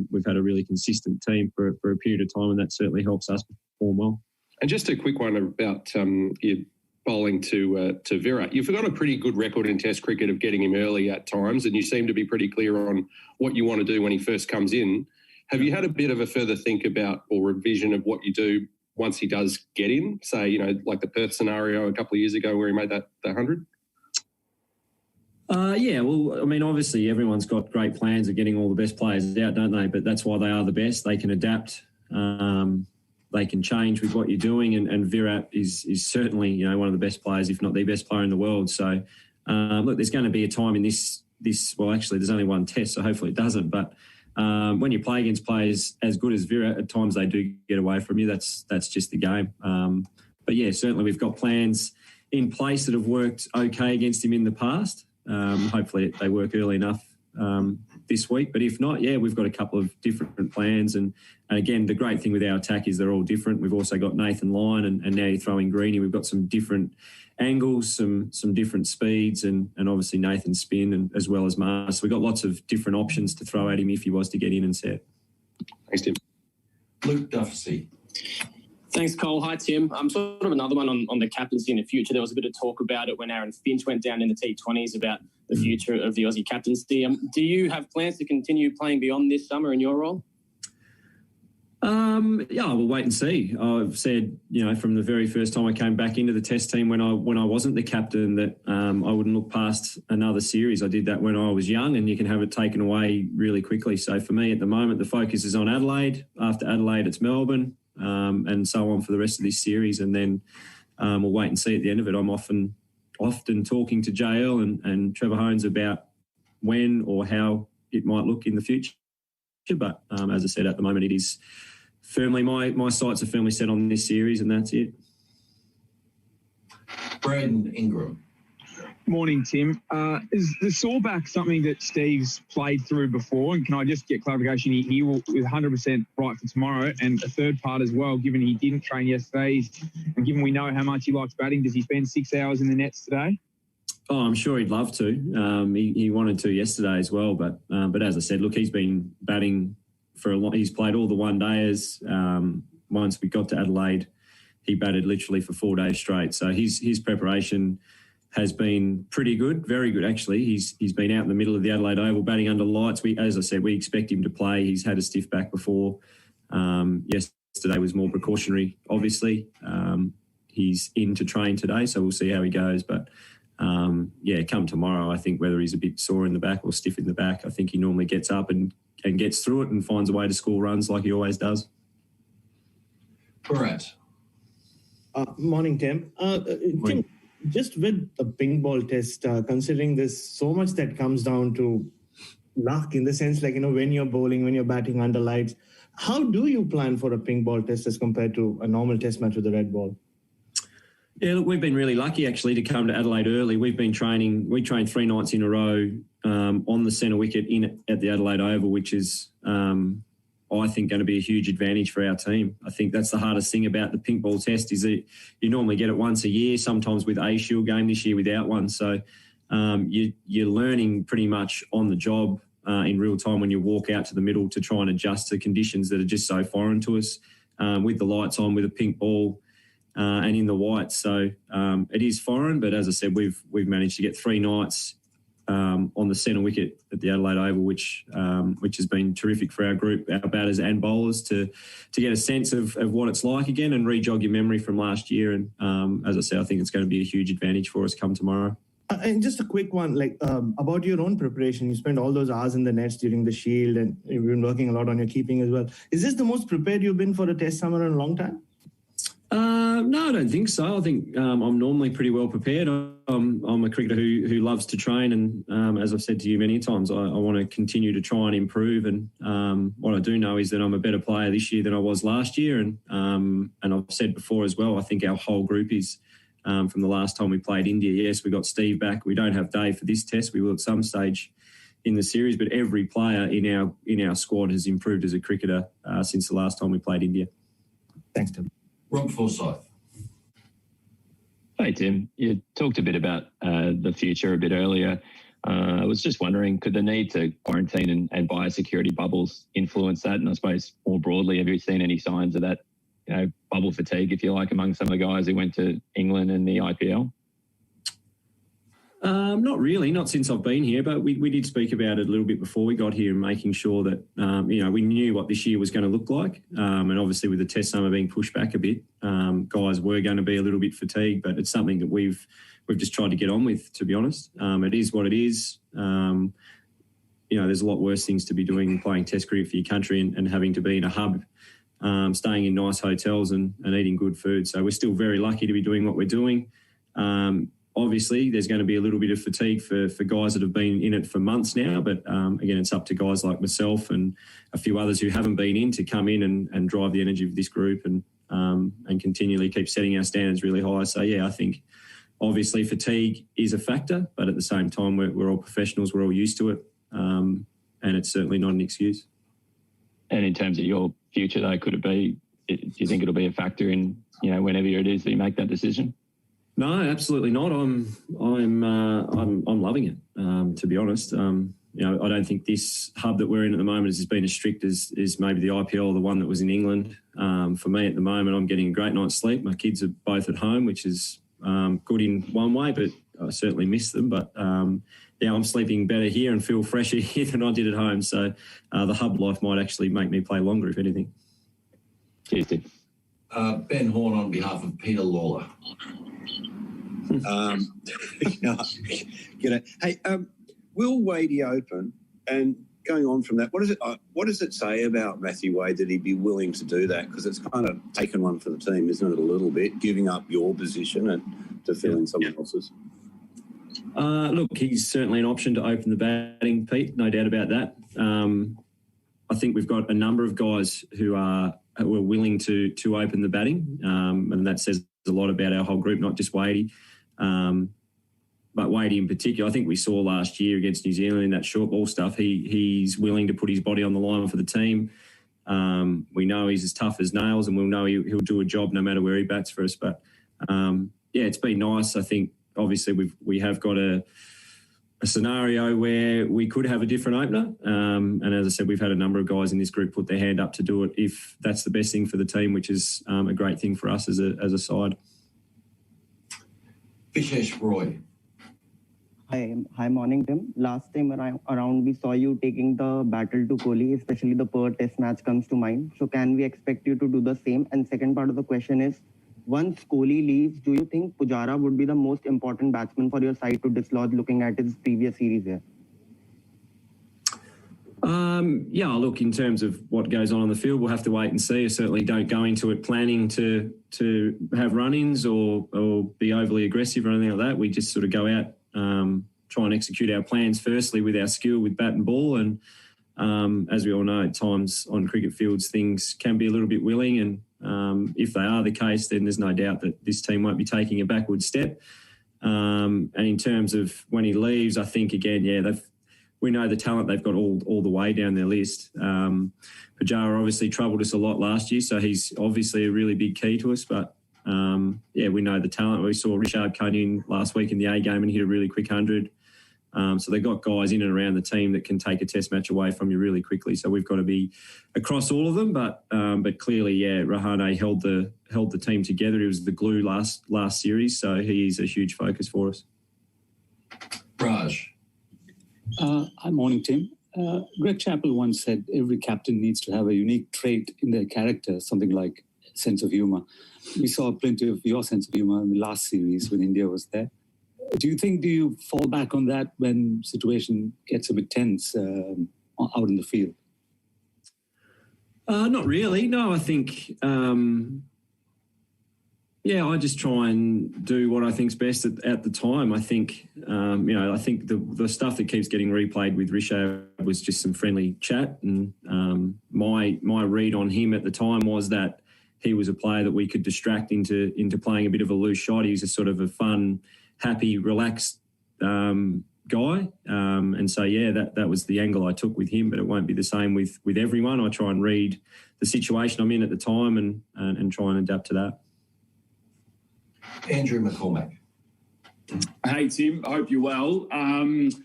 we've had a really consistent team for a period of time, and that certainly helps us perform well. And just a quick one about your bowling to Vera. You've got a pretty good record in Test cricket of getting him early at times, and you seem to be pretty clear on what you want to do when he first comes in. Have you had a bit of a further think about or revision of what you do once he does get in? Say, like the Perth scenario a couple of years ago where he made that 100? Yeah, well, I mean, obviously everyone's got great plans of getting all the best players out, don't they? But that's why they are the best. They can adapt. They can change with what you're doing. And Virat is certainly, one of the best players, if not the best player in the world. So, look, there's going to be a time in this. Well, actually, there's only one test, so hopefully it doesn't. But when you play against players as good as Virat, at times they do get away from you. That's just the game. But, yeah, certainly we've got plans in place that have worked okay against him in the past. Hopefully they work early enough this week. But if not, yeah, we've got a couple of different plans. And again, the great thing with our attack is they're all different. We've also got Nathan Lyon and now you're throwing Greeny. We've got some different angles, some different speeds and obviously Nathan's spin and as well as Mars. So we've got lots of different options to throw at him if he was to get in and set. Thanks, Tim. Luke Duffy. Thanks, Cole. Hi, Tim. Sort of another one on the captaincy in the future. There was a bit of talk about it when Aaron Finch went down in the T20s about the future of the Aussie captaincy. Do you have plans to continue playing beyond this summer in your role? Yeah, we'll wait and see. I've said, from the very first time I came back into the Test team when I wasn't the captain that I wouldn't look past another series. I did that when I was young, and you can have it taken away really quickly. So for me at the moment, the focus is on Adelaide. After Adelaide, it's Melbourne. And so on for the rest of this series, and then we'll wait and see at the end of it. I'm often talking to JL and Trevor Hones about when or how it might look in the future. But as I said, at the moment, it is firmly my sights are firmly set on this series, and that's it. Braden Ingram. Morning, Tim. Is the sore back something that Steve's played through before? And can I just get clarification? He will with 100% right for tomorrow. And a third part as well, given he didn't train yesterday, and given we know how much he likes batting, does he spend 6 hours in the nets today? Oh, I'm sure he'd love to. He wanted to yesterday as well. But as I said, look, he's been batting for a lot. He's played all the one-dayers. Once we got to Adelaide, he batted literally for 4 days straight. So his preparation has been pretty good, very good actually. He's been out in the middle of the Adelaide Oval batting under lights. As I said, we expect him to play. He's had a stiff back before. Yesterday was more precautionary, obviously. He's in to train today, so we'll see how he goes. But, come tomorrow, I think whether he's a bit sore in the back or stiff in the back, I think he normally gets up and gets through it and finds a way to score runs like he always does. Correct. Morning, Tim. Tim, just with a pink ball test, considering there's so much that comes down to luck in the sense when you're bowling, when you're batting under lights, how do you plan for a pink ball test as compared to a normal test match with a red ball? Yeah, look, we've been really lucky actually to come to Adelaide early. We've been training. We trained 3 nights in a row on the centre wicket at the Adelaide Oval, which is I think going to be a huge advantage for our team. I think that's the hardest thing about the pink ball test is that you normally get it once a year, sometimes with a Shield game, this year without one. So you're learning pretty much on the job in real time when you walk out to the middle to try and adjust to conditions that are just so foreign to us with the lights on, with a pink ball and in the white. So it is foreign, but as I said, we've managed to get 3 nights on the centre wicket at the Adelaide Oval, which has been terrific for our group, our batters and bowlers, to get a sense of what it's like again and re-jog your memory from last year. And as I said, I think it's going to be a huge advantage for us come tomorrow. And just a quick one, about your own preparation. You spent all those hours in the nets during the Shield, and you've been working a lot on your keeping as well. Is this the most prepared you've been for a test summer in a long time? No, I don't think so. I think I'm normally pretty well prepared. I'm a cricketer who loves to train, and as I've said to you many times, I want to continue to try and improve. And what I do know is that I'm a better player this year than I was last year. And I've said before as well, I think our whole group is from the last time we played India. Yes, we got Steve back. We don't have Dave for this test. We will at some stage in the series, but every player in our squad has improved as a cricketer since the last time we played India. Thanks, Tim. Rob Forsyth. Hey, Tim. You talked a bit about the future a bit earlier. I was just wondering, could the need to quarantine and biosecurity bubbles influence that? And I suppose more broadly, have you seen any signs of that, bubble fatigue, if you like, among some of the guys who went to England and the IPL? Not really, not since I've been here, but we did speak about it a little bit before we got here and making sure that, we knew what this year was going to look like. And obviously with the test summer being pushed back a bit, guys were going to be a little bit fatigued, but it's something that we've we've just tried to get on with, to be honest. It is what it is. There's a lot worse things to be doing, playing Test cricket for your country and having to be in a hub, staying in nice hotels and eating good food. So we're still very lucky to be doing what we're doing. Obviously, there's going to be a little bit of fatigue for guys that have been in it for months now. But, again, it's up to guys like myself and a few others who haven't been in to come in and drive the energy of this group and continually keep setting our standards really high. So, yeah, I think obviously fatigue is a factor, but at the same time, we're all professionals. We're all used to it. And it's certainly not an excuse. And in terms of your future, though, do you think it'll be a factor in, whenever it is that you make that decision? No, absolutely not. I'm loving it, to be honest. I don't think this hub that we're in at the moment has been as strict as maybe the IPL or the one that was in England. For me at the moment, I'm getting a great night's sleep. My kids are both at home, which is good in one way, but I certainly miss them. But, I'm sleeping better here and feel fresher here than I did at home. So the hub life might actually make me play longer, if anything. Cheers, Tim. Ben Horn on behalf of Peter Lawler. G'day. Hey, will Wadey open? And going on from that, what does it say about Matthew Wade that he'd be willing to do that? Because it's kind of taken one for the team, isn't it? A little bit, giving up your position and to fill in someone else's. Look, he's certainly an option to open the batting, Pete. No doubt about that. I think we've got a number of guys who are willing to open the batting, and that says a lot about our whole group, not just Wadey. But Wadey in particular, I think we saw last year against New Zealand in that short ball stuff, he's willing to put his body on the line for the team. We know he's as tough as nails, and we'll know he'll do a job no matter where he bats for us. But, it's been nice. I think, obviously, we have got a scenario where we could have a different opener. And as I said, we've had a number of guys in this group put their hand up to do it if that's the best thing for the team, which is a great thing for us as a side. Vishesh Roy. Hi, morning, Tim. Last time around, we saw you taking the battle to Kohli, especially the Perth Test match comes to mind. So can we expect you to do the same? And second part of the question is, once Kohli leaves, do you think Pujara would be the most important batsman for your side to dislodge looking at his previous series here? Look, in terms of what goes on the field, we'll have to wait and see. I certainly don't go into it planning to have run-ins or be overly aggressive or anything like that. We just sort of go out, try and execute our plans firstly with our skill with bat and ball. And as we all know, at times on cricket fields, things can be a little bit willing. And if they are the case, then there's no doubt that this team won't be taking a backward step. And in terms of when he leaves, I think, again, we know the talent they've got all the way down their list. Pujara obviously troubled us a lot last year, so he's obviously a really big key to us. But, we know the talent. We saw Richard come in last week in the A game and hit a really quick 100. So they've got guys in and around the team that can take a test match away from you really quickly. So we've got to be across all of them. But clearly, Rahane held the team together. He was the glue last series, so he's a huge focus for us. Raj. Hi, morning, Tim. Greg Chappell once said every captain needs to have a unique trait in their character, something like sense of humour. We saw plenty of your sense of humour in the last series when India was there. Do you fall back on that when situation gets a bit tense out in the field? Not really. No, I think, I just try and do what I think's best at the time. I think, I think the stuff that keeps getting replayed with Rishabh was just some friendly chat. And my read on him at the time was that he was a player that we could distract into playing a bit of a loose shot. He was a sort of a fun, happy, relaxed guy. And so, that was the angle I took with him, but it won't be the same with everyone. I try and read the situation I'm in at the time and try and adapt to that. Andrew McCormack. Hey, Tim. I hope you're well.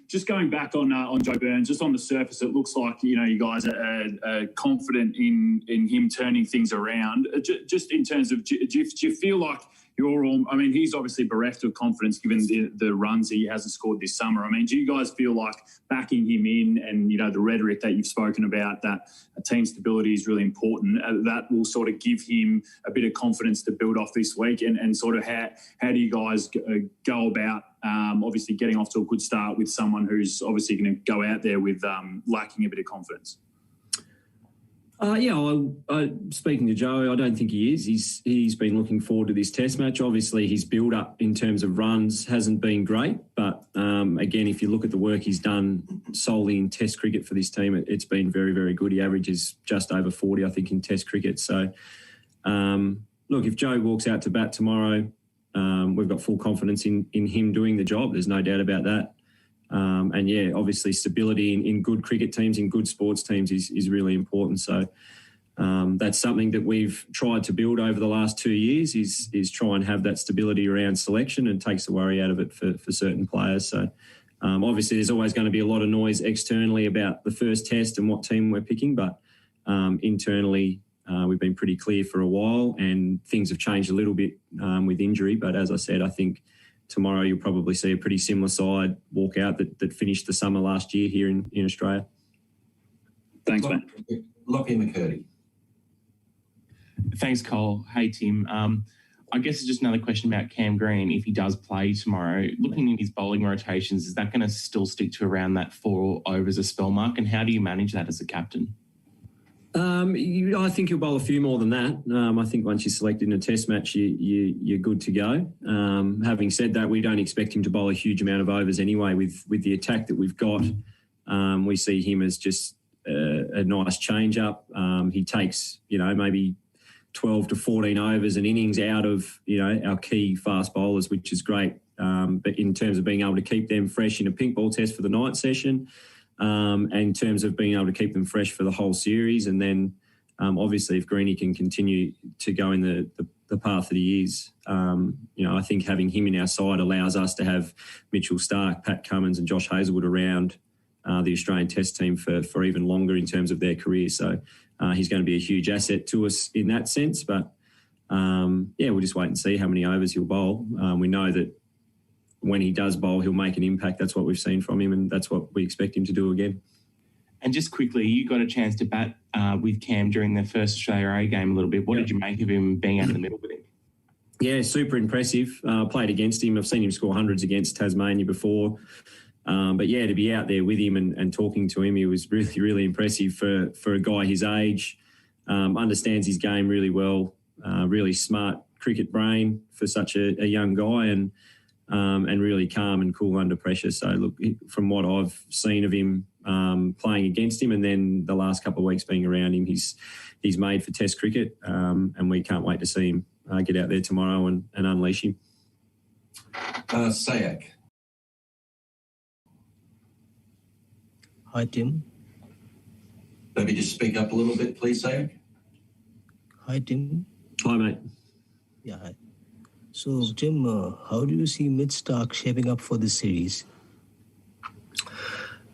Just going back on Joe Burns, just on the surface, it looks like, you guys are confident in him turning things around. Just in terms of, do you feel like, he's obviously bereft of confidence given the runs he hasn't scored this summer. I mean, do you guys feel like backing him in and, the rhetoric that you've spoken about, that team stability is really important, that will sort of give him a bit of confidence to build off this week? And sort of how do you guys go about obviously getting off to a good start with someone who's obviously going to go out there with lacking a bit of confidence? Speaking to Joe, I don't think he is. He's been looking forward to this test match. Obviously, his build-up in terms of runs hasn't been great. But, again, if you look at the work he's done solely in test cricket for this team, it's been very, very good. He averages just over 40, I think, in test cricket. So, look, if Joe walks out to bat tomorrow, we've got full confidence in him doing the job. There's no doubt about that. Obviously stability in good cricket teams, in good sports teams is really important. So that's something that we've tried to build over the last 2 years is try and have that stability around selection, and takes the worry out of it for certain players. So obviously there's always going to be a lot of noise externally about the first test and what team we're picking, but internally we've been pretty clear for a while, and things have changed a little bit with injury. But as I said, I think tomorrow you'll probably see a pretty similar side walk out that finished the summer last year here in Australia. Thanks, mate. Lockie McCurdy. Thanks, Cole. Hey, Tim. I guess it's just another question about Cam Green. If he does play tomorrow, looking at his bowling rotations, is that going to still stick to around that 4 overs a spell mark? And how do you manage that as a captain? I think you'll bowl a few more than that. I think once you're selected in a test match, you're good to go. Having said that, we don't expect him to bowl a huge amount of overs anyway. With the attack that we've got, we see him as just a nice change-up. He takes, maybe 12 to 14 overs and innings out of, our key fast bowlers, which is great. But in terms of being able to keep them fresh in a pink ball test for the night session, and in terms of being able to keep them fresh for the whole series. And then obviously if Greenie can continue to go in the path that he is, I think having him in our side allows us to have Mitchell Starc, Pat Cummins and Josh Hazlewood around the Australian Test team for even longer in terms of their career. So he's going to be a huge asset to us in that sense. But, we'll just wait and see how many overs he'll bowl. We know that when he does bowl, he'll make an impact. That's what we've seen from him, and that's what we expect him to do again. And just quickly, you got a chance to bat with Cam during the first Australia A game a little bit. What did you make of him being out in the middle with him? Yeah, super impressive. Played against him. I've seen him score hundreds against Tasmania before. To be out there with him and talking to him, he was really, really impressive for a guy his age. Understands his game really well. Really smart cricket brain for such a young guy, and really calm and cool under pressure. So, look, from what I've seen of him playing against him and then the last couple of weeks being around him, he's made for Test cricket, and we can't wait to see him get out there tomorrow and unleash him. Sayak. Hi, Tim. Maybe just speak up a little bit, please, Sayak. Hi, Tim. Hi, mate. Yeah, hi. So, Tim, how do you see Mitch Starc shaping up for this series?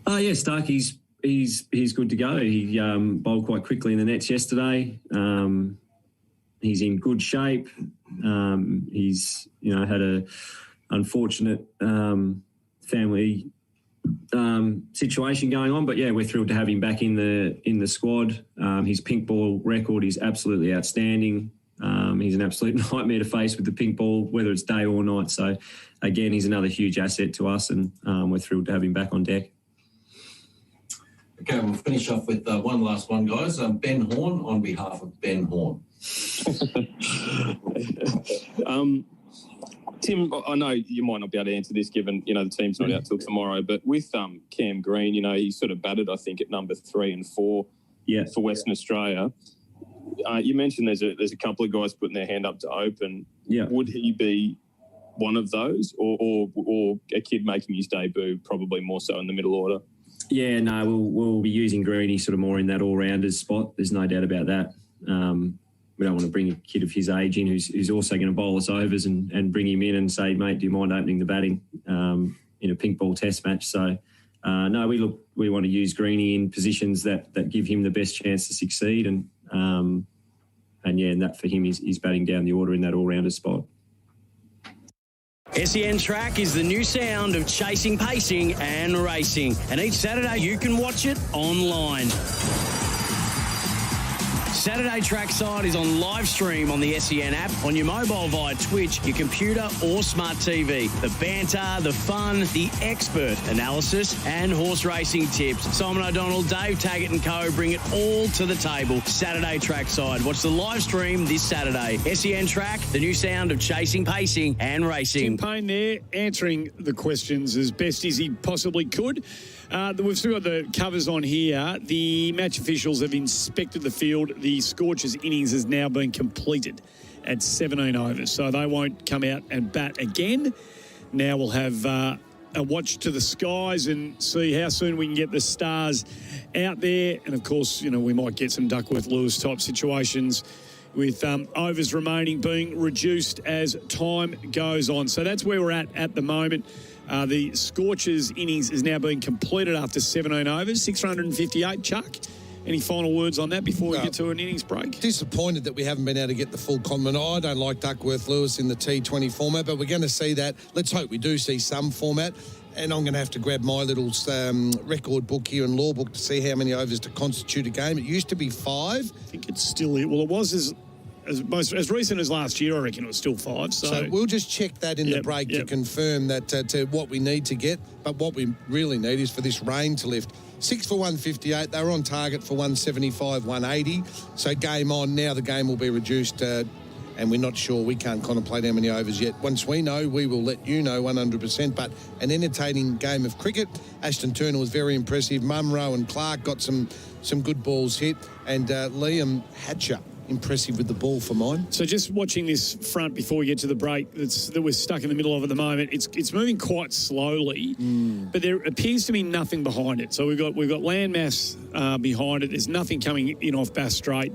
Starc, he's good to go. He bowled quite quickly in the nets yesterday. He's in good shape. He's had a unfortunate family situation going on, but we're thrilled to have him back in the squad. His pink ball record is absolutely outstanding. He's an absolute nightmare to face with the pink ball, whether it's day or night. So, again, he's another huge asset to us, and we're thrilled to have him back on deck. Okay, we'll finish off with one last one, guys. Ben Horn on behalf of Ben Horn. Tim, I know you might not be able to answer this given, the team's not out till tomorrow, but with Cam Green, he sort of batted, I think, at number 3 and 4 for Western Australia. You mentioned there's a couple of guys putting their hand up to open. Yeah. Would he be one of those or a kid making his debut, probably more so in the middle order? Yeah, no, we'll be using Greenie sort of more in that all-rounders spot. There's no doubt about that. We don't want to bring a kid of his age in who's also going to bowl us overs and bring him in and say, mate, do you mind opening the batting in a pink ball test match? So, no, we want to use Greenie in positions that give him the best chance to succeed. And that for him is batting down the order in that all-rounder spot. SEN Track is the new sound of chasing, pacing and racing. And each Saturday you can watch it online. Saturday Trackside is on live stream on the SEN app, on your mobile via Twitch, your computer or smart TV. The banter, the fun, the expert analysis and horse racing tips. Simon O'Donnell, Dave Taggart and co bring it all to the table. Saturday Trackside. Watch the live stream this Saturday. SEN Track, the new sound of chasing, pacing and racing. Tim Payne there answering the questions as best as he possibly could. We've still got the covers on here. The match officials have inspected the field. The Scorchers innings has now been completed at 17 overs, so they won't come out and bat again. Now we'll have a watch to the skies and see how soon we can get the stars out there. And, of course, we might get some Duckworth-Lewis type situations with overs remaining being reduced as time goes on. So that's where we're at the moment. The Scorchers innings is now being completed after 17 overs, 658. Chuck, any final words on that before we get to an innings break? Disappointed that we haven't been able to get the full complement. I don't like Duckworth-Lewis in the T20 format, but we're going to see that. Let's hope we do see some format. And I'm going to have to grab my little record book here and law book to see how many overs to constitute a game. It used to be 5. I think it's still... Well, it was as recent as last year, I reckon it was still 5. So we'll just check that in the break to confirm that to what we need to get. But what we really need is for this rain to lift. 6 for 158. They were on target for 175, 180. So game on. Now the game will be reduced and we're not sure. We can't contemplate how many overs yet. Once we know, we will let you know 100%. But an entertaining game of cricket. Ashton Turner was very impressive. Munro and Clark got some good balls hit. And Liam Hatcher, impressive with the ball for mine. So just watching this front before we get to the break that we're stuck in the middle of at the moment, it's moving quite slowly, but there appears to be nothing behind it. So we've got landmass behind it. There's nothing coming in off Bass Strait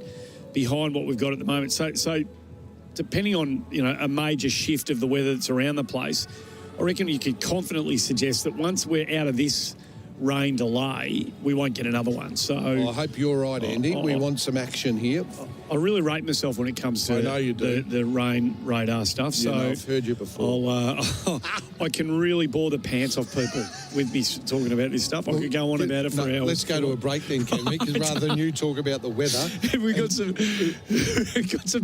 behind what we've got at the moment. So depending on a major shift of the weather that's around the place, I reckon you could confidently suggest that once we're out of this rain delay, we won't get another one. So I hope you're right, Andy. We want some action here. I really rate myself when it comes to the rain radar stuff. So I've heard you before. I can really bore the pants off people with me talking about this stuff. I could go on about it for hours. Let's go to a break then, can we? Because rather than you talk about the weather, we've got some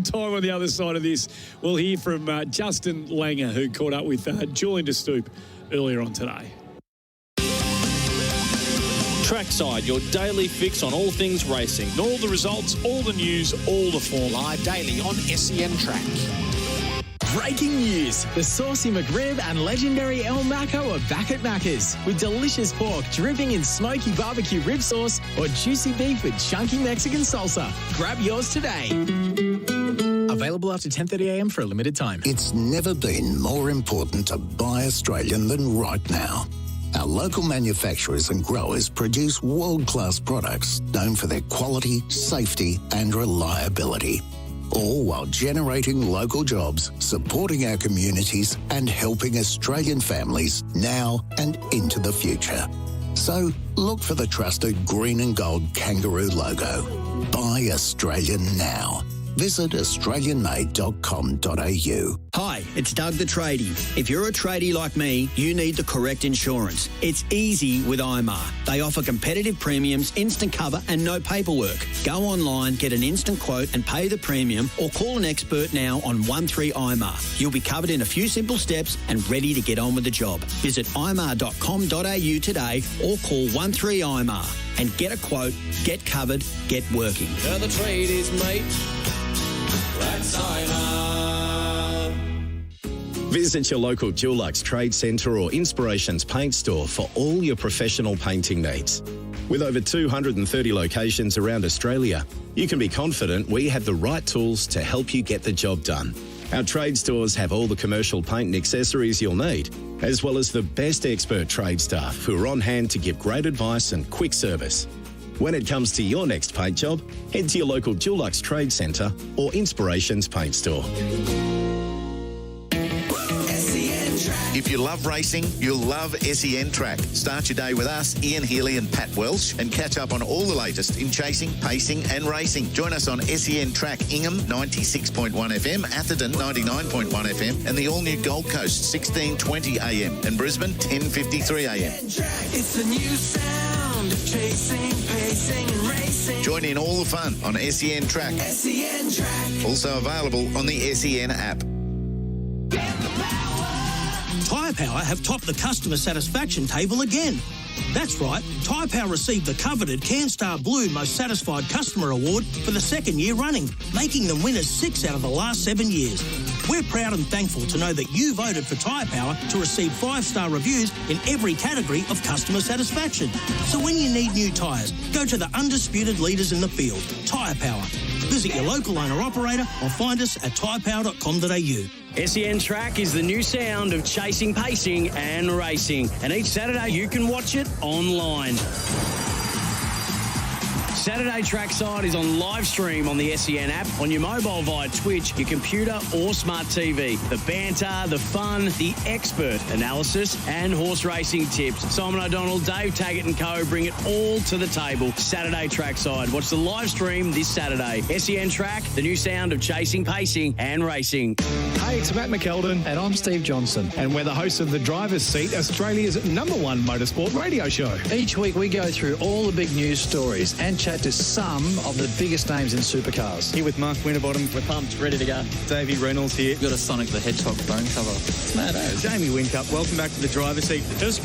time on the other side of this. We'll hear from Justin Langer, who caught up with Julian De Stoop earlier on today. Trackside, your daily fix on all things racing. All the results, all the news, all the form. Live daily on SEN Track. Breaking news. The Saucy McRib and legendary El Maco are back at Macca's with delicious pork dripping in smoky barbecue rib sauce or juicy beef with chunky Mexican salsa. Grab yours today. Available after 10:30 a.m. for a limited time. It's never been more important to buy Australian than right now. Our local manufacturers and growers produce world-class products known for their quality, safety and reliability, all while generating local jobs, supporting our communities and helping Australian families now and into the future. So look for the trusted green and gold kangaroo logo. Buy Australian now. Visit australianmade.com.au. Hi, it's Doug the Tradie. If you're a tradie like me, you need the correct insurance. It's easy with IMAR. They offer competitive premiums, instant cover and no paperwork. Go online, get an instant quote and pay the premium or call an expert now on 13IMAR. You'll be covered in a few simple steps and ready to get on with the job. Visit imar.com.au today or call 13IMAR and get a quote, get covered, get working. Now the trade is made. Visit your local Dulux Trade Centre or Inspirations Paint Store for all your professional painting needs. With over 230 locations around Australia, you can be confident we have the right tools to help you get the job done. Our trade stores have all the commercial paint and accessories you'll need, as well as the best expert trade staff who are on hand to give great advice and quick service. When it comes to your next paint job, head to your local Dulux Trade Centre or Inspirations Paint Store. SEN Track. If you love racing, you'll love SEN Track. Start your day with us, Ian Healy and Pat Welsh, and catch up on all the latest in chasing, pacing and racing. Join us on SEN Track Ingham 96.1 FM, Atherton 99.1 FM, and the all-new Gold Coast 1620 AM, and Brisbane 1053 AM. It's a new sound of chasing, pacing and racing. Join in all the fun on SEN Track. SEN Track. Also available on the SEN app. Tyre Power have topped the customer satisfaction table again. That's right, Tyre Power received the coveted CanStar Blue Most Satisfied Customer Award for the second year running, making them winners 6 out of the last 7 years. We're proud and thankful to know that you voted for Tyre Power to receive 5-star reviews in every category of customer satisfaction. So when you need new tyres, go to the undisputed leaders in the field, Tyre Power. Visit your local owner-operator or find us at tyrepower.com.au. SEN Track is the new sound of chasing, pacing and racing. And each Saturday you can watch it online. Saturday Trackside is on live stream on the SEN app, on your mobile via Twitch, your computer or smart TV. The banter, the fun, the expert analysis and horse racing tips. Simon O'Donnell, Dave Taggart and co bring it all to the table. Saturday Trackside. Watch the live stream this Saturday. SEN Track, the new sound of chasing, pacing and racing. Hey, it's Matt McKeldin and I'm Steve Johnson, and we're the hosts of The Driver's Seat, Australia's #1 motorsport radio show. Each week we go through all the big news stories and chat to some of the biggest names in supercars. Here with Mark Winterbottom. We're pumped, ready to go. Davey Reynolds here. We've got a Sonic the Hedgehog phone cover. It's mad, eh? Jamie Whincup, welcome back to The Driver's Seat. Feels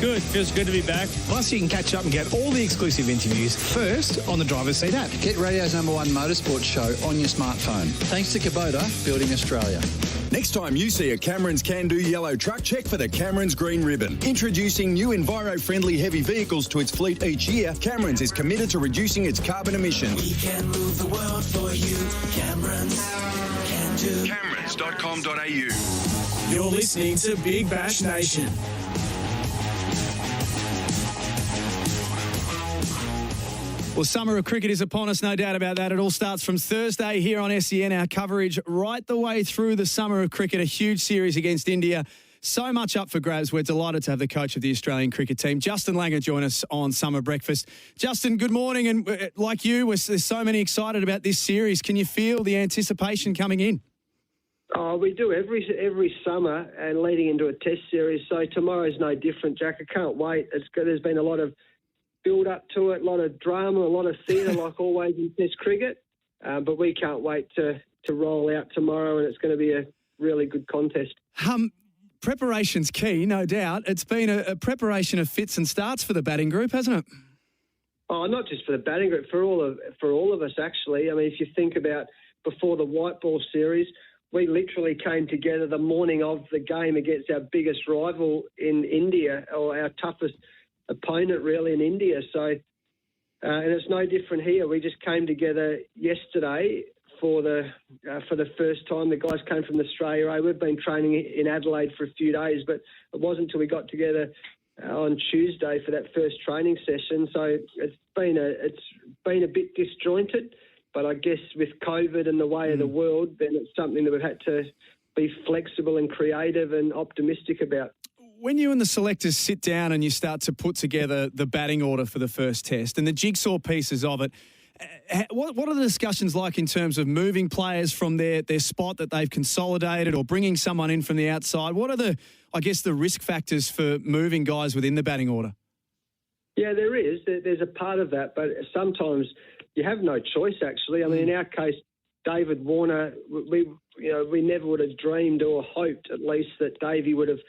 good to be back. Plus you can catch up and get all the exclusive interviews first on the Driver's Seat app. Get radio's #1 motorsport show on your smartphone. Thanks to Kubota, building Australia. Next time you see a Cameron's Can-Do yellow truck, check for the Cameron's Green Ribbon. Introducing new enviro-friendly heavy vehicles to its fleet each year, Cameron's is committed to reducing its carbon emissions. We can move the world for you. Cameron's can do. Camerons.com.au. You're listening to Big Bash Nation. Well, summer of cricket is upon us, no doubt about that. It all starts from Thursday here on SEN, our coverage right the way through the summer of cricket, a huge series against India. So much up for grabs. We're delighted to have the coach of the Australian cricket team, Justin Langer, join us on Summer Breakfast. Justin, good morning. And like you, there's so many excited about this series. Can you feel the anticipation coming in? Oh, we do every summer and leading into a test series. So tomorrow's no different, Jack. I can't wait. It's good. There's been a lot of build up to it, a lot of drama, a lot of theatre, like always in Test cricket. But we can't wait to roll out tomorrow, and it's going to be a really good contest. Preparation's key, no doubt. It's been a preparation of fits and starts for the batting group, hasn't it? Oh, not just for the batting group, for all of us actually. I mean, if you think about before the white ball series, we literally came together the morning of the game against our biggest rival in India, or our toughest opponent really in India. So, and it's no different here. We just came together yesterday for the first time. The guys came from Australia. We've been training in Adelaide for a few days, but it wasn't until we got together on Tuesday for that first training session. So it's been a bit disjointed, but I guess with COVID and the way of the world, then it's something that we've had to be flexible and creative and optimistic about. When you and the selectors sit down and you start to put together the batting order for the first test and the jigsaw pieces of it, what are the discussions like in terms of moving players from their spot that they've consolidated or bringing someone in from the outside? What are the risk factors for moving guys within the batting order? Yeah, there is. There's a part of that, but sometimes you have no choice, actually. I mean, in our case, David Warner, we never would have dreamed or hoped, at least, that Davey would have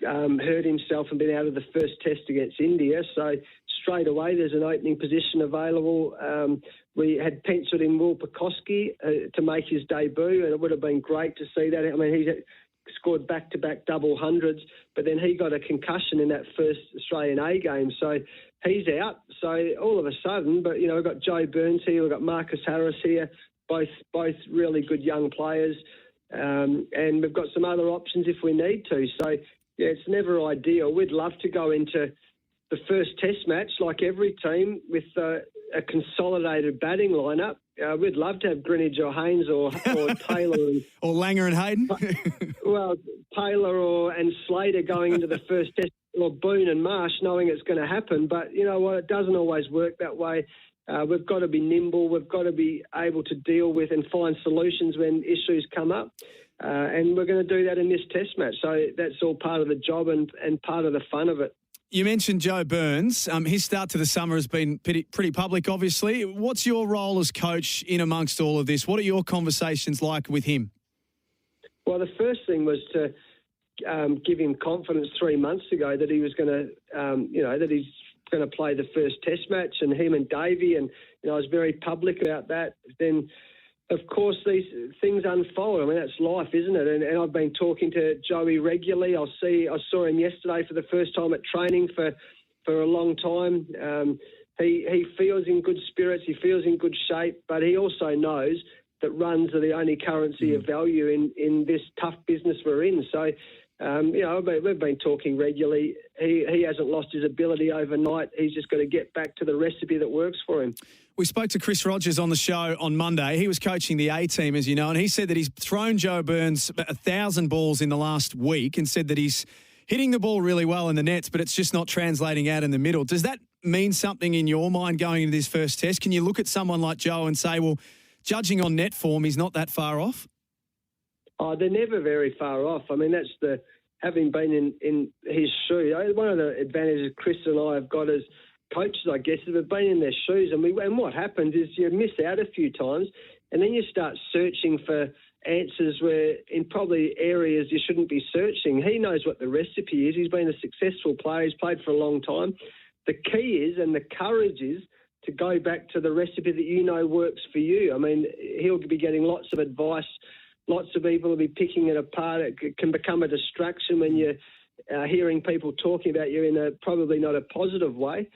hurt himself and been out of the first test against India. So straight away there's an opening position available. We had penciled in Will Pekoski to make his debut, and it would have been great to see that. I mean, he scored back-to-back double hundreds, but then he got a concussion in that first Australian A game. So he's out. So all of a sudden, but, we've got Joe Burns here, we've got Marcus Harris here, both really good young players. And we've got some other options if we need to. So, yeah, it's never ideal. We'd love to go into the first test match, like every team, with a consolidated batting lineup. We'd love to have Greenidge or Haynes or Taylor or Langer and Hayden. Well, Taylor and Slater going into the first test, or Boone and Marsh, knowing it's going to happen. But you know what? It doesn't always work that way. We've got to be nimble. We've got to be able to deal with and find solutions when issues come up. And we're going to do that in this test match. So that's all part of the job and part of the fun of it. You mentioned Joe Burns. His start to the summer has been pretty public, obviously. What's your role as coach in amongst all of this? What are your conversations like with him? Well, the first thing was to give him confidence 3 months ago that he was going to, that he's going to play the first test match, and him and Davey, and I was very public about that. Then, of course, these things unfold. I mean, that's life, isn't it? And I've been talking to Joey regularly. I saw him yesterday for the first time at training for a long time. He feels in good spirits. He feels in good shape, but he also knows that runs are the only currency of value in this tough business we're in. So, we've been talking regularly. He hasn't lost his ability overnight. He's just got to get back to the recipe that works for him. We spoke to Chris Rogers on the show on Monday. He was coaching the A-team, as you know, and he said that he's thrown Joe Burns 1,000 balls in the last week and said that he's hitting the ball really well in the nets, but it's just not translating out in the middle. Does that mean something in your mind going into this first test? Can you look at someone like Joe and say, well, judging on net form, he's not that far off? Oh, they're never very far off. I mean, that's having been in his shoes. One of the advantages Chris and I have got as coaches, I guess, is we've been in their shoes, and what happens is you miss out a few times, and then you start searching for answers where in probably areas you shouldn't be searching. He knows what the recipe is. He's been a successful player. He's played for a long time. The key is, and the courage is, to go back to the recipe that works for you. I mean, he'll be getting lots of advice. Lots of people will be picking it apart. It can become a distraction when you're hearing people talking about you in probably not a positive way.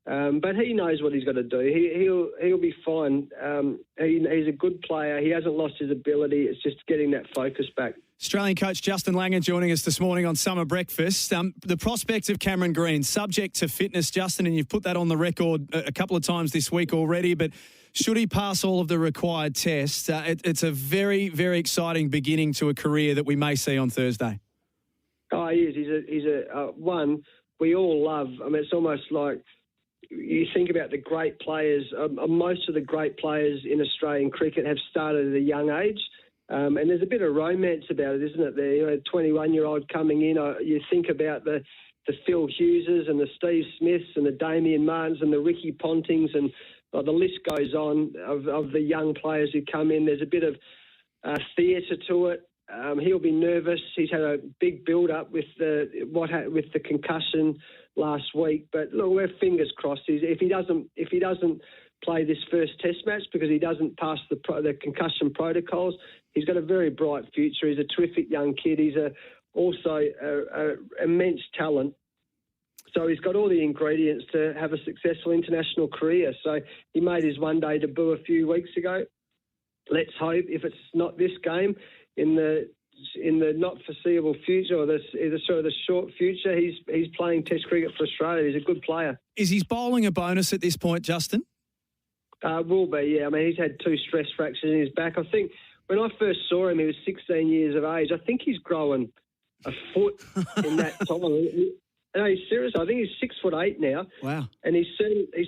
But he knows what he's got to do. He'll be fine. He's a good player. He hasn't lost his ability. It's just getting that focus back. Australian coach Justin Langer joining us this morning on Summer Breakfast. The prospects of Cameron Green, subject to fitness, Justin, and you've put that on the record a couple of times this week already, but should he pass all of the required tests, it's a very, very exciting beginning to a career that we may see on Thursday. Oh, he is. He's a one we all love. I mean, it's almost like you think about the great players. Most of the great players in Australian cricket have started at a young age. And there's a bit of romance about it, isn't it? The 21-year-old coming in, you think about the Phil Hugheses and the Steve Smiths and the Damien Martins and the Ricky Pontings, and the list goes on of the young players who come in. There's a bit of theatre to it. He'll be nervous. He's had a big build-up with the concussion last week, but look, we're fingers crossed. If he doesn't play this first test match because he doesn't pass the concussion protocols, he's got a very bright future. He's a terrific young kid. He's also an immense talent. So he's got all the ingredients to have a successful international career. So he made his one-day debut a few weeks ago. Let's hope, if it's not this game, in the not foreseeable future, or the short future, he's playing Test cricket for Australia. He's a good player. Is his bowling a bonus at this point, Justin? Will be, yeah. I mean, he's had 2 stress fractures in his back. I think when I first saw him, he was 16 years of age. I think he's growing a foot in that time. No, he's serious. I think he's 6'8" now. Wow! And he's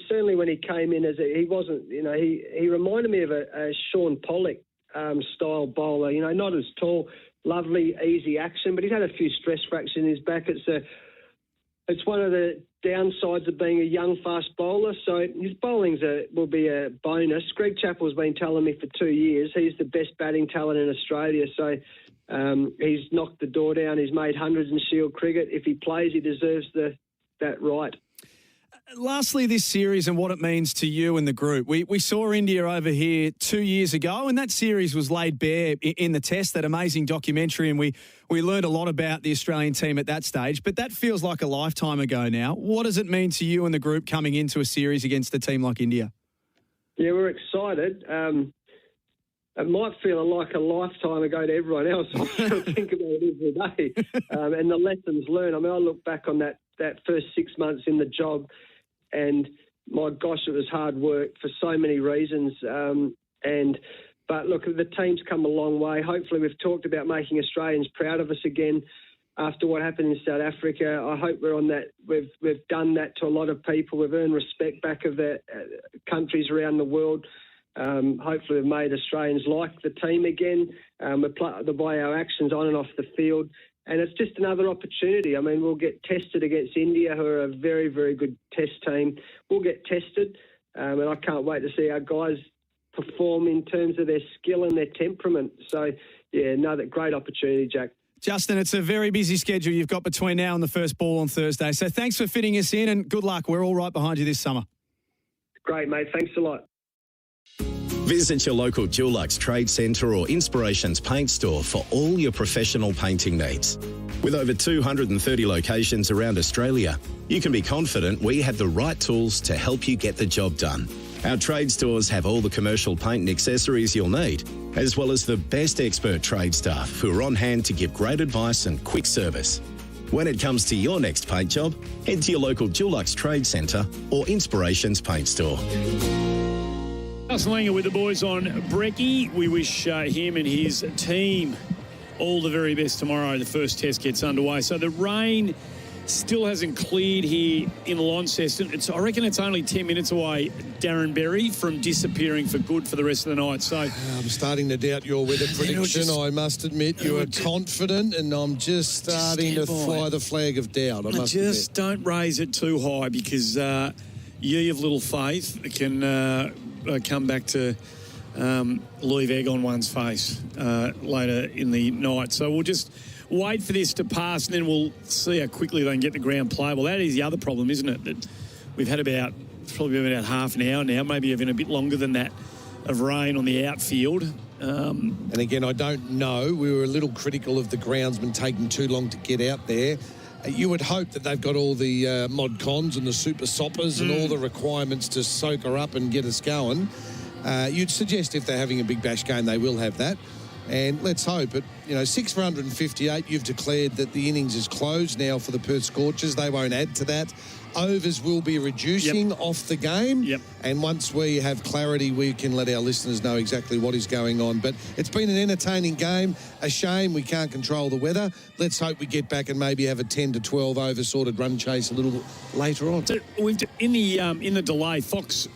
certainly when he came in he wasn't. He reminded me of a Sean Pollock style bowler. Not as tall, lovely, easy action, but he's had a few stress fractures in his back. It's one of the downsides of being a young fast bowler. So his bowling will be a bonus. Greg Chappell's been telling me for 2 years he's the best batting talent in Australia. So he's knocked the door down. He's made hundreds in Shield cricket. If he plays, he deserves that right. Lastly, this series and what it means to you and the group. We saw India over here 2 years ago, and that series was laid bare in the test, that amazing documentary, and we learned a lot about the Australian team at that stage. But that feels like a lifetime ago now. What does it mean to you and the group coming into a series against a team like India? Yeah, we're excited. It might feel like a lifetime ago to everyone else. I still think about it every day. And the lessons learned. I mean, I look back on that first 6 months in the job, and my gosh, it was hard work for so many reasons. But look, the team's come a long way. Hopefully, we've talked about making Australians proud of us again after what happened in South Africa. I hope we're on that. We've done that to a lot of people. We've earned respect back of the countries around the world. Hopefully, we've made Australians like the team again by our actions on and off the field. And it's just another opportunity. I mean, we'll get tested against India, who are a very, very good test team. We'll get tested, and I can't wait to see our guys perform in terms of their skill and their temperament. So, yeah, another great opportunity, Jack. Justin, it's a very busy schedule you've got between now and the first ball on Thursday. So thanks for fitting us in, and good luck. We're all right behind you this summer. Great, mate. Thanks a lot. Visit your local Dulux Trade Centre or Inspirations Paint Store for all your professional painting needs. With over 230 locations around Australia, you can be confident we have the right tools to help you get the job done. Our trade stores have all the commercial paint and accessories you'll need, as well as the best expert trade staff who are on hand to give great advice and quick service. When it comes to your next paint job, head to your local Dulux Trade Centre or Inspirations Paint Store. Justin Langer with the boys on Brekkie. We wish him and his team all the very best tomorrow. The first test gets underway. So the rain still hasn't cleared here in Launceston. I reckon it's only 10 minutes away, Darren Berry, from disappearing for good for the rest of the night. So I'm starting to doubt your weather prediction. I must admit, you are confident, and I'm just starting to fly the flag of doubt. I must admit. Don't raise it too high, because ye of little faith can come back to leave egg on one's face later in the night. So we'll just wait for this to pass, and then we'll see how quickly they can get the ground playable. That is the other problem, isn't it? That we've had probably about half an hour now, maybe even a bit longer than that, of rain on the outfield. And again, I don't know. We were a little critical of the groundsman taking too long to get out there. You would hope that they've got all the mod cons and the super soppers and all the requirements to soak her up and get us going. You'd suggest if they're having a Big Bash game, they will have that. And let's hope. But, 6 for 158, you've declared that the innings is closed now for the Perth Scorchers. They won't add to that. Overs will be reducing off the game. And once we have clarity, we can let our listeners know exactly what is going on. But it's been an entertaining game. A shame we can't control the weather. Let's hope we get back and maybe have a 10 to 12 over sorted run chase a little later on. So in the delay, Fox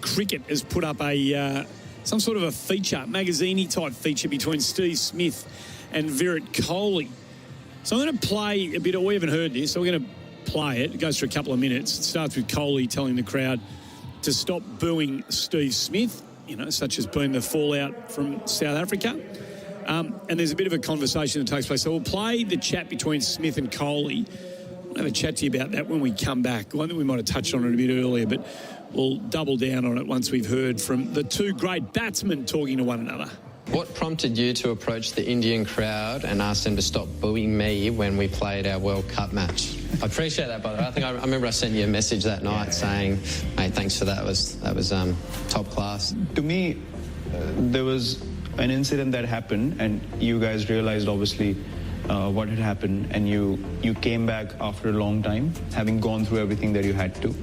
Cricket has put up some sort of a feature, magazine-y type feature between Steve Smith and Virat Kohli. So I'm going to play a bit. We haven't heard this, so we're going to play it. It goes for a couple of minutes. It starts with Kohli telling the crowd to stop booing Steve Smith, such as being the fallout from South Africa. And there's a bit of a conversation that takes place. So we'll play the chat between Smith and Kohli. I'll have a chat to you about that when we come back. I think we might have touched on it a bit earlier, but we'll double down on it once we've heard from the two great batsmen talking to one another. What prompted you to approach the Indian crowd and ask them to stop booing me when we played our World Cup match? I appreciate that, by the way. I think I remember I sent you a message that night saying, "Hey, thanks for that. That was top class." To me, there was an incident that happened, and you guys realized obviously what had happened, and you came back after a long time, having gone through everything that you had to.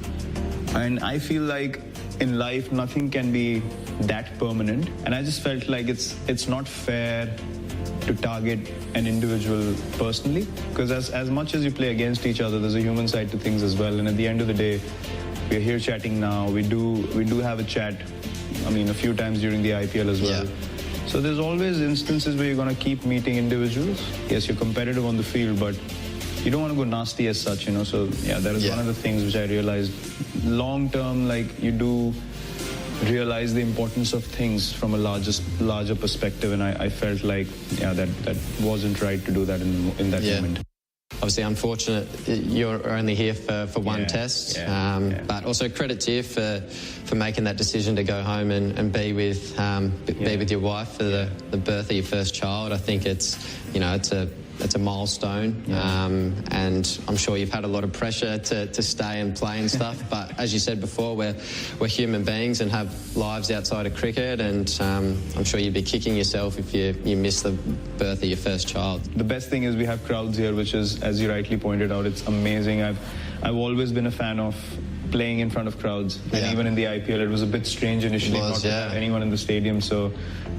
And I feel like in life, nothing can be that permanent. And I just felt like it's not fair to target an individual personally, because as much as you play against each other, there's a human side to things as well. And at the end of the day, we're here chatting now. We do have a chat, a few times during the IPL as well. Yeah. So there's always instances where you're going to keep meeting individuals. Yes, you're competitive on the field, but you don't want to go nasty as such, So, yeah, that is one of the things which I realized. Long term, you do realize the importance of things from a larger perspective, and I felt like, that wasn't right to do that in that moment. Obviously, unfortunate you're only here for one test, but also credit to you for making that decision to go home and be with your wife for the birth of your first child. I think it's a milestone, and I'm sure you've had a lot of pressure to stay and play and stuff. But as you said before, we're human beings and have lives outside of cricket, and I'm sure you'd be kicking yourself if you miss the birth of your first child. The best thing is we have crowds here, which is, as you rightly pointed out, it's amazing. I've always been a fan of playing in front of crowds. And even in the IPL, it was a bit strange initially not to have anyone in the stadium. So,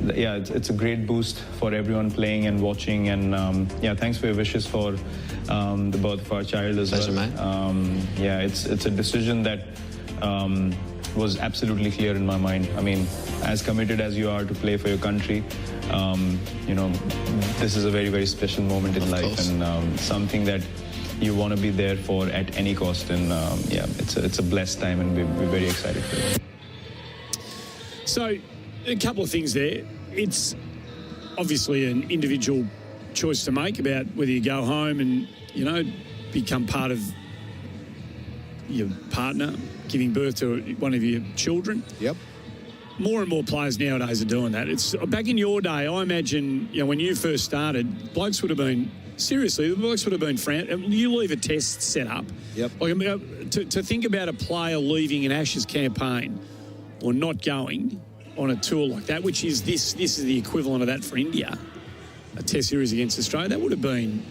it's a great boost for everyone playing and watching. And, thanks for your wishes for the birth of our child as Pleasure, well. mate. It's a decision that was absolutely clear in my mind. I mean, as committed as you are to play for your country, this is a very, very special moment in life and something that you want to be there for at any cost. And it's a blessed time, and we're very excited for it. So, a couple of things there. It's obviously an individual choice to make about whether you go home and, become part of your partner, giving birth to one of your children. Yep. More and more players nowadays are doing that. It's back in your day, I imagine, when you first started, blokes would have been, seriously, the blokes would have been you leave a test set up. Yep. To think about a player leaving an Ashes campaign or not going on a tour like that, which is this is the equivalent of that for India, a test series against Australia, that would have been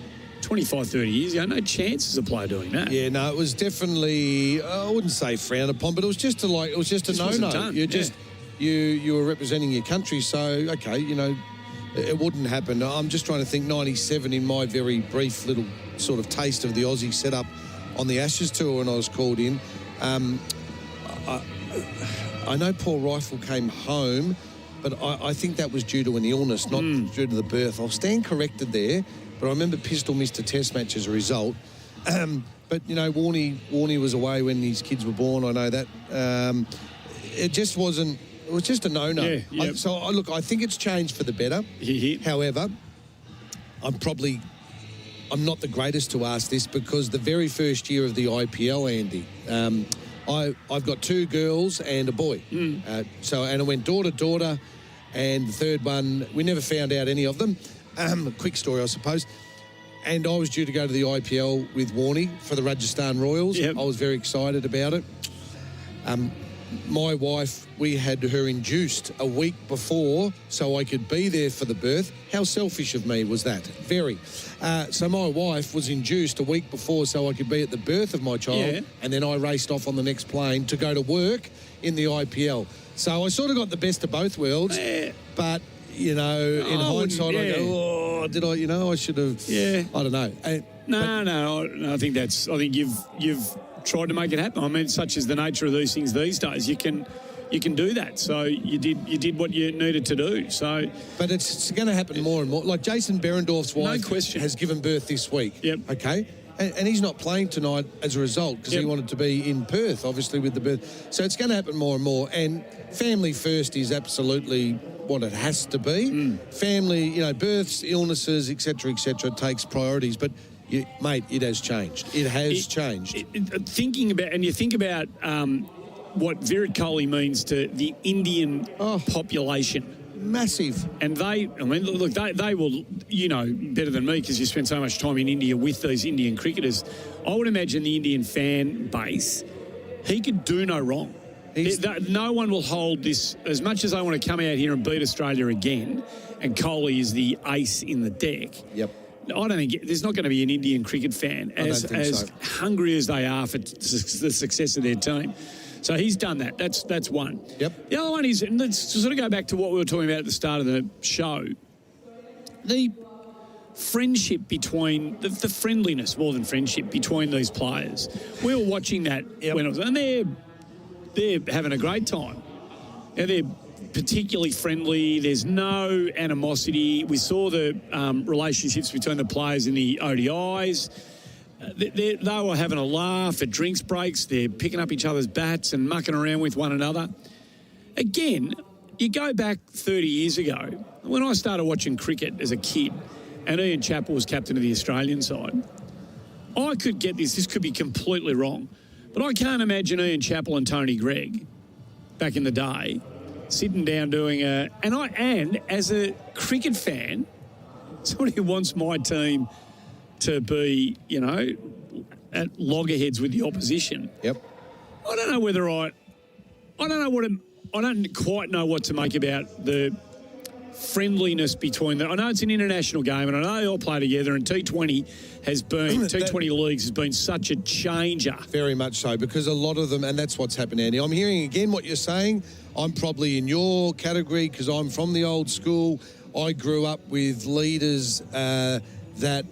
25, 30 years ago. No chances of a player doing that. Yeah, no, it was definitely, I wouldn't say frowned upon, but it was just a no-no. You were representing your country, so, okay, it wouldn't happen. I'm just trying to think, 97 in my very brief little sort of taste of the Aussie setup on the Ashes tour when I was called in. I know Paul Rifle came home, but I think that was due to an illness, not due to the birth. I'll stand corrected there, but I remember Pistol missed a test match as a result. But, Warnie was away when his kids were born. I know that. It just wasn't... It was just a no-no. Yeah, yep. I think it's changed for the better. However, I'm not the greatest to ask this because the very first year of the IPL, Andy, I've got two girls and a boy. And it went daughter, and the third one, we never found out any of them. A quick story, I suppose. And I was due to go to the IPL with Warnie for the Rajasthan Royals. Yep. I was very excited about it. My wife, we had her induced a week before so I could be there for the birth. How selfish of me was that? Very. So my wife was induced a week before so I could be at the birth of my child, and then I raced off on the next plane to go to work in the IPL. So I sort of got the best of both worlds, but, in hindsight, I go, did I, I should have, I don't know. I think you've tried to make it happen. I mean, such is the nature of these things these days. You can do that. So you did what you needed to do. So, but it's going to happen more and more. Like Jason Berendorf's wife has given birth this week. Yep. Okay. And he's not playing tonight as a result because he wanted to be in Perth, obviously, with the birth. So it's going to happen more and more. And family first is absolutely what it has to be. Family, births, illnesses, et cetera, takes priorities. But mate, it has changed. It has changed. You think about what Virat Kohli means to the Indian population. Massive. And they will, better than me because you spend so much time in India with these Indian cricketers. I would imagine the Indian fan base, he could do no wrong. No one will hold this, as much as they want to come out here and beat Australia again, and Kohli is the ace in the deck. Yep. I don't think there's not going to be an Indian cricket fan as hungry as they are for the success of their team. So he's done that. That's one. Yep. The other one is, and let's sort of go back to what we were talking about at the start of the show, the friendship between, the friendliness more than friendship between these players. We were watching that when and they're having a great time. And they're particularly friendly. There's no animosity. We saw the relationships between the players in the ODIs. They were having a laugh at drinks breaks. They're picking up each other's bats and mucking around with one another. Again, you go back 30 years ago, when I started watching cricket as a kid, and Ian Chappell was captain of the Australian side, I could get this could be completely wrong, but I can't imagine Ian Chappell and Tony Gregg back in the day sitting down doing and as a cricket fan, somebody who wants my team to be, at loggerheads with the opposition. Yep. I don't quite know what to make about the friendliness between them. I know it's an international game, and I know they all play together, and T20 has been, T20 leagues has been such a changer. Very much so, because a lot of them, and that's what's happened, Andy. I'm hearing again what you're saying. I'm probably in your category because I'm from the old school. I grew up with leaders that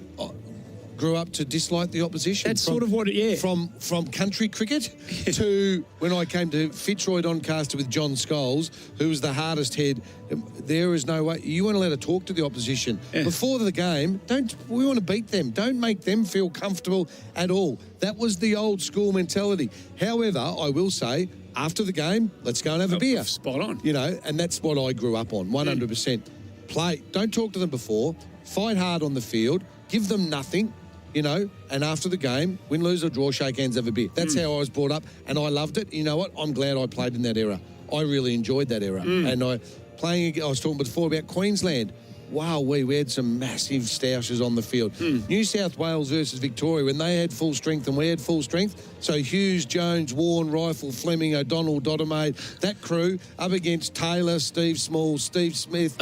grew up to dislike the opposition. That's sort of what it, yeah. From country cricket to when I came to Fitzroy Doncaster with John Scholes, who was the hardest head. There is no way. You weren't allowed to talk to the opposition. Yeah. Before the game, we want to beat them. Don't make them feel comfortable at all. That was the old school mentality. However, I will say, after the game, let's go and have a beer. Spot on. You know, and that's what I grew up on, 100%. Play. Don't talk to them before. Fight hard on the field. Give them nothing. You know, and after the game, win, lose or draw, shake hands, have a beer. That's how I was brought up, and I loved it. You know what? I'm glad I played in that era. I really enjoyed that era. And I was talking before about Queensland. Wow, we had some massive stoushes on the field. New South Wales versus Victoria, when they had full strength and we had full strength. So Hughes, Jones, Warren, Rifle, Fleming, O'Donnell, Doddermaid, that crew up against Taylor, Steve Small, Steve Smith,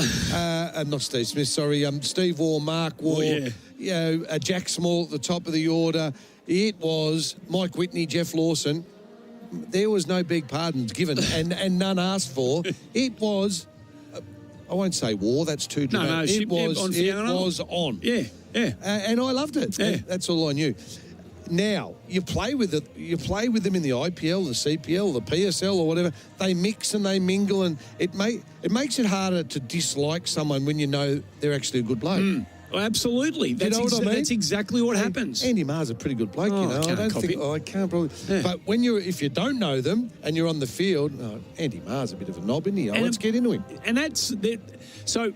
not Steve Smith, sorry, Steve Waugh, Mark Waugh, Jack Small at the top of the order. It was Mike Whitney, Jeff Lawson. There was no big pardons given and none asked for. It was... I won't say war. That's too dramatic. No, it was on. Yeah. And I loved it. Yeah. That's all I knew. Now you play with it. You play with them in the IPL, the CPL, the PSL, or whatever. They mix and they mingle, and it makes it harder to dislike someone when you know they're actually a good bloke. Oh, absolutely. That's, what I mean? That's exactly what happens. Andy Marr's a pretty good bloke, you know. I can't probably. Yeah. But if you don't know them and you're on the field, Andy Mar's a bit of a knob, isn't he? Let's get into him. And so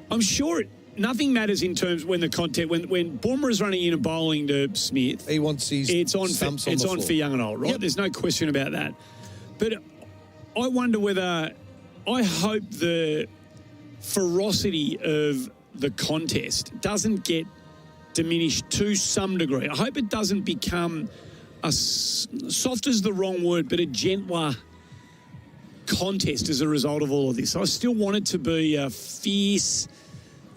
I'm sure nothing matters in terms when the content when Boomer's running in and bowling to Smith. He wants his stumps on the floor. For young and old, right? Yep. There's no question about that. But I wonder whether I hope the ferocity of the contest doesn't get diminished to some degree. I hope it doesn't become soft is the wrong word, but a gentler contest as a result of all of this. I still want it to be a fierce,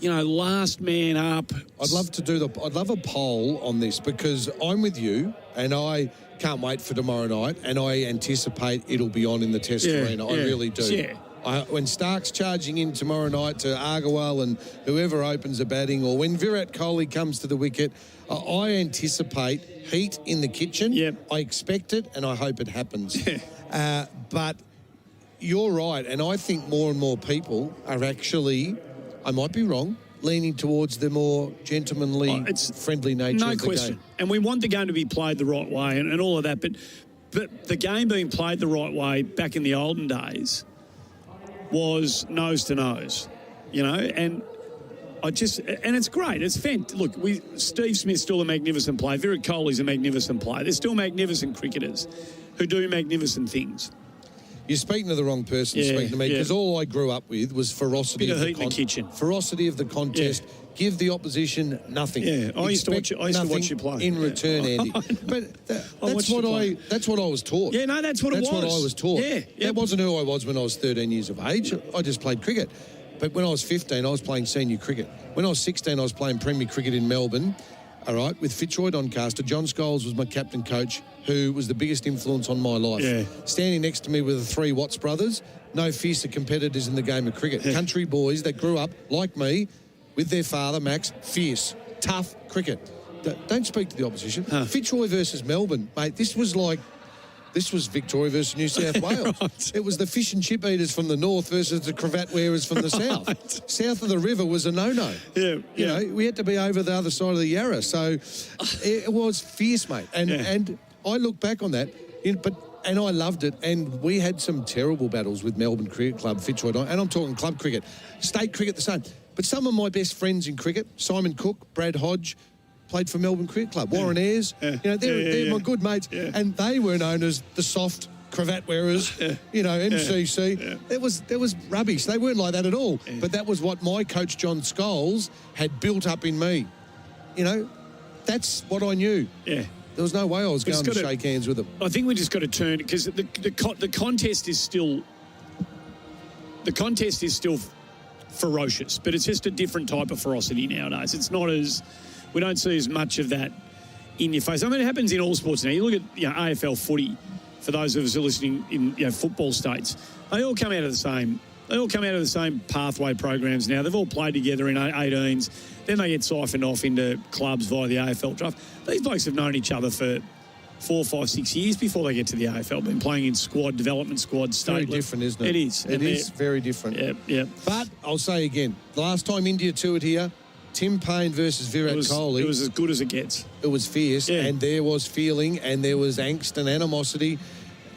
last man up. I'd love a poll on this because I'm with you and I can't wait for tomorrow night and I anticipate it'll be on in the test arena. I really do. Yeah. When Stark's charging in tomorrow night to Agarwal and whoever opens the batting, or when Virat Kohli comes to the wicket, I anticipate heat in the kitchen. Yep. I expect it, and I hope it happens. But you're right, and I think more and more people are actually, I might be wrong, leaning towards the more gentlemanly, friendly nature of the question. game. And we want the game to be played the right way and all of that, but the game being played the right way back in the olden days was nose to nose, and it's great. It's fantastic. Look, Steve Smith's still a magnificent player. Virat Kohli's a magnificent player. They're still magnificent cricketers who do magnificent things. You're speaking to the wrong person, speaking to me, because all I grew up with was ferocity of the kitchen. Ferocity of the contest. Yeah. Give the opposition nothing. Yeah, I used to watch you play in return, Andy. But that's what I was taught. Yeah, no, that's what it was. That's what I was taught. Yeah. That wasn't who I was when I was 13 years of age. I just played cricket. But when I was 15, I was playing senior cricket. When I was 16, I was playing Premier cricket in Melbourne. All right, with Fitzroy Doncaster. John Scholes was my captain coach, who was the biggest influence on my life. Yeah. Standing next to me were the three Watts brothers, no fiercer competitors in the game of cricket. Yeah. Country boys that grew up, like me, with their father, Max, fierce, tough cricket. Don't speak to the opposition. Fitzroy versus Melbourne, mate, this was Victoria versus New South Wales. Right. It was the fish and chip eaters from the north versus the cravat wearers from the south. South of the river was a no-no. Yeah. You know, we had to be over the other side of the Yarra. So it was fierce, mate. And I look back on that, and I loved it. And we had some terrible battles with Melbourne Cricket Club, Fitzroy, and I'm talking club cricket. State cricket the same. But some of my best friends in cricket, Simon Cook, Brad Hodge, played for Melbourne Cricket Club. Warren Ayres, they're my good mates. Yeah. And they were known as the soft cravat wearers, MCC. Yeah. That was rubbish. They weren't like that at all. Yeah. But that was what my coach, John Scholes, had built up in me. That's what I knew. Yeah. There was no way I was going to shake hands with them. I think we just got to turn, because the contest is still ferocious, but it's just a different type of ferocity nowadays. It's not as, we don't see as much of that in your face. I mean, it happens in all sports now. You look at AFL footy, for those of us who are listening in football states, they all come out of the same pathway programs now. They've all played together in 18s. Then they get siphoned off into clubs via the AFL draft. These blokes have known each other for 4, 5, 6 years before they get to the AFL. Been playing in squad, development squad, state. Very different, isn't it? It is. It is very different. Yeah. But I'll say again, the last time India toured here, Tim Payne versus Virat Kohli. It was as good as it gets. It was fierce, and there was feeling, and there was angst and animosity.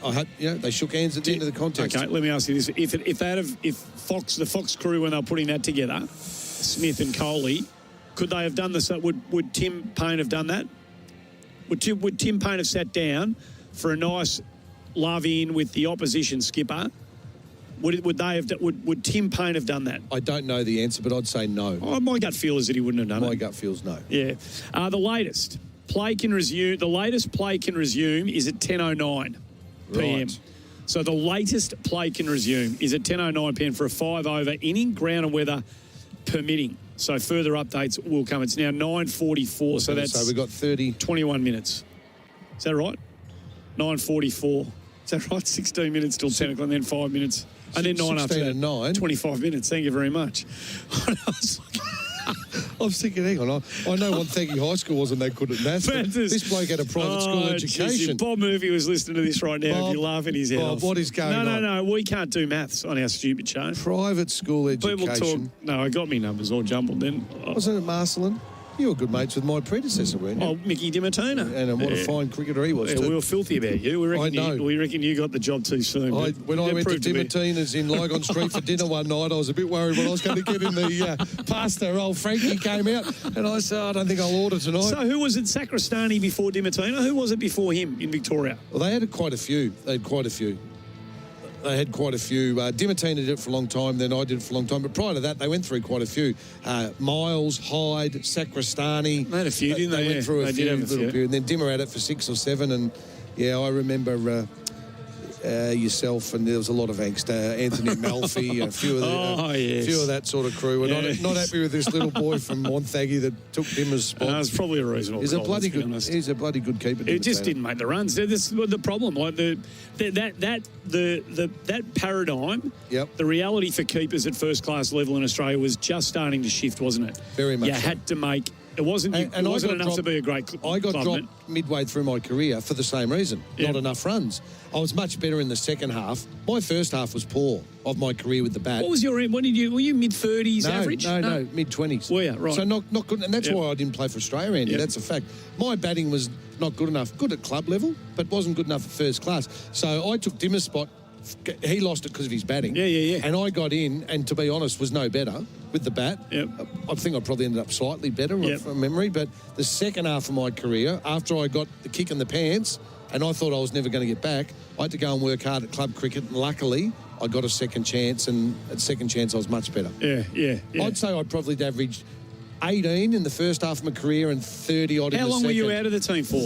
I hope they shook hands at the end of the contest. Okay, let me ask you this: if the Fox crew, when they were putting that together, Smith and Kohli, could they have done this? Would Tim Payne have done that? Would Tim Payne have sat down for a nice love-in with the opposition skipper? Would Tim Payne have done that? I don't know the answer, but I'd say no. Oh, my gut feel is that he wouldn't have done it. My gut feels no. Yeah. The latest play can resume. The latest play can resume is at 10:09 p.m. Right. So the latest play can resume is at 10:09 p.m. for a 5-over inning, ground and weather permitting. So further updates will come. It's now 9:44. So we've got 21 minutes. Is that right? 9:44. Is that right? 16 minutes till 10 o'clock, and then 5 minutes. And then 9 after that. 9. 25 minutes. Thank you very much. I was thinking, hang on, I know Wonthaggi High School wasn't that good at maths, but this bloke had a private school education. Bob Murphy was listening to this right now. Bob, if you're laughing his head off. What is going on? No, we can't do maths on our stupid show. Private school education. People talk. No, I got me numbers all jumbled then. Wasn't it Marcelin? You were good mates with my predecessor, weren't you? Oh, Mickey Dimartino. And what a fine cricketer he was, too. We were filthy about you. We reckon you got the job too soon. When I went to Dimartino's in Lygon Street for dinner one night, I was a bit worried when I was going to get in the pasta. Old Frankie came out, and I said, I don't think I'll order tonight. So who was it, Sacrostani before Dimartino? Who was it before him in Victoria? Well, they had quite a few. Dimartino did it for a long time, then I did it for a long time. But prior to that, they went through quite a few. Miles, Hyde, Sacrostani. They had a few, didn't they? They went through a few. Period. And then Dimmer had it for 6 or 7. And, I remember yourself, and there was a lot of angst. Anthony Malfi, a few of that sort of crew. We're not happy with this little boy from Wonthaggi that took Dimmer's spot. It's probably a reasonable. He's a bloody good keeper. It just didn't make the runs. This is the problem. Like that paradigm. Yep. The reality for keepers at first class level in Australia was just starting to shift, wasn't it? Very much. You had to make. It wasn't enough to be a great club. I got dropped midway through my career for the same reason. Yep. Not enough runs. I was much better in the second half. My first half was poor of my career with the bat. What was your end? Were you mid-30s average? No, mid-20s. Were you? Right. So not good. And that's why I didn't play for Australia, Andy. That's a fact. My batting was not good enough. Good at club level, but wasn't good enough at first class. So I took Dimmer's spot. He lost it because of his batting. Yeah. And I got in, and to be honest, was no better with the bat. Yep. I think I probably ended up slightly better from memory. But the second half of my career, after I got the kick in the pants, and I thought I was never going to get back, I had to go and work hard at club cricket. And luckily, I got a second chance, and at second chance, I was much better. Yeah. I'd say I probably averaged 18 in the first half of my career and 30 odd in the second. How long were you out of the team for?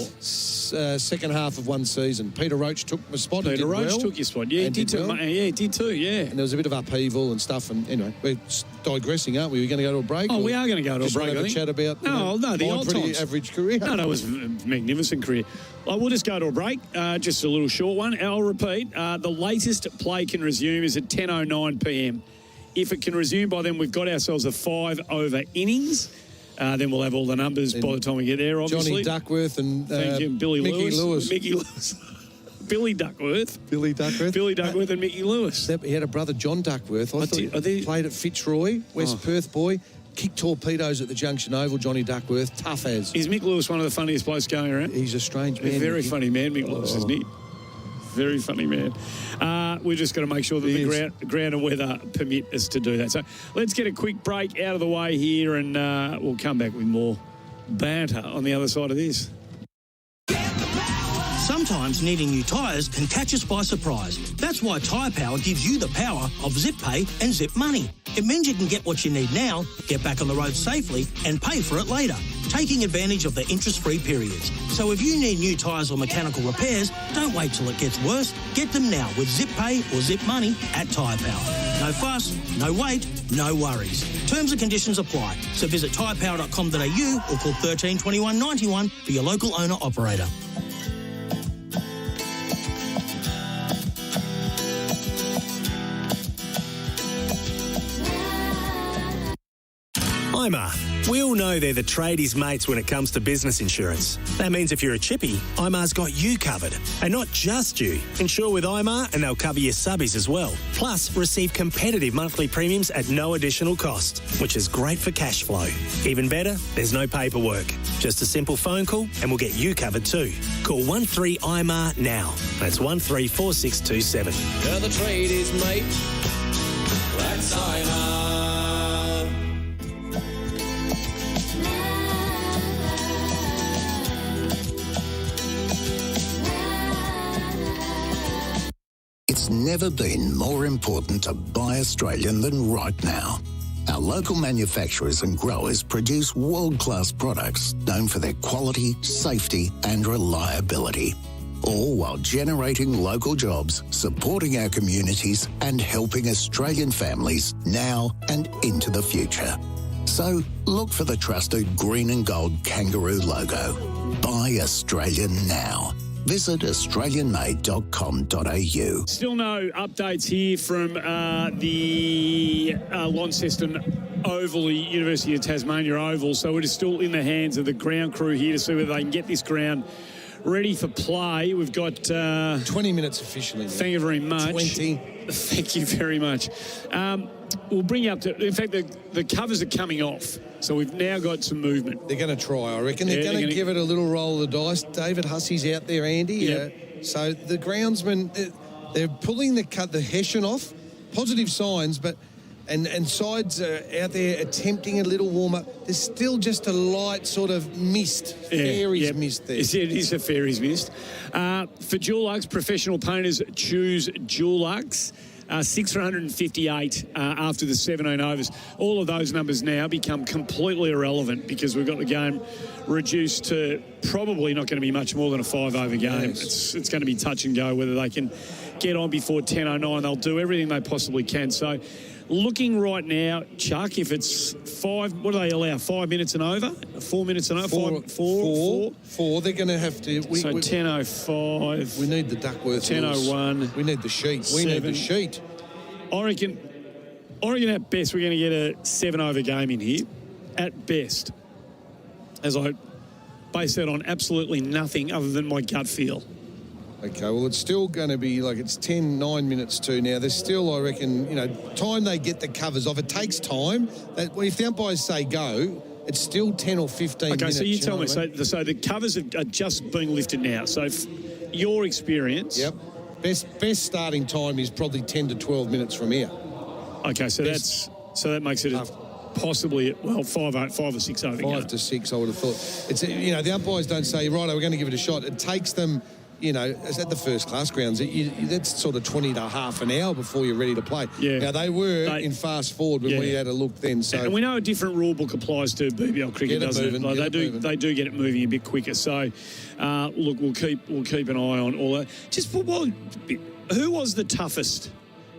Second half of one season. Peter Roach took my spot. Peter Roach took your spot. Yeah, he did too. Yeah, he did too. Yeah. And there was a bit of upheaval and stuff. And anyway, we're digressing, aren't we? We're going to go to a break. Oh, we are going to go to a break. Have a chat about the old pretty times. Average career. No, it was a magnificent career. We'll just go to a break. Just a little short one. I'll repeat. The latest play can resume is at 10:09 p.m. If it can resume by then, we've got ourselves a 5-over innings. Then we'll have all the numbers by the time we get there, obviously. Johnny Duckworth and thank you, Mickey Lewis. Billy Duckworth and Mickey Lewis. He had a brother, John Duckworth. I thought he played at Fitzroy, West Perth boy. Kicked torpedoes at the Junction Oval, Johnny Duckworth. Tough as. Is Mick Lewis one of the funniest blokes going around? He's a strange man. A very funny man, Mick Lewis, isn't he? Very funny man. We're just going to make sure that the ground and weather permit us to do that. So let's get a quick break out of the way here, and we'll come back with more banter on the other side of this. Some Sometimes needing new tyres can catch us by surprise. That's why Tyre Power gives you the power of Zip Pay and Zip Money. It means you can get what you need now, get back on the road safely, and pay for it later, taking advantage of the interest-free periods. So if you need new tyres or mechanical repairs, don't wait till it gets worse. Get them now with Zip Pay or Zip Money at Tyre Power. No fuss, no wait, no worries. Terms and conditions apply. So visit tyrepower.com.au or call 13 21 91 for your local owner-operator. IMAR. We all know they're the tradies' mates when it comes to business insurance. That means if you're a chippy, IMAR's got you covered. And not just you. Insure with IMAR and they'll cover your subbies as well. Plus, receive competitive monthly premiums at no additional cost, which is great for cash flow. Even better, there's no paperwork. Just a simple phone call and we'll get you covered too. Call 13-IMAR now. That's 134627. They're the tradies, mate. That's IMAR. It's never been more important to buy Australian than right now. Our local manufacturers and growers produce world-class products known for their quality, safety and reliability, all while generating local jobs, supporting our communities and helping Australian families now and into the future. So look for the trusted green and gold kangaroo logo. Buy Australian now. Visit australianmade.com.au. Still no updates here from the Launceston Oval, the University of Tasmania Oval. So it is still in the hands of the ground crew here to see whether they can get this ground ready for play. We've got 20 minutes officially. Thank you very much. 20. Thank you very much. We'll bring you up to. In fact, the covers are coming off, so we've now got some movement. They're going to try, I reckon. They're going to give it a little roll of the dice. David Hussey's out there, Andy. Yep. So the groundsmen, they're pulling the Hessian off. Positive signs, but and sides are out there attempting a little warm up. There's still just a light sort of mist, fairies mist there. It is a fairies mist. For Dulux, professional painters choose Dulux. 658 after the 17 overs. All of those numbers now become completely irrelevant because we've got the game reduced to probably not going to be much more than a 5-over game. Yes. It's going to be touch and go whether they can get on before 10:09. They'll do everything they possibly can. So looking right now, Chuck, if it's 5, what do they allow? 5 minutes and over? 4 minutes and over? Four. They're going to have to. 10:05. We need the Duckworth. 10:01. We need the sheet. We need the sheet. I reckon at best we're going to get a 7-over game in here. At best. As I base that on absolutely nothing other than my gut feel. Okay, well, it's still going to be like it's 9 minutes to now. There's still, I reckon, time they get the covers off. It takes time. If the umpires say go, it's still 10 or 15 minutes. Okay, so you tell me. I mean? So the covers are just being lifted now. So your experience. Yep. Best starting time is probably 10 to 12 minutes from here. Okay, so that makes it possibly 5 or 6 over. 5 to 6, I would have thought. It's the umpires don't say right, we're going to give it a shot. It takes them. It's at the first class grounds. That's sort of 20 to half an hour before you're ready to play. Yeah. Now, they were in fast forward when we had a look then. So and we know a different rule book applies to BBL cricket, doesn't it? Like they do get it moving a bit quicker. So, look, we'll keep an eye on all that. Who was the toughest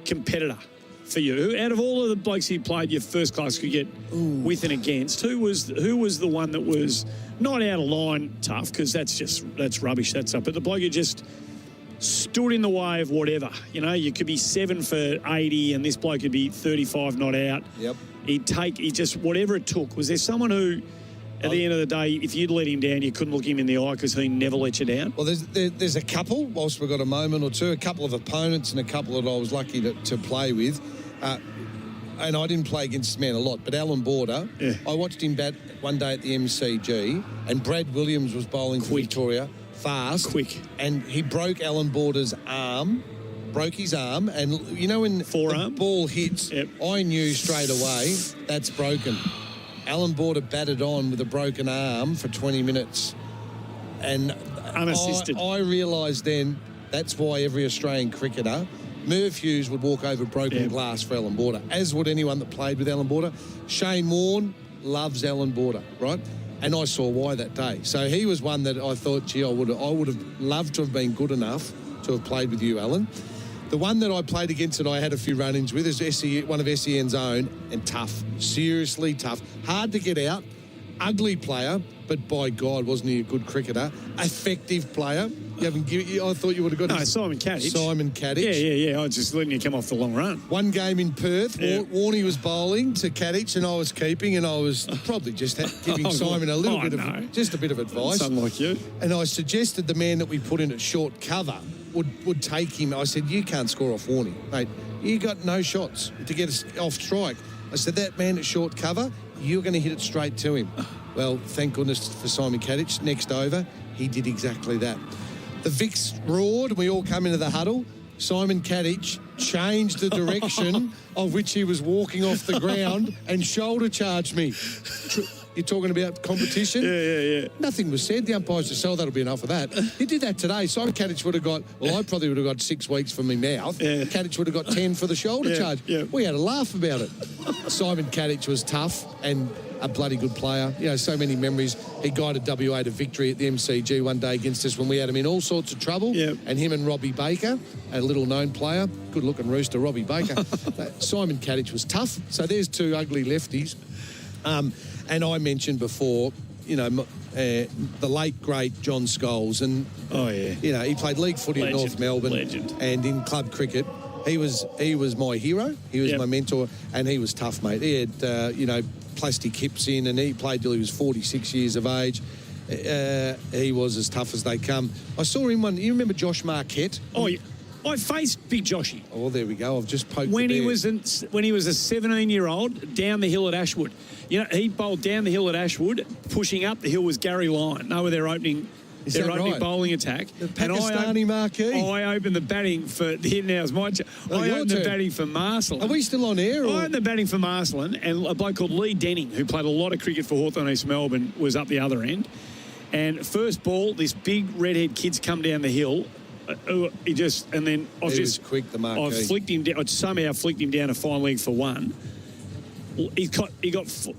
competitor for you? Out of all of the blokes you played your first class cricket with and against, who was the one that was not out of line tough, because that's rubbish, that's up. But the bloke who just stood in the way of whatever. You could be 7 for 80 and this bloke could be 35 not out. Yep. He just whatever it took. Was there someone who, at the end of the day, if you'd let him down, you couldn't look him in the eye because he never let you down? Well, there's a couple, whilst we've got a moment or two, a couple of opponents and a couple that I was lucky to play with. And I didn't play against this man a lot, but Alan Border, I watched him bat one day at the MCG, and Brad Williams was bowling for Victoria, fast. Quick. And he broke Alan Border's arm, and when the ball hits, I knew straight away that's broken. Alan Border batted on with a broken arm for 20 minutes. And unassisted. I realised then that's why every Australian cricketer, Merv Hughes would walk over broken glass for Alan Border, as would anyone that played with Alan Border. Shane Warne loves Alan Border, right? And I saw why that day. So he was one that I thought, gee, I would have loved to have been good enough to have played with you, Alan. The one that I played against that I had a few run-ins with is one of SEN's own, and tough, seriously tough. Hard to get out, ugly player, but by God, wasn't he a good cricketer? Effective player. I thought you would have got Simon Kadich. Simon Kadich. Yeah. I was just letting you come off the long run. One game in Perth, Warney was bowling to Kadich and I was keeping, and I was probably just giving Simon a little bit of, just a bit of advice. Something like you. And I suggested the man that we put in at short cover would take him. I said, you can't score off Warney, mate. You got no shots to get us off strike. I said, that man at short cover, you're going to hit it straight to him. Well, thank goodness for Simon Kadich. Next over, he did exactly that. The Vicks roared, and we all come into the huddle. Simon Kadich changed the direction of which he was walking off the ground and shoulder charged me. You're talking about competition? Yeah. Nothing was said. The umpires just said, that'll be enough of that. He did that today. Simon Kadich would have got, I probably would have got 6 weeks for my mouth. Kadich would have got 10 for the shoulder charge. We had a laugh about it. Simon Kadich was tough and a bloody good player. So many memories. He guided WA to victory at the MCG one day against us when we had him in all sorts of trouble. And him and Robbie Baker, a little-known player, good-looking rooster, Robbie Baker. Simon Kadich was tough. So there's 2 ugly lefties. And I mentioned before, the late, great John Scholes. And, he played league footy at North Melbourne. And in club cricket, he was my hero. He was my mentor, and he was tough, mate. He had, plastic hips in, and he played till he was 46 years of age. He was as tough as they come. I saw him you remember Josh Marquette? Oh, yeah. I faced Big Joshy. Oh, there we go. I've just poked when the he bear. when he was a 17-year-old down the hill at Ashwood. He bowled down the hill at Ashwood. Pushing up the hill was Gary Lyon. They were their opening bowling attack. The Pakistani marquee. I opened the batting for now's my I opened the batting for Marsland. Are we still on air? I opened the batting for Marsland, and a bloke called Lee Denning, who played a lot of cricket for Hawthorn East Melbourne, was up the other end. And first ball, this big redhead kid's come down the hill. He was quick, the marquee. I flicked him down. I somehow flicked him down a fine leg for one. He got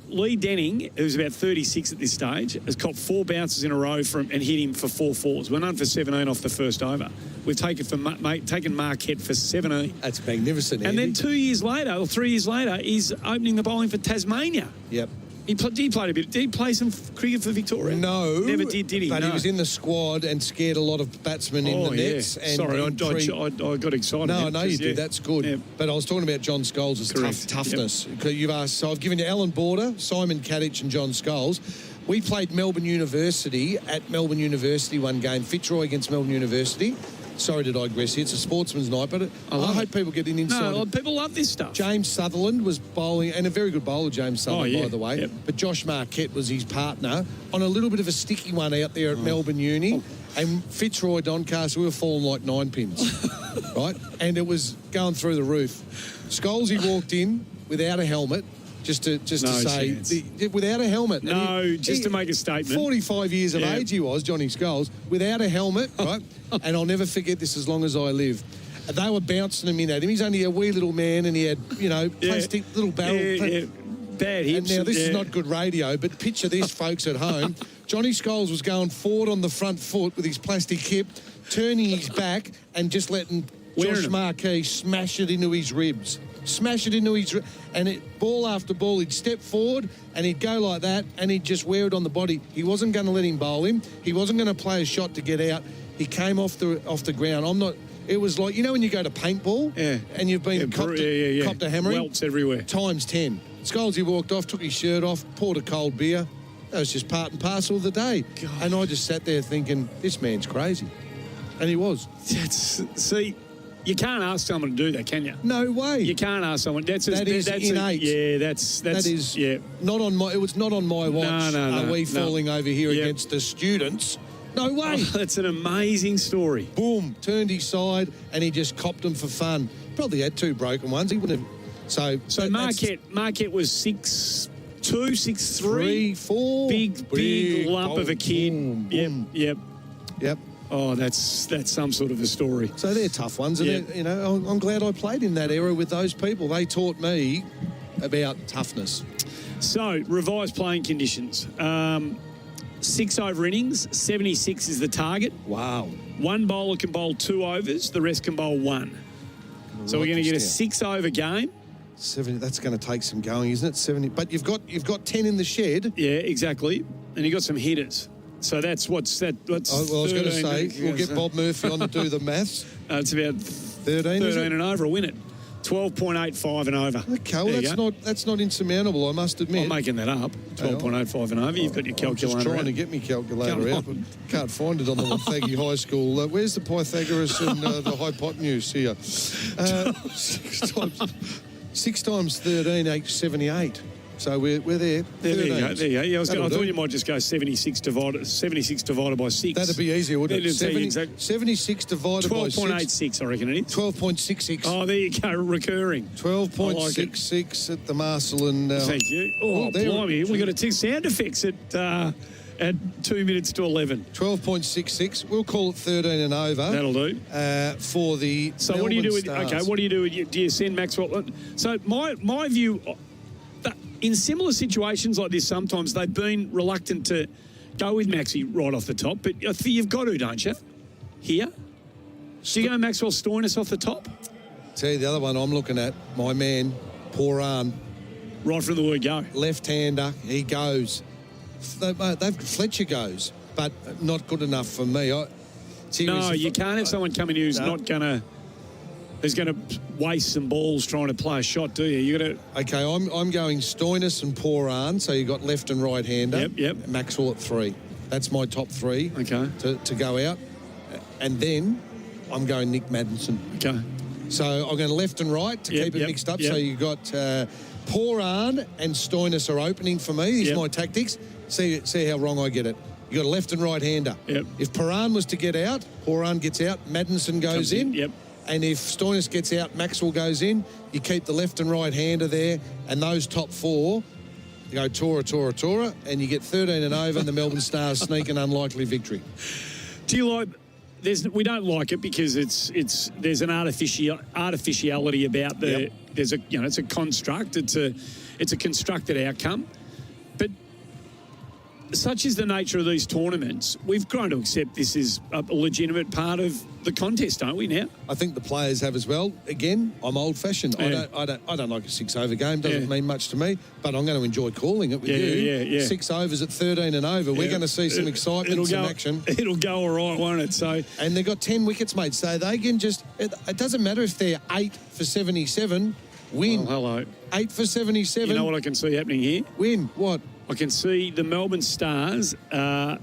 Lee Denning, who's about 36 at this stage, has caught 4 bounces in a row and hit him for 4 fours. We're none for 17 off the first over. We've taken Marquette for 17. That's magnificent, And Andy. then 3 years later, he's opening the bowling for Tasmania. Yep. He played a bit. Did he play some cricket for Victoria? No. Never did he? But he was in the squad and scared a lot of batsmen in the nets. And sorry, I got excited. No, I know you did. That's good. Yeah. But I was talking about John Scholes' toughness. Yep. You've asked, so I've given you Alan Border, Simon Kadich and John Scholes. We played Melbourne University at Melbourne University one game, Fitzroy against Melbourne University. Sorry to digress here. It's a sportsman's night, but I hope people get an insight. No, people love this stuff. James Sutherland was bowling, and a very good bowler, James Sutherland, by the way. Yep. But Josh Marquette was his partner on a little bit of a sticky one out there at Melbourne Uni. And Fitzroy, Doncaster, we were falling like 9 pins, right? And it was going through the roof. Scholesy walked in without a helmet. Just to say, without a helmet. To make a statement. 45 years of age he was, Johnny Scholes, without a helmet, right? And I'll never forget this as long as I live. They were bouncing him in at him. He's only a wee little man, and he had, plastic little barrel. Bad hips. And now this is not good radio, but picture this, folks at home. Johnny Scholes was going forward on the front foot with his plastic hip, turning his back and just letting Josh Marquis smash it into his ribs. And ball after ball, he'd step forward and he'd go like that and he'd just wear it on the body. He wasn't going to let him bowl him. He wasn't going to play a shot to get out. He came off the ground. It was like, when you go to paintball and you've been copped a hammering? Welts everywhere. Times 10. Scholesy walked off, took his shirt off, poured a cold beer. That was just part and parcel of the day. God. And I just sat there thinking, this man's crazy. And he was. See, you can't ask someone to do that, can you? No way. You can't ask someone. That's innate. That is not on my. It was not on my watch. No. Are we falling over here against the students? No way. Oh, that's an amazing story. Boom. Turned his side and he just copped them for fun. Probably had 2 broken ones. He wouldn't have. So Marquette was 6'2", 6'3", 4. big lump of a kid. Boom. Yep. Yep. Oh, that's some sort of a story. So they're tough ones, and Yeah. you know, I'm glad I played in that era with those people. They taught me about toughness. So, revised playing conditions. 6 over innings, 76 is the target. Wow. One bowler can bowl 2 overs, the rest can bowl 1. So we're going to get a 6 over game. 70. That's going to take some going, isn't it? 70. But you've got 10 in the shed. Yeah, exactly. And you've got some hitters. So that's what's that. What's I was going to 13, say, we'll get Bob Murphy on to do the maths. It's about 13 and over. I'll win it. 12.85 and over. Okay, well, that's not insurmountable, I must admit. I'm making that up. 12.85 and over. You've got your calculator. I'm just trying out. to get me calculator out, but can't find it on the Wonthaggi High School. Where's the Pythagoras and the hypotenuse here? 6 times 13, 878. So we're there. There you go. There you go. Yeah, I thought do. you might just go 76 divided by 6. That'd be easier, wouldn't it? 76 divided by 6. 12.86, I reckon it is. 12.66. Oh, there you go, recurring. 12.66 at the Marcellin. Thank you. Oh, blimey. We've got a sound effects at 2 minutes to 11. 12.66. We'll call it 13 and over. That'll do. For the So Melbourne what do you do with... Stars. Okay, what do you do? Do you send Maxwell... So my view... In similar situations like this, sometimes they've been reluctant to go with Maxi right off the top, but I think you've got to, don't you? Here? So you go Maxwell Stoinis off the top? Tell you the other one I'm looking at, my man, Poran. Right from the word go. Left-hander, he goes. Fletcher goes, but not good enough for me. No, you can't have someone coming who's not going to... Who's going to waste some balls trying to play a shot, do you? You got to. Okay, I'm going Stoinis and Poran, so you got left and right hander. Yep. Maxwell at 3. That's my top 3. Okay. To go out, and then I'm going Nick Maddinson. Okay. So I'm going left and right to keep it mixed up. So you got Poran and Stoinis are opening for me. These are my tactics. See how wrong I get it. You got a left and right hander. Yep. If Poran was to get out, Poran gets out. Maddinson goes in. Yep. And if Stoinis gets out, Maxwell goes in. You keep the left and right hander there, and those top 4 go Tora, and you get 13 and over, and the Melbourne Stars sneak an unlikely victory. Do you like? We don't like it because there's an artificiality about the. Yep. There's a it's a construct. It's a constructed outcome, but. Such is the nature of these tournaments, we've grown to accept this is a legitimate part of the contest, don't we now? I think the players have as well. Again, I'm old-fashioned. Yeah. I don't like a 6-over game. Doesn't mean much to me, but I'm going to enjoy calling it with you. Yeah. 6 overs at 13 and over. We're going to see some excitement, some action. It'll go all right, won't it? So, and they've got 10 wickets, mate. So they can just. It doesn't matter if they're 8 for 77. Win. Well, hello. 8 for 77. You know what I can see happening here? Win. What? I can see the Melbourne Stars, the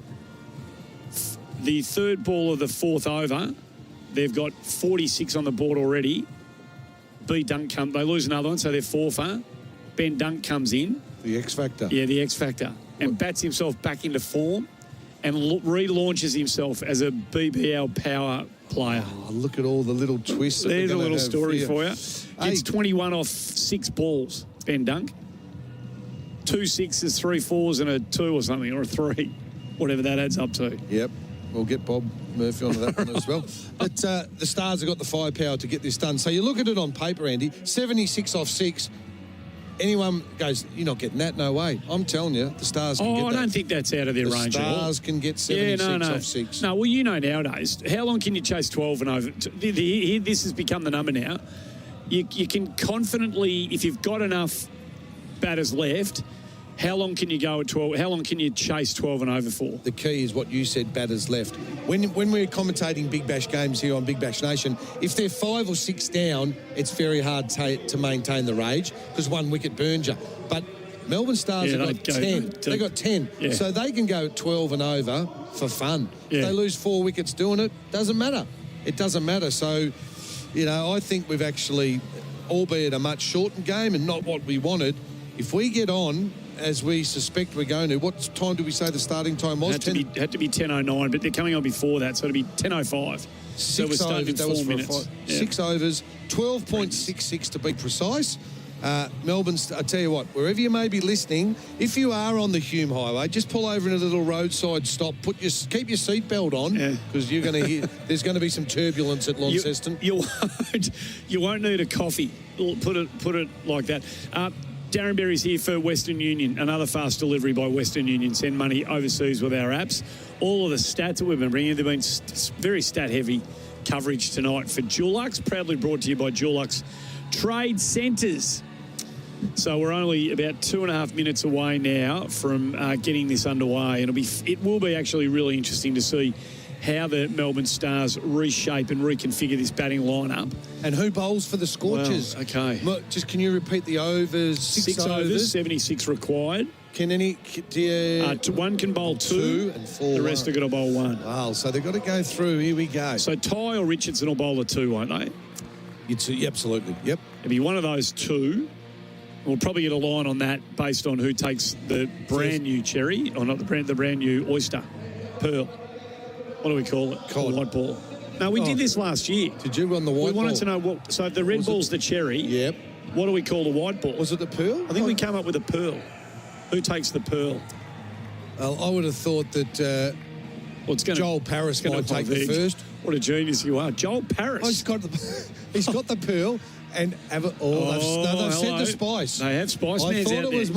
third ball of the 4th over, they've got 46 on the board already. They lose another one, so they're 4 for. Ben Dunk comes in. The X Factor. Yeah, the X Factor. And bats himself back into form and relaunches himself as a BBL power player. Oh, look at all the little twists. There's a little story here. for you. It's 21 off 6 balls, Ben Dunk. 2 6s, 3 4s, and a 2 or something, or a 3, whatever that adds up to. Yep. We'll get Bob Murphy onto that one as well. But the Stars have got the firepower to get this done. So you look at it on paper, Andy, 76 off 6. Anyone goes, you're not getting that, no way. I'm telling you, the Stars can get that. I don't think that's out of their range at all. The Stars can get 76 off 6. No, well, you know nowadays, how long can you chase 12 and over? This has become the number now. You can confidently, if you've got enough batters left, how long can you go at 12? How long can you chase 12 and over for? The key is what you said, batters left. When we're commentating Big Bash games here on Big Bash Nation, if they're 5 or 6 down, it's very hard to maintain the rage because 1 wicket burns you. But Melbourne Stars have got 10. They've got 10. Yeah. So they can go at 12 and over for fun. Yeah. If they lose 4 wickets doing it, doesn't matter. It doesn't matter. So, I think we've actually, albeit a much shortened game and not what we wanted, if we get on, as we suspect we're going to, what time do we say the starting time was? Had to be 10:09, but they're coming on before that, so it'll be 10:05. So we're starting in 4 minutes. 6 overs, 12.66 to be precise. Melbourne, I tell you what, wherever you may be listening, if you are on the Hume Highway, just pull over in a little roadside stop. Keep your seatbelt on because you're going to hear. There's going to be some turbulence at Launceston. You won't need a coffee. Put it like that. Darren Berry's here for Western Union, another fast delivery by Western Union. Send money overseas with our apps. All of the stats that we've been bringing, they've been very stat-heavy coverage tonight for Dulux, proudly brought to you by Dulux Trade Centres. So we're only about 2.5 minutes away now from getting this underway, and it will be actually really interesting to see how the Melbourne Stars reshape and reconfigure this batting lineup. And who bowls for the Scorchers? Well, okay. Just can you repeat the overs? Six overs, 76 required. One can bowl two and four. The rest are going to bowl one. Wow, so they've got to go through. Here we go. So Ty or Richardson will bowl the two, won't they? Absolutely. Yep. It'll be one of those two. We'll probably get a line on that based on who takes the brand new cherry, or not the brand new oyster, pearl. What do we call it? White ball. No, we did this last year. Did you run the white ball? We wanted to know what. So if the red ball's the cherry. Yep. What do we call the white ball? Was it the pearl? I think we came up with a pearl. Who takes the pearl? I would have thought that Joel Paris might take the first. What a genius you are, Joel Paris. Oh, he's got the pearl. And they've sent the spice. They have spice. I thought it was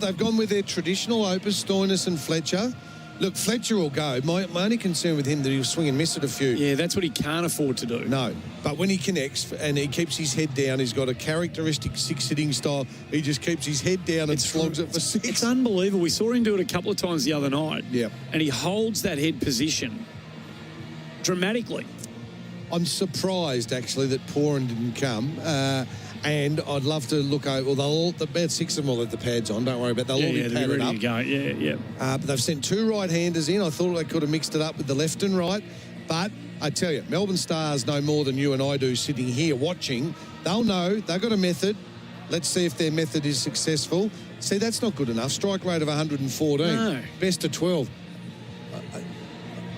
They've gone with their traditional opus, Stoinis and Fletcher. Look, Fletcher will go. My only concern with him that he'll swing and miss it a few. Yeah, that's what he can't afford to do. No, but when he connects and he keeps his head down, he's got a characteristic six-hitting style. He just keeps his head down and slogs it for six. It's unbelievable. We saw him do it a couple of times the other night. Yeah, and he holds that head position dramatically. I'm surprised, actually, that Poran didn't come. And I'd love to look over. Well, about six of them will have the pads on. Don't worry about that. They'll all be padded up. To go. Yeah. But they've sent two right-handers in. I thought they could have mixed it up with the left and right. But I tell you, Melbourne Stars know more than you and I do sitting here watching. They'll know. They've got a method. Let's see if their method is successful. See, that's not good enough. Strike rate of 114. No. Best of 12.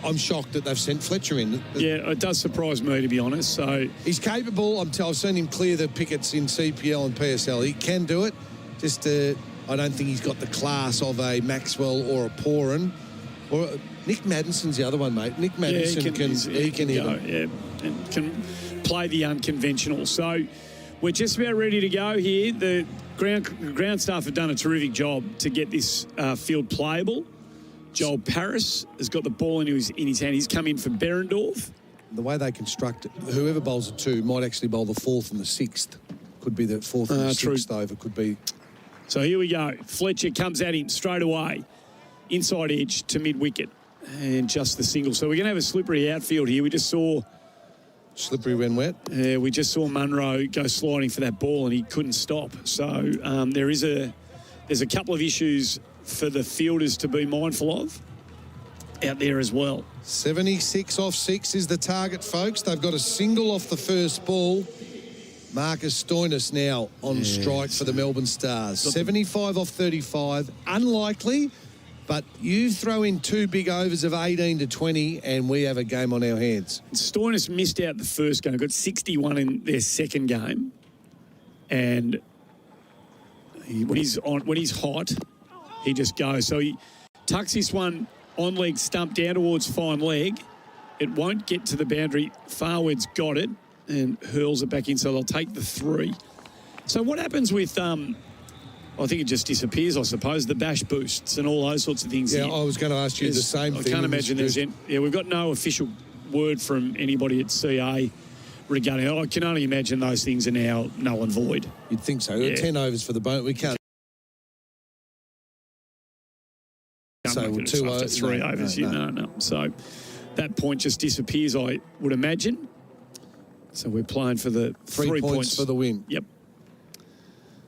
I'm shocked that they've sent Fletcher in. Yeah, it does surprise me, to be honest. So he's capable. I've seen him clear the pickets in CPL and PSL. He can do it. Just I don't think he's got the class of a Maxwell or a Poran. Or Nick Maddison's the other one, mate. Nick Maddison he can hit them. Yeah, and can play the unconventional. So we're just about ready to go here. The ground staff have done a terrific job to get this field playable. Joel Paris has got the ball in his hand. He's come in for Berendorf. The way they construct it, whoever bowls a two might actually bowl the fourth and the sixth. Could be the fourth and the sixth over. Could be. So here we go. Fletcher comes at him straight away. Inside edge to mid-wicket. And just the single. So we're going to have a slippery outfield here. We just saw... Slippery when wet? Yeah, we just saw Munro go sliding for that ball and he couldn't stop. So there's a couple of issues for the fielders to be mindful of out there as well. 76 off 6 is the target, folks. They've got a single off the first ball. Marcus Stoinis now on strike for the Melbourne Stars. 75 off 35. Unlikely, but you throw in two big overs of 18 to 20 and we have a game on our hands. Stoinis missed out the first game. Got 61 in their second game. And when he's hot, he just goes. So he tucks this one on leg stump down towards fine leg. It won't get to the boundary. Farwood's got it and hurls it back in, so they'll take the 3. So what happens with, I think it just disappears, I suppose, the bash boosts and all those sorts of things. Yeah, I was going to ask you the same thing. I can't imagine we've got no official word from anybody at CA regarding it. I can only imagine those things are now null and void. You'd think so. Yeah. 10 overs for the bonus. We can't. So 2 overs, 3 overs. No. So that point just disappears, I would imagine. So we're playing for the 3 points for the win. Yep.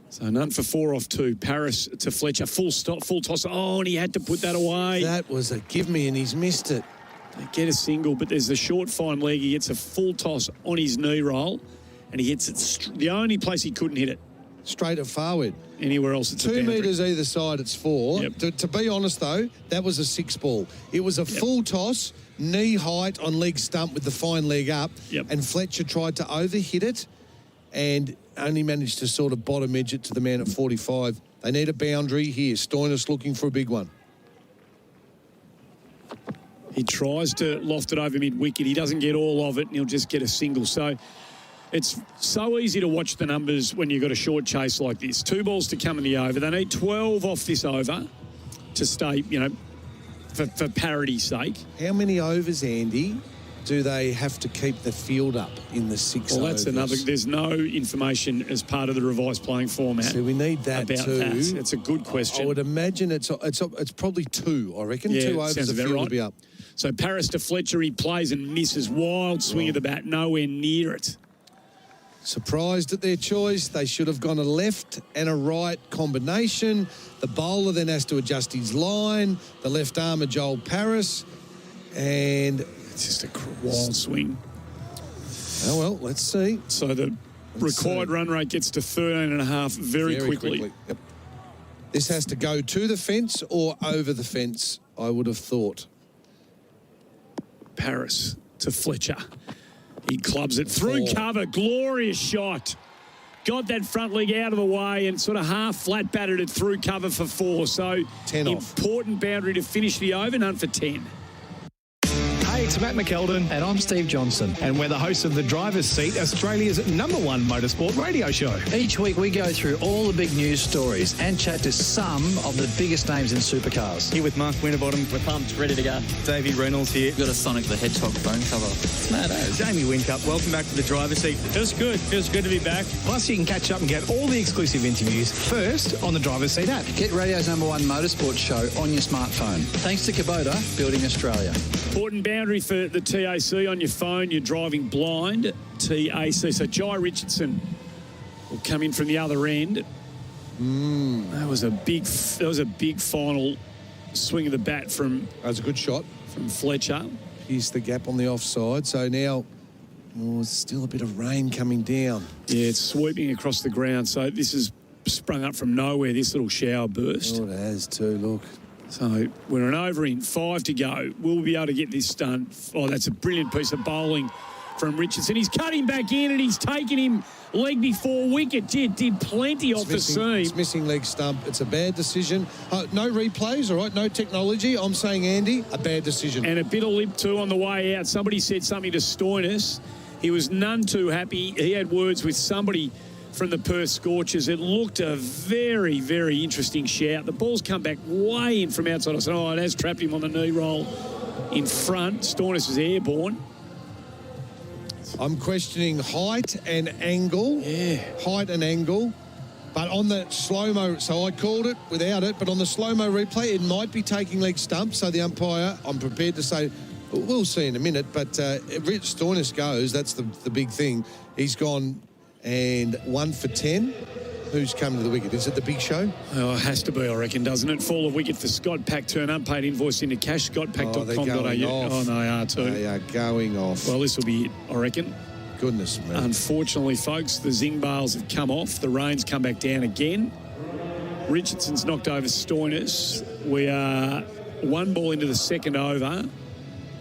So none for 4 off 2. Paris to Fletcher, full toss. Oh, and he had to put that away. That was a give me, and he's missed it. They get a single, but there's the short fine leg. He gets a full toss on his knee roll, and he hits it. The only place he couldn't hit it. Straight at Farwood. Anywhere else, it's 2 metres either side, it's 4. Yep. To be honest, though, that was a 6 ball. It was a full toss, knee height on leg stump with the fine leg up, and Fletcher tried to overhit it, and only managed to sort of bottom edge it to the man at 45. They need a boundary here. Stoinis looking for a big one. He tries to loft it over mid-wicket. He doesn't get all of it, and he'll just get a single. So it's so easy to watch the numbers when you've got a short chase like this. 2 balls to come in the over. They need 12 off this over to stay, for parity's sake. How many overs, Andy, do they have to keep the field up in the 6 Well, that's overs? another. There's no information as part of the revised playing format. So we need that about too. That. It's a good question. I would imagine it's probably 2, I reckon. Yeah, 2 overs sounds the about field right. will be up. So Paris to Fletcher, he plays and misses. Wild swing of the bat, nowhere near it. Surprised at their choice. They should have gone a left and a right combination. The bowler then has to adjust his line. The left armer, Joel Paris. And it's just a wild swing. Oh, well, let's see. So the required run rate gets to 13.5 very quickly. Yep. This has to go to the fence or over the fence, I would have thought. Paris to Fletcher. He clubs it through cover. Glorious shot. Got that front leg out of the way and sort of half flat batted it through cover for 4. So 10 off. Important boundary to finish the over, none for 10. Hey, it's Matt McKeldin. And I'm Steve Johnson. And we're the hosts of The Driver's Seat, Australia's #1 motorsport radio show. Each week we go through all the big news stories and chat to some of the biggest names in supercars. Here with Mark Winterbottom. We're pumped, ready to go. Davey Reynolds here. We've got a Sonic the Hedgehog phone cover. It's mad, eh? Jamie Whincup, welcome back to The Driver's Seat. Feels good. Feels good to be back. Plus, you can catch up and get all the exclusive interviews first on the Driver's Seat app. Get radio's #1 motorsport show on your smartphone. Thanks to Kubota, building Australia. Important boundary for the TAC on your phone. You're driving blind. TAC. So Jai Richardson will come in from the other end. That was a big final swing of the bat from. That was a good shot from Fletcher. Here's the gap on the offside. So now, still a bit of rain coming down. Yeah, it's sweeping across the ground. So this has sprung up from nowhere. This little shower burst. Oh, it has too. Look. So we're an over in, 5 to go. We'll be able to get this done. Oh, that's a brilliant piece of bowling from Richardson. He's cut him back in and he's taken him leg before wicket. Did plenty off the seam. It's missing leg stump. It's a bad decision. No replays, all right? No technology. I'm saying, Andy, a bad decision. And a bit of lip too on the way out. Somebody said something to Stoinis. He was none too happy. He had words with somebody from the Perth Scorchers. It looked a very, very interesting shout. The ball's come back way in from outside. I said, it has trapped him on the knee roll in front. Stoinis is airborne. I'm questioning height and angle. Yeah. Height and angle. But on the slow-mo, so I called it without it, but on the slow-mo replay, it might be taking leg stump. So the umpire, I'm prepared to say, we'll see in a minute, but Rich Stoinis goes. That's the big thing. He's gone and 1 for 10. Who's come to the wicket? Is it the big show? Oh, it has to be, I reckon, doesn't it? Fall of wicket for Scott Pack. Turn unpaid invoice into cash. ScottPack.com.au. Oh, they are too. They are going off. Well, this will be it, I reckon. Goodness me. Unfortunately, folks, the zing bales have come off. The rain's come back down again. Richardson's knocked over Stoinis. We are 1 ball into the second over,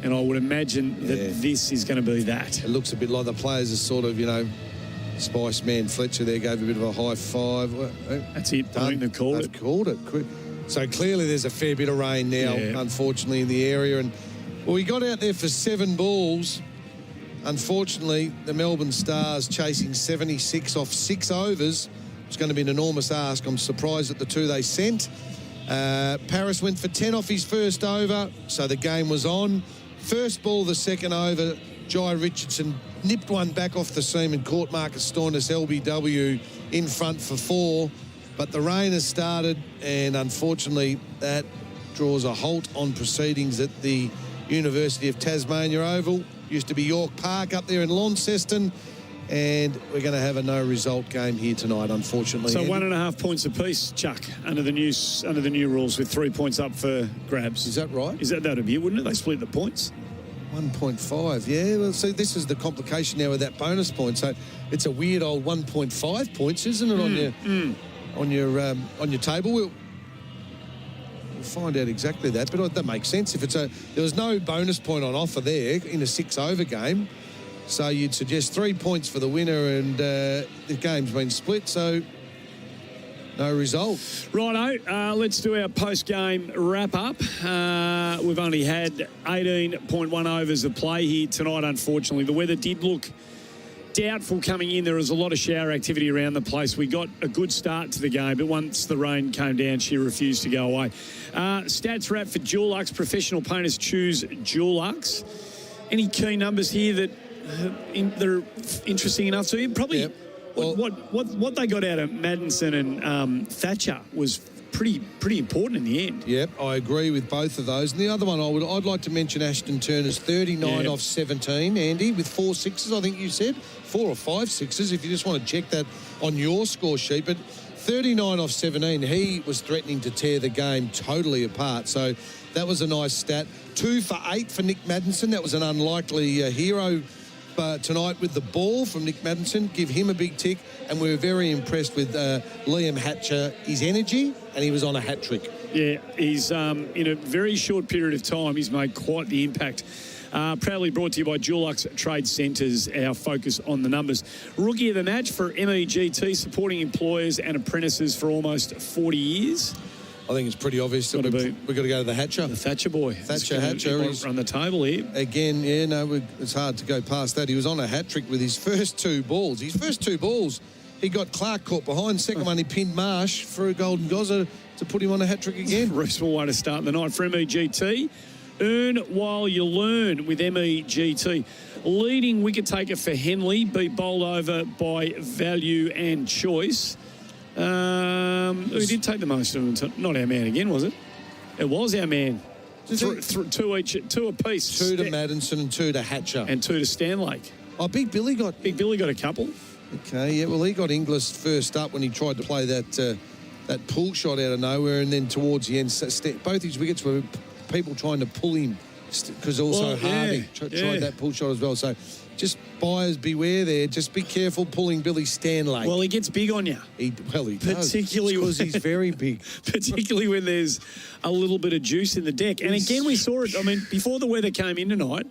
and I would imagine that this is going to be that. It looks a bit like the players are sort of, Spice Man Fletcher there gave a bit of a high five. That's it. I think they've called it. Called it. So clearly there's a fair bit of rain now, unfortunately, in the area. And we got out there for 7 balls. Unfortunately, the Melbourne Stars chasing 76 off 6 overs. It's going to be an enormous ask. I'm surprised at the 2 they sent. Paris went for 10 off his first over, so the game was on. First ball of the second over, Jai Richardson nipped one back off the seam and caught Marcus Stoinis LBW in front for 4. But the rain has started, and unfortunately that draws a halt on proceedings at the University of Tasmania Oval. Used to be York Park up there in Launceston, and we're going to have a no-result game here tonight, unfortunately. So Andy. 1.5 points apiece, Chuck, under the new rules, with 3 points up for grabs. Is that right? That'd be it, wouldn't it? They split the points. 1.5, yeah. Well, see, this is the complication now with that bonus point. So it's a weird old 1.5 points, isn't it, on your table? We'll find out exactly that, but that makes sense. If there was no bonus point on offer there in a 6-over game, So you'd suggest 3 points for the winner, and the game's been split, so no result. Righto, let's do our post-game wrap-up. We've only had 18.1 overs of play here tonight, unfortunately. The weather did look doubtful coming in. There was a lot of shower activity around the place. We got a good start to the game, but once the rain came down, she refused to go away. Stats wrap for Dulux. Professional painters choose Dulux. Any key numbers here that are interesting enough to you? Probably. Yep. What they got out of Madison and Thatcher was pretty important in the end. Yep, I agree with both of those. And the other one I'd like to mention Ashton Turner's 39 off 17, Andy, with 4 sixes, I think you said. 4 or 5 sixes, if you just want to check that on your score sheet. But 39 off 17, he was threatening to tear the game totally apart. So that was a nice stat. 2 for 8 for Nick Madison. That was an unlikely hero tonight with the ball from Nick Madison. Give him a big tick. And we were very impressed with Liam Hatcher, his energy, and he was on a hat-trick. Yeah, he's in a very short period of time, he's made quite the impact. Proudly brought to you by Dulux Trade Centres, our focus on the numbers. Rookie of the match for MEGT, supporting employers and apprentices for almost 40 years. I think it's pretty obvious that we've got to go to the Hatcher. The Thatcher boy. Hatcher. He's on the table here. Again, it's hard to go past that. He was on a hat-trick with his first 2 balls. His first 2 balls, he got Clark caught behind. Second one, he pinned Marsh for a golden gozzer to put him on a hat-trick again. Reasonable way to start the night for MEGT. Earn while you learn with MEGT. Leading wicket taker for Henley, beat bowled over by value and choice. Who did take the most of them? Not our man again, was it? It was our man. 2 apiece. 2 to Madison and 2 to Hatcher. And 2 to Stanlake. Oh, Big Billy got a couple. Okay, yeah, well, he got Inglis first up when he tried to play that pull shot out of nowhere, and then towards the end, both his wickets were people trying to pull him, because also Harvey tried that pull shot as well. So just buyers beware there. Just be careful pulling Billy Stanlake. Well, he gets big on you. He does. Particularly because he's very big. Particularly when there's a little bit of juice in the deck. And again, we saw it. I mean, before the weather came in tonight,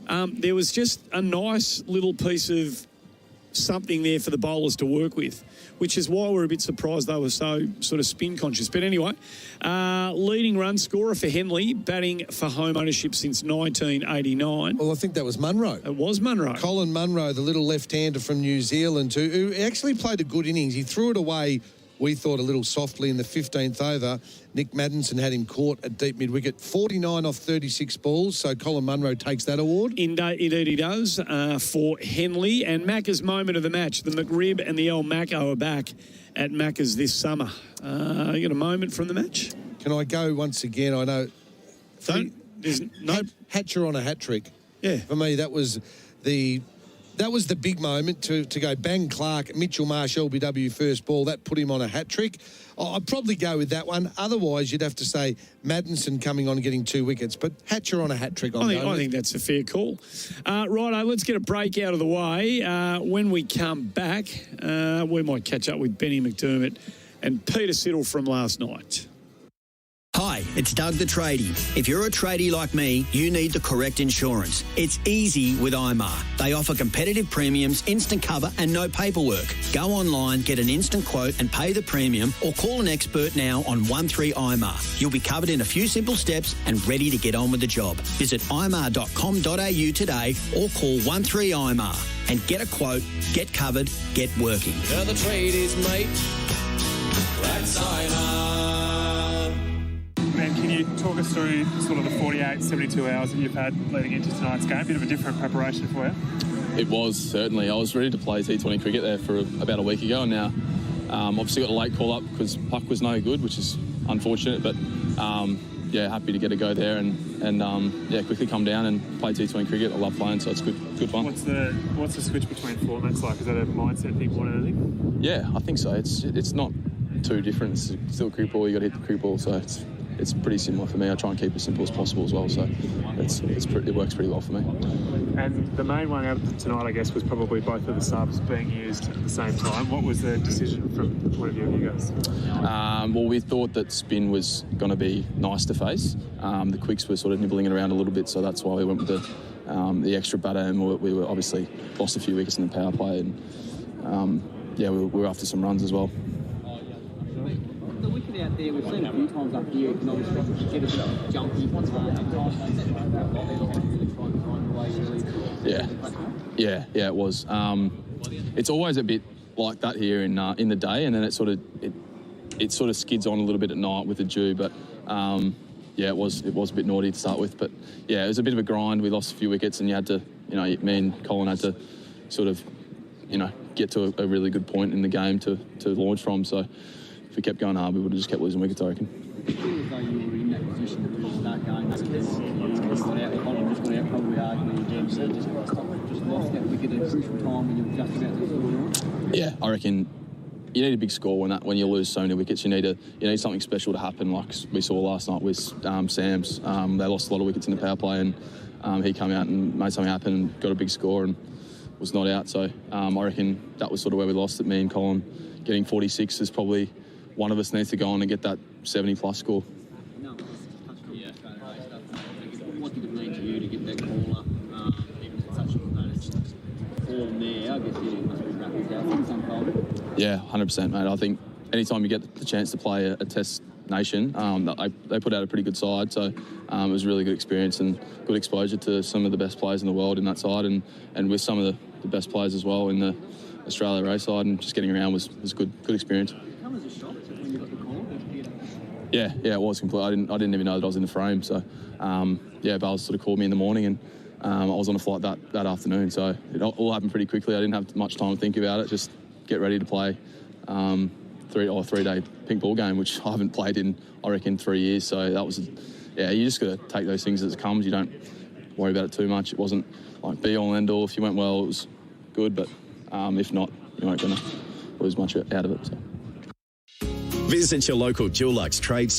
there was just a nice little piece of something there for the bowlers to work with, which is why we're a bit surprised they were so sort of spin conscious. But anyway, leading run scorer for Henley, batting for home ownership since 1989. Well, I think that was Munro. It was Munro. Colin Munro, the little left-hander from New Zealand, who actually played a good innings. He threw it away, we thought, a little softly in the 15th over. Nick Madison had him caught at deep mid-wicket. 49 off 36 balls, so Colin Munro takes that award. Indeed he does, for Henley. And Macca's moment of the match. The McRib and the El Macco are back at Macca's this summer. You got a moment from the match? Can I go once again? I know... Hatcher on a hat-trick. Yeah. For me, that was the big moment to go bang Clark, Mitchell Marsh, LBW first ball. That put him on a hat-trick. I'd probably go with that one. Otherwise, you'd have to say Madison coming on and getting 2 wickets. But Hatcher on a hat-trick. I think that's a fair call. Righto, let's get a break out of the way. When we come back, we might catch up with Benny McDermott and Peter Siddle from last night. Hi, it's Doug the Tradie. If you're a tradie like me, you need the correct insurance. It's easy with IMAR. They offer competitive premiums, instant cover and no paperwork. Go online, get an instant quote and pay the premium, or call an expert now on 13IMAR. You'll be covered in a few simple steps and ready to get on with the job. Visit imar.com.au today or call 13IMAR and get a quote, get covered, get working. They're the tradies, mate. That's IMAR. And can you talk us through sort of the 48, 72 hours that you've had leading into tonight's game? A bit of a different preparation for you. It was, certainly. I was ready to play T20 cricket there for about a week ago, and now obviously got a late call up because puck was no good, which is unfortunate, but happy to get a go there and quickly come down and play T20 cricket. I love playing, so it's good fun. What's the switch between formats like? Is that a mindset thing more than anything? Yeah, I think so. It's not too different. It's still a cricket ball, you got to hit the cricket ball, so it's pretty similar for me. I try and keep it as simple as possible as well, so it works pretty well for me. And the main one out of tonight, I guess, was probably both of the subs being used at the same time. What was the decision from the point of view of you guys? Well, we thought that spin was going to be nice to face. The quicks were sort of nibbling it around a little bit, so that's why we went with the extra batter, and we were obviously lost a few wickets in the power play, and we were after some runs as well. The wicket out there, we've seen it a few times up here, it can obviously get a bit jumpy. Yeah, it was. It's always a bit like that here in the day, and then it sort of skids on a little bit at night with the dew. But it was a bit naughty to start with. But yeah, it was a bit of a grind. We lost a few wickets, and you had to, me and Colin had to sort of, get to a really good point in the game to launch from. So if we kept going hard, we would have just kept losing wickets, I reckon. It feels as though you were in that position to really start going. It's got out, Colin just got out probably arguably again, so just lost that wicket at a crucial time when you were just about to score. Yeah, I reckon you need a big score when you lose so many wickets. You need something special to happen, like we saw last night with Sam's. They lost a lot of wickets in the power play, and he came out and made something happen and got a big score and was not out. So I reckon that was sort of where we lost it. Me and Colin getting 46 is probably one of us needs to go on and get that 70-plus score. What did it mean to you to get that call up, even with such a bonus form there? I guess you must be rapid out things unfolded. Yeah, 100%, mate. I think anytime you get the chance to play a Test nation, they put out a pretty good side, so it was a really good experience and good exposure to some of the best players in the world in that side, and with some of the best players as well in the Australia race side, and just getting around was good experience. Come as a shock when you got the call. Yeah, it was complete. I didn't even know that I was in the frame. So, Bales sort of called me in the morning, and I was on a flight that afternoon. So it all happened pretty quickly. I didn't have much time to think about it. Just get ready to play 3-day pink ball game, which I haven't played in, I reckon, 3 years. So that was, you just got to take those things as it comes. You don't worry about it too much. It wasn't like be all and end all. If you went well, it was good, but if not, you weren't going to lose much out of it. So. Visit your local Dulux Trade